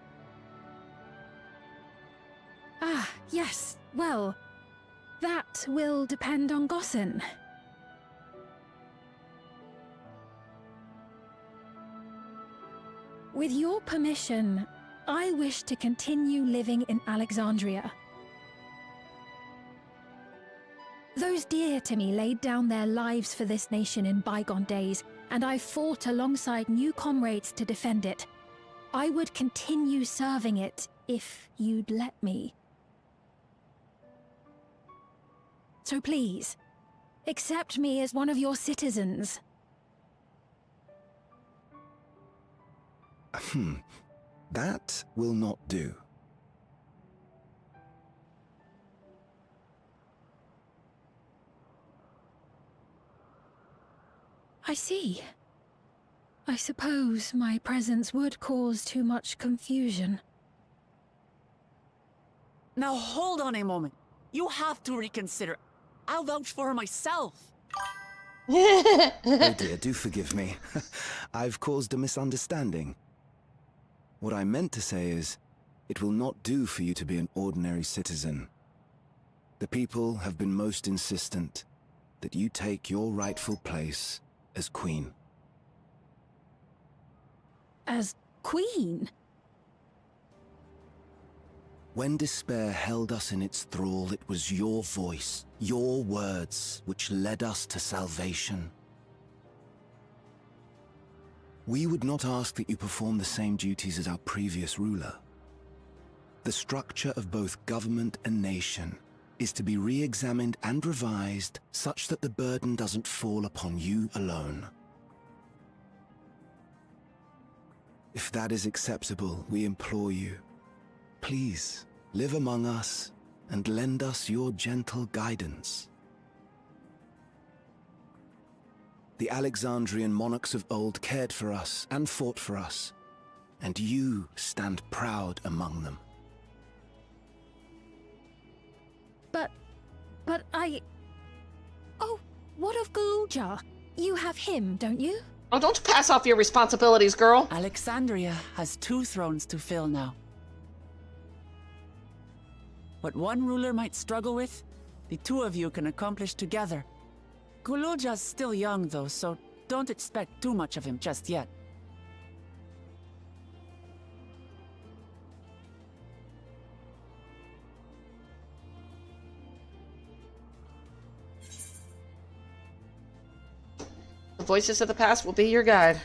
Ah, yes. Well, that will depend on Gossen. With your permission, I wish to continue living in Alexandria. Those dear to me laid down their lives for this nation in bygone days, and I fought alongside new comrades to defend it. I would continue serving it if you'd let me. So please, accept me as one of your citizens. That will not do. I see. I suppose my presence would cause too much confusion. Now hold on a moment. You have to reconsider. I'll vouch for her myself. Oh dear, do forgive me. I've caused a misunderstanding. What I meant to say is, It will not do for you to be an ordinary citizen. The people have been most insistent that you take your rightful place as queen. As queen? When despair held us in its thrall, it was your voice, your words, which led us to salvation. We would not ask that you perform the same duties as our previous ruler. The structure of both government and nation is to be re-examined and revised such that the burden doesn't fall upon you alone. If that is acceptable, we implore you, please live among us and lend us your gentle guidance. The Alexandrian monarchs of old cared for us and fought for us, and you stand proud among them. But I... Oh, what of Galuja? You have him, don't you? Oh, don't pass off your responsibilities, girl. Alexandria has 2 thrones to fill now. What one ruler might struggle with, the 2 of you can accomplish together. Galuja's still young though, so don't expect too much of him just yet. The voices of the past will be your guide.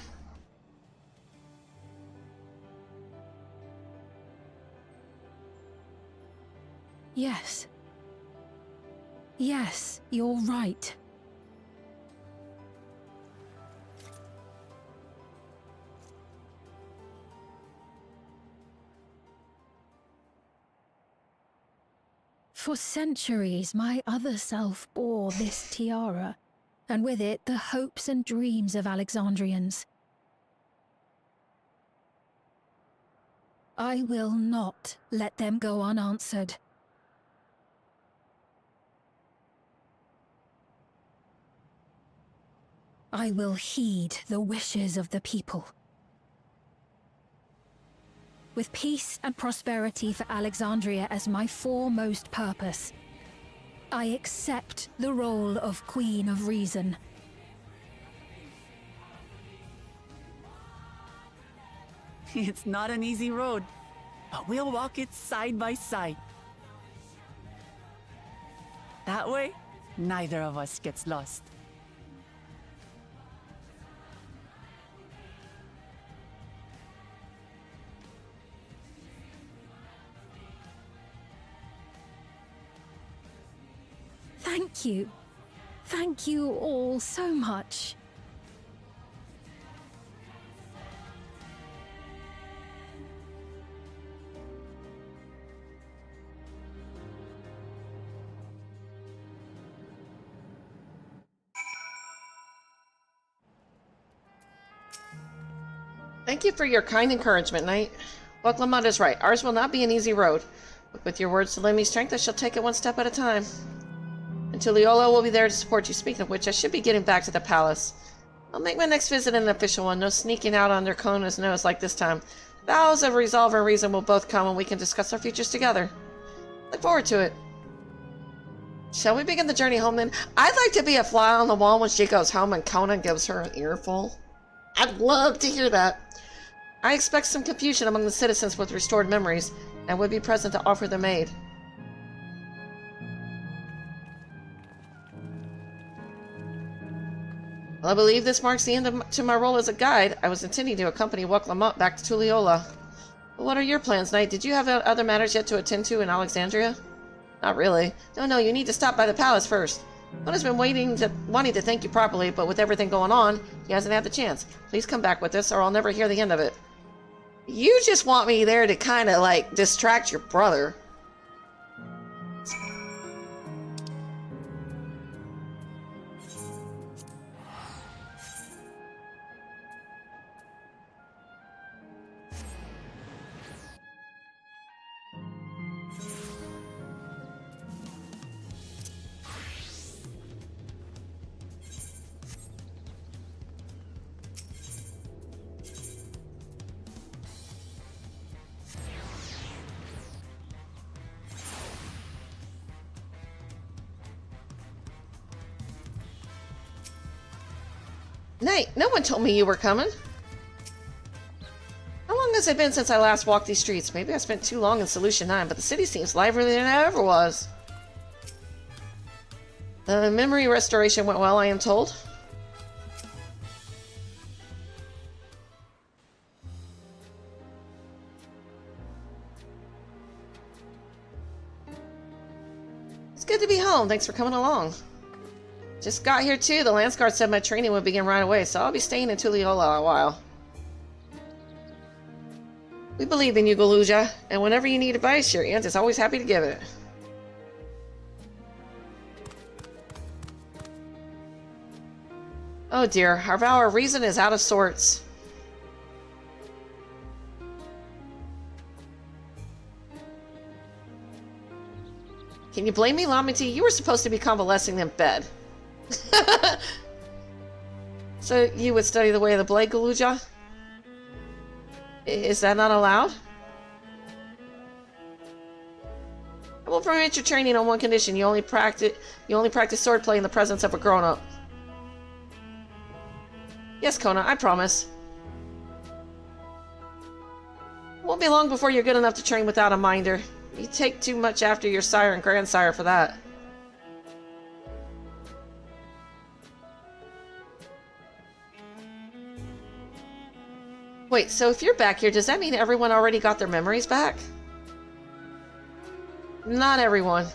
Yes. Yes, you're right. For centuries, my other self bore this tiara, and with it the hopes and dreams of Alexandrians. I will not let them go unanswered. I will heed the wishes of the people. With peace and prosperity for Alexandria as my foremost purpose, I accept the role of Queen of Reason. It's not an easy road, but we'll walk it side by side. That way, neither of us gets lost. Thank you. Thank you all so much. Thank you for your kind encouragement, Knight. Well, Lamont is right. Ours will not be an easy road. But with your words to lend me strength, I shall take it one step at a time. And Tulliola will be there to support you. Speaking of which, I should be getting back to the palace. I'll make my next visit an official one. No sneaking out under Kona's nose like this time. Vows of resolve and reason will both come and we can discuss our futures together. Look forward to it. Shall we begin the journey home then? I'd like to be a fly on the wall when she goes home and Kona gives her an earful. I'd love to hear that. I expect some confusion among the citizens with restored memories, and would be present to offer them aid. Well, I believe this marks the end to my role as a guide. I was intending to accompany Lamont back to Tulliola. But what are your plans, Knight? Did you have other matters yet to attend to in Alexandria? Not really. No, you need to stop by the palace first. Kona's been wanting to thank you properly, but with everything going on, he hasn't had the chance. Please come back with us, or I'll never hear the end of it. You just want me there to kind of, like, distract your brother. Knight, no one told me you were coming. How long has it been since I last walked these streets? Maybe I spent too long in Solution 9, but the city seems livelier than it ever was. The memory restoration went well, I am told. It's good to be home. Thanks for coming along. Just got here too. The Lance Guard said my training would begin right away, so I'll be staying in Tulliola a while. We believe in you, Galuja, and whenever you need advice, your aunt is always happy to give it. Oh dear, our reason is out of sorts. Can you blame me, Lamity? You were supposed to be convalescing in bed. So you would study the way of the blade, Galuja? Is that not allowed? I will permit your training on one condition. You only practice swordplay in the presence of a grown-up. Yes, Kona, I promise. It won't be long before you're good enough to train without a minder. You take too much after your sire and grandsire for that. Wait, so if you're back here, does that mean everyone already got their memories back? Not everyone.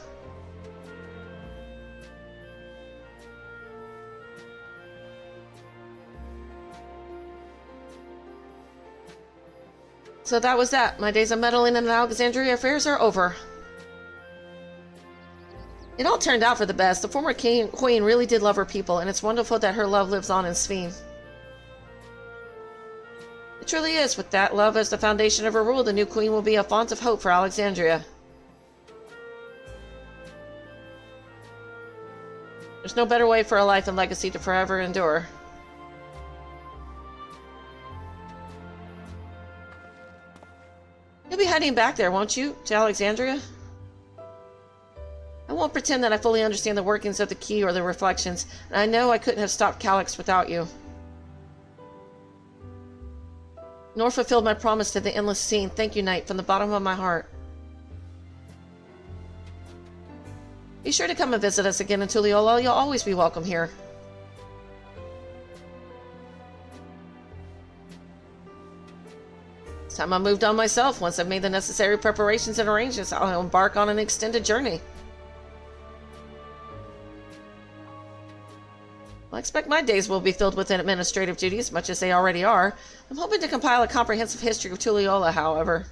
So that was that. My days of meddling in the Alexandria affairs are over. It all turned out for the best. The former queen really did love her people, and it's wonderful that her love lives on in Sphene. It truly is. With that love as the foundation of her rule, the new queen will be a font of hope for Alexandria. There's no better way for a life and legacy to forever endure. You'll be heading back there, won't you? To Alexandria? I won't pretend that I fully understand the workings of the key or the reflections, and I know I couldn't have stopped Calyx without you. Nor fulfilled my promise to the endless scene. Thank you, Knight, from the bottom of my heart. Be sure to come and visit us again in Tulliola. You'll always be welcome here. It's time I moved on myself. Once I've made the necessary preparations and arrangements, I'll embark on an extended journey. I expect my days will be filled with administrative duties, much as they already are. I'm hoping to compile a comprehensive history of Tulliola, however.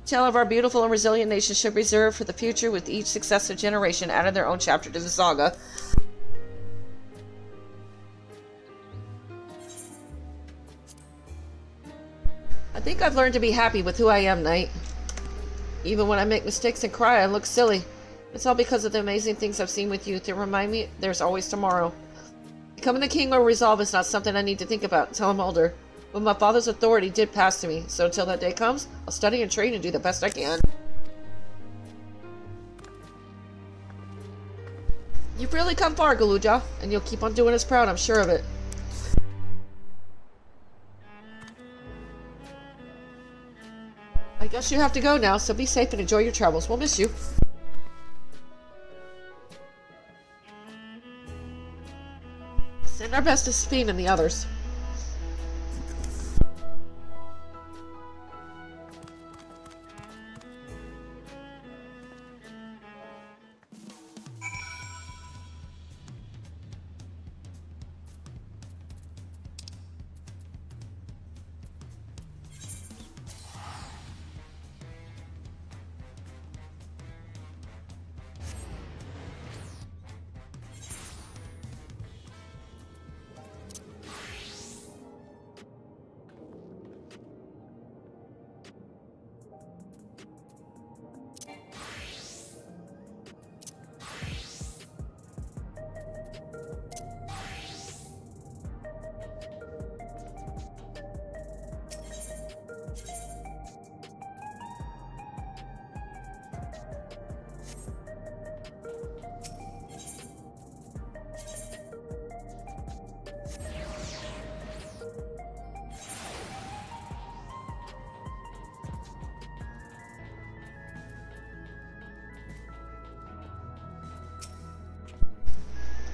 The tale of our beautiful and resilient nation should be reserved for the future, with each successive generation adding their own chapter to the saga. I think I've learned to be happy with who I am, Knight. Even when I make mistakes and cry, I look silly. It's all because of the amazing things I've seen with you to remind me there's always tomorrow. Becoming the king or resolve is not something I need to think about until I'm older. But my father's authority did pass to me, so until that day comes, I'll study and train and do the best I can. You've really come far, Galuja, and you'll keep on doing us proud, I'm sure of it. I guess you have to go now, so be safe and enjoy your travels. We'll miss you. Send our best to Sphene and the others.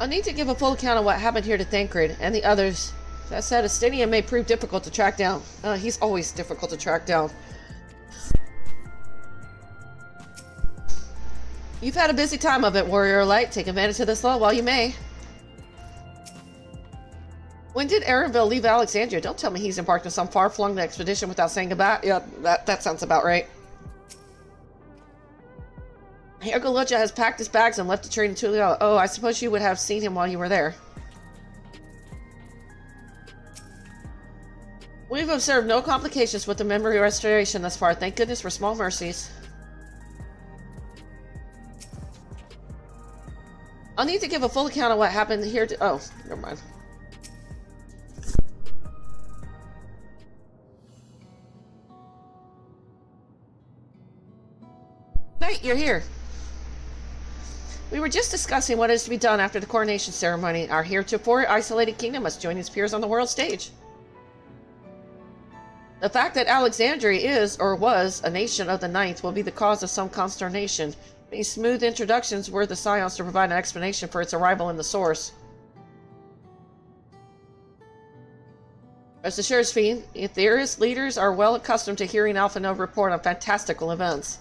I'll need to give a full account of what happened here to Thancred and the others. That said, Estinian may prove difficult to track down. He's always difficult to track down. You've had a busy time of it, Warrior Light. Take advantage of this lull while you may. When did Aaronville leave Alexandria? Don't tell me he's embarked on some far-flung expedition without saying goodbye. Yeah, that sounds about right. Hergolocha has packed his bags and left to train in Tullio. Oh, I suppose you would have seen him while you were there. We've observed no complications with the memory restoration thus far. Thank goodness for small mercies. I'll need to give a full account of what happened here to— oh, never mind. Knight, you're here. We were just discussing what is to be done after the coronation ceremony. Our heretofore isolated kingdom must join its peers on the world stage. The fact that Alexandria is, or was, a nation of the Ninth will be the cause of some consternation. These smooth introductions were the scions to provide an explanation for its arrival in the source. Rest assured, Fiend, theorists, leaders are well accustomed to hearing Alpha Nova report on fantastical events.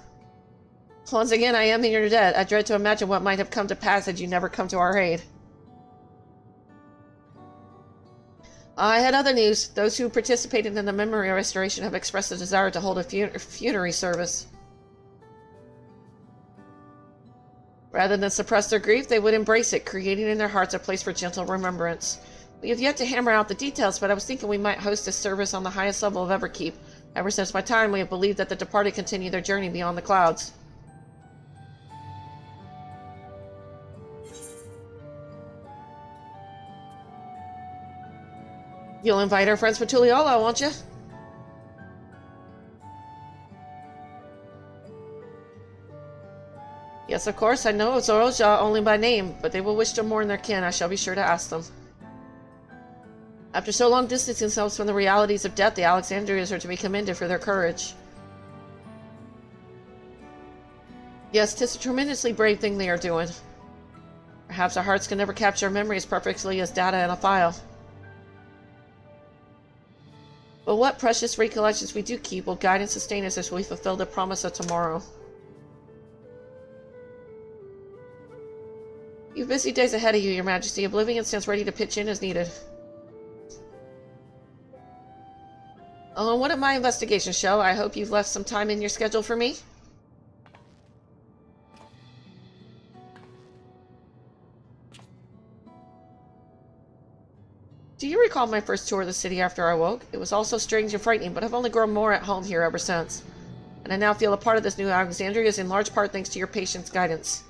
Once again, I am in your debt. I dread to imagine what might have come to pass had you never come to our aid. I had other news. Those who participated in the memory restoration have expressed a desire to hold a funerary service. Rather than suppress their grief, they would embrace it, creating in their hearts a place for gentle remembrance. We have yet to hammer out the details, but I was thinking we might host a service on the highest level of Everkeep. Ever since my time, we have believed that the departed continue their journey beyond the clouds. You'll invite our friends for Tuliolo, won't you? Yes, of course. I know Zoroja only by name, but they will wish to mourn their kin. I shall be sure to ask them. After so long distancing themselves from the realities of death, the Alexandrians are to be commended for their courage. Yes, 'tis a tremendously brave thing they are doing. Perhaps our hearts can never capture memories perfectly as data in a file. But what precious recollections we do keep will guide and sustain us as we fulfill the promise of tomorrow. You've busy days ahead of you, Your Majesty. Oblivion stands ready to pitch in as needed. Oh, and what did my investigation show? I hope you've left some time in your schedule for me? Do you recall my first tour of the city after I woke? It was all so strange and frightening, but I've only grown more at home here ever since. And I now feel a part of this new Alexandria is in large part thanks to your patience guidance.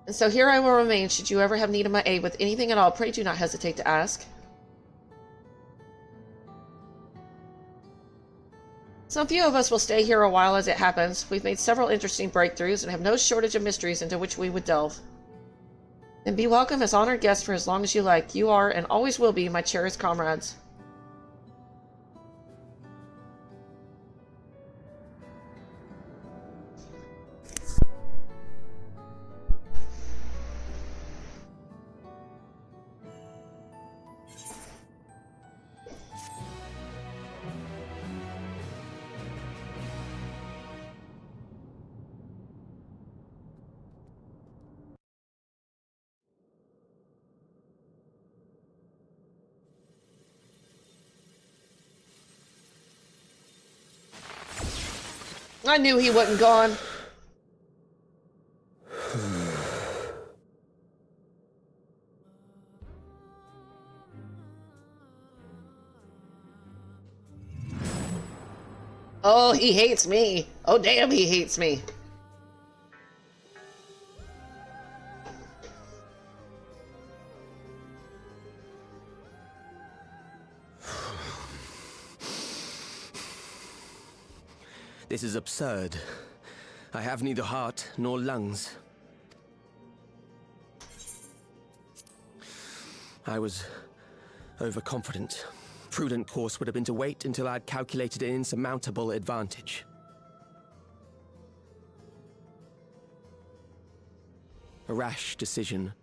And so here I will remain should you ever have need of my aid with anything at all. Pray do not hesitate to ask. Some few of us will stay here a while as it happens. We've made several interesting breakthroughs and have no shortage of mysteries into which we would delve. And be welcome as honored guests for as long as you like. You are, and always will be, my cherished comrades. I knew he wasn't gone. Oh, he hates me. Oh, damn, he hates me. This is absurd. I have neither heart nor lungs. I was overconfident. Prudent course would have been to wait until I'd calculated an insurmountable advantage. A rash decision.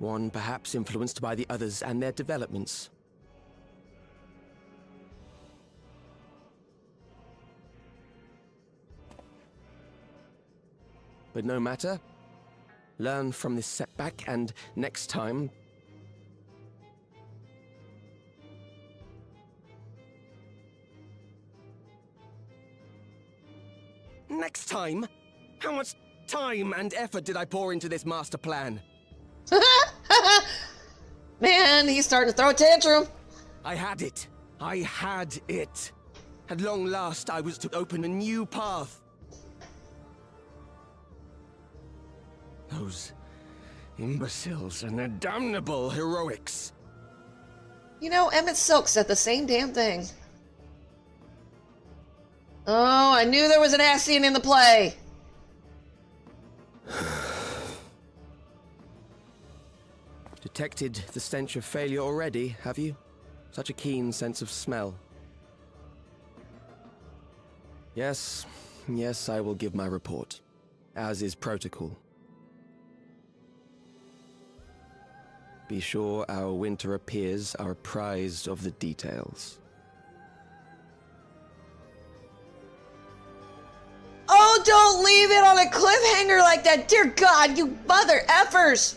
One perhaps influenced by the others and their developments. But no matter. Learn from this setback, and next time... Next time? How much time and effort did I pour into this master plan? Man, he's starting to throw a tantrum. I had it. I had it. At long last, I was to open a new path. Those imbeciles and their damnable heroics. You know, Emmett Silk said the same damn thing. Oh, I knew there was an ass scene in the play. Detected the stench of failure already, have you? Such a keen sense of smell. Yes, I will give my report, as is protocol. Be sure our winter peers are apprised of the details. Oh, don't leave it on a cliffhanger like that! Dear God, you mother effers!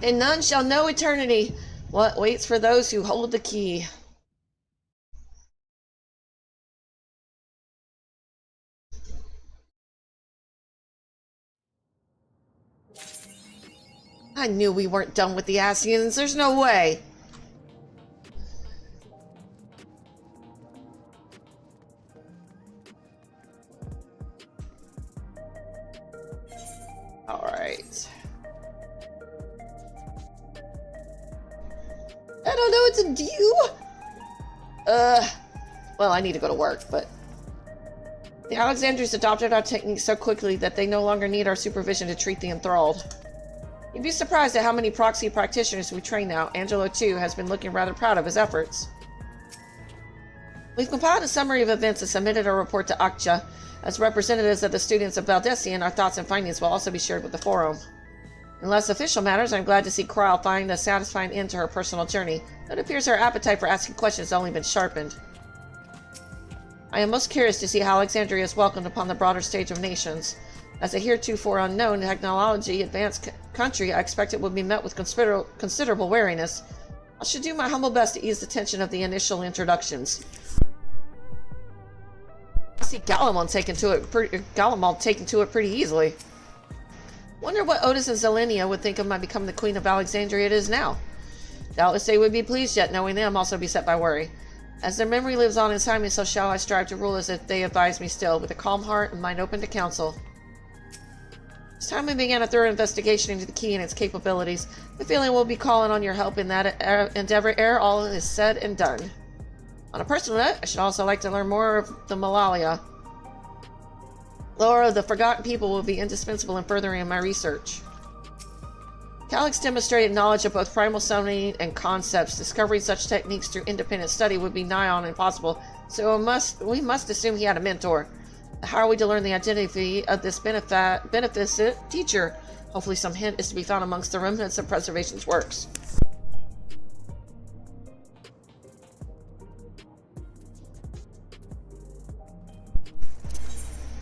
And none shall know eternity what waits for those who hold the key. I knew we weren't done with the Asians. There's no way. All right. I don't know what to do. Well, I need to go to work, but the Alexandrians adopted our techniques so quickly that they no longer need our supervision to treat the enthralled. You'd be surprised at how many proxy practitioners we train now. Angelo, too, has been looking rather proud of his efforts. We've compiled a summary of events and submitted a report to Akja. As representatives of the students of Baldessian, our thoughts and findings will also be shared with the forum. In less official matters, I'm glad to see Krile find a satisfying end to her personal journey. It appears her appetite for asking questions has only been sharpened. I am most curious to see how Alexandria is welcomed upon the broader stage of nations. As a heretofore unknown technology advanced country, I expect it will be met with considerable wariness. I should do my humble best to ease the tension of the initial introductions. I see Gallimon taken to it pretty easily. Wonder what Otis and Zelenia would think of my becoming the Queen of Alexandria it is now. Doubtless they would be pleased, yet knowing them also beset by worry. As their memory lives on inside me, so shall I strive to rule as if they advise me still, with a calm heart and mind open to counsel. It's time we began a thorough investigation into the key and its capabilities. The feeling we'll be calling on your help in that endeavor ere all is said and done. On a personal note, I should also like to learn more of the Malalia. Lore of the Forgotten People will be indispensable in furthering my research. Calyx demonstrated knowledge of both primal summoning and concepts. Discovering such techniques through independent study would be nigh on impossible, so we must assume he had a mentor. How are we to learn the identity of this beneficent teacher? Hopefully some hint is to be found amongst the remnants of Preservation's works.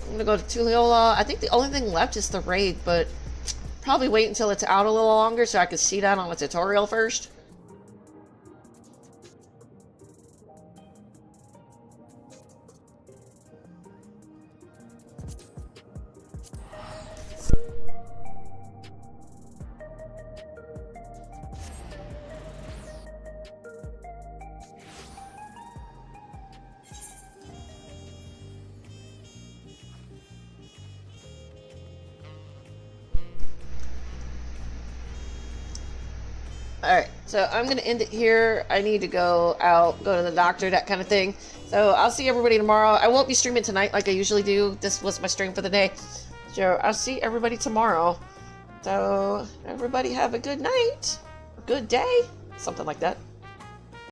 I'm gonna go to Tulliola. I think the only thing left is the raid, but probably wait until it's out a little longer so I can see that on the tutorial first. Alright, so I'm going to end it here. I need to go out, go to the doctor, that kind of thing. So I'll see everybody tomorrow. I won't be streaming tonight like I usually do. This was my stream for the day. So I'll see everybody tomorrow. So everybody have a good night, a good day, something like that.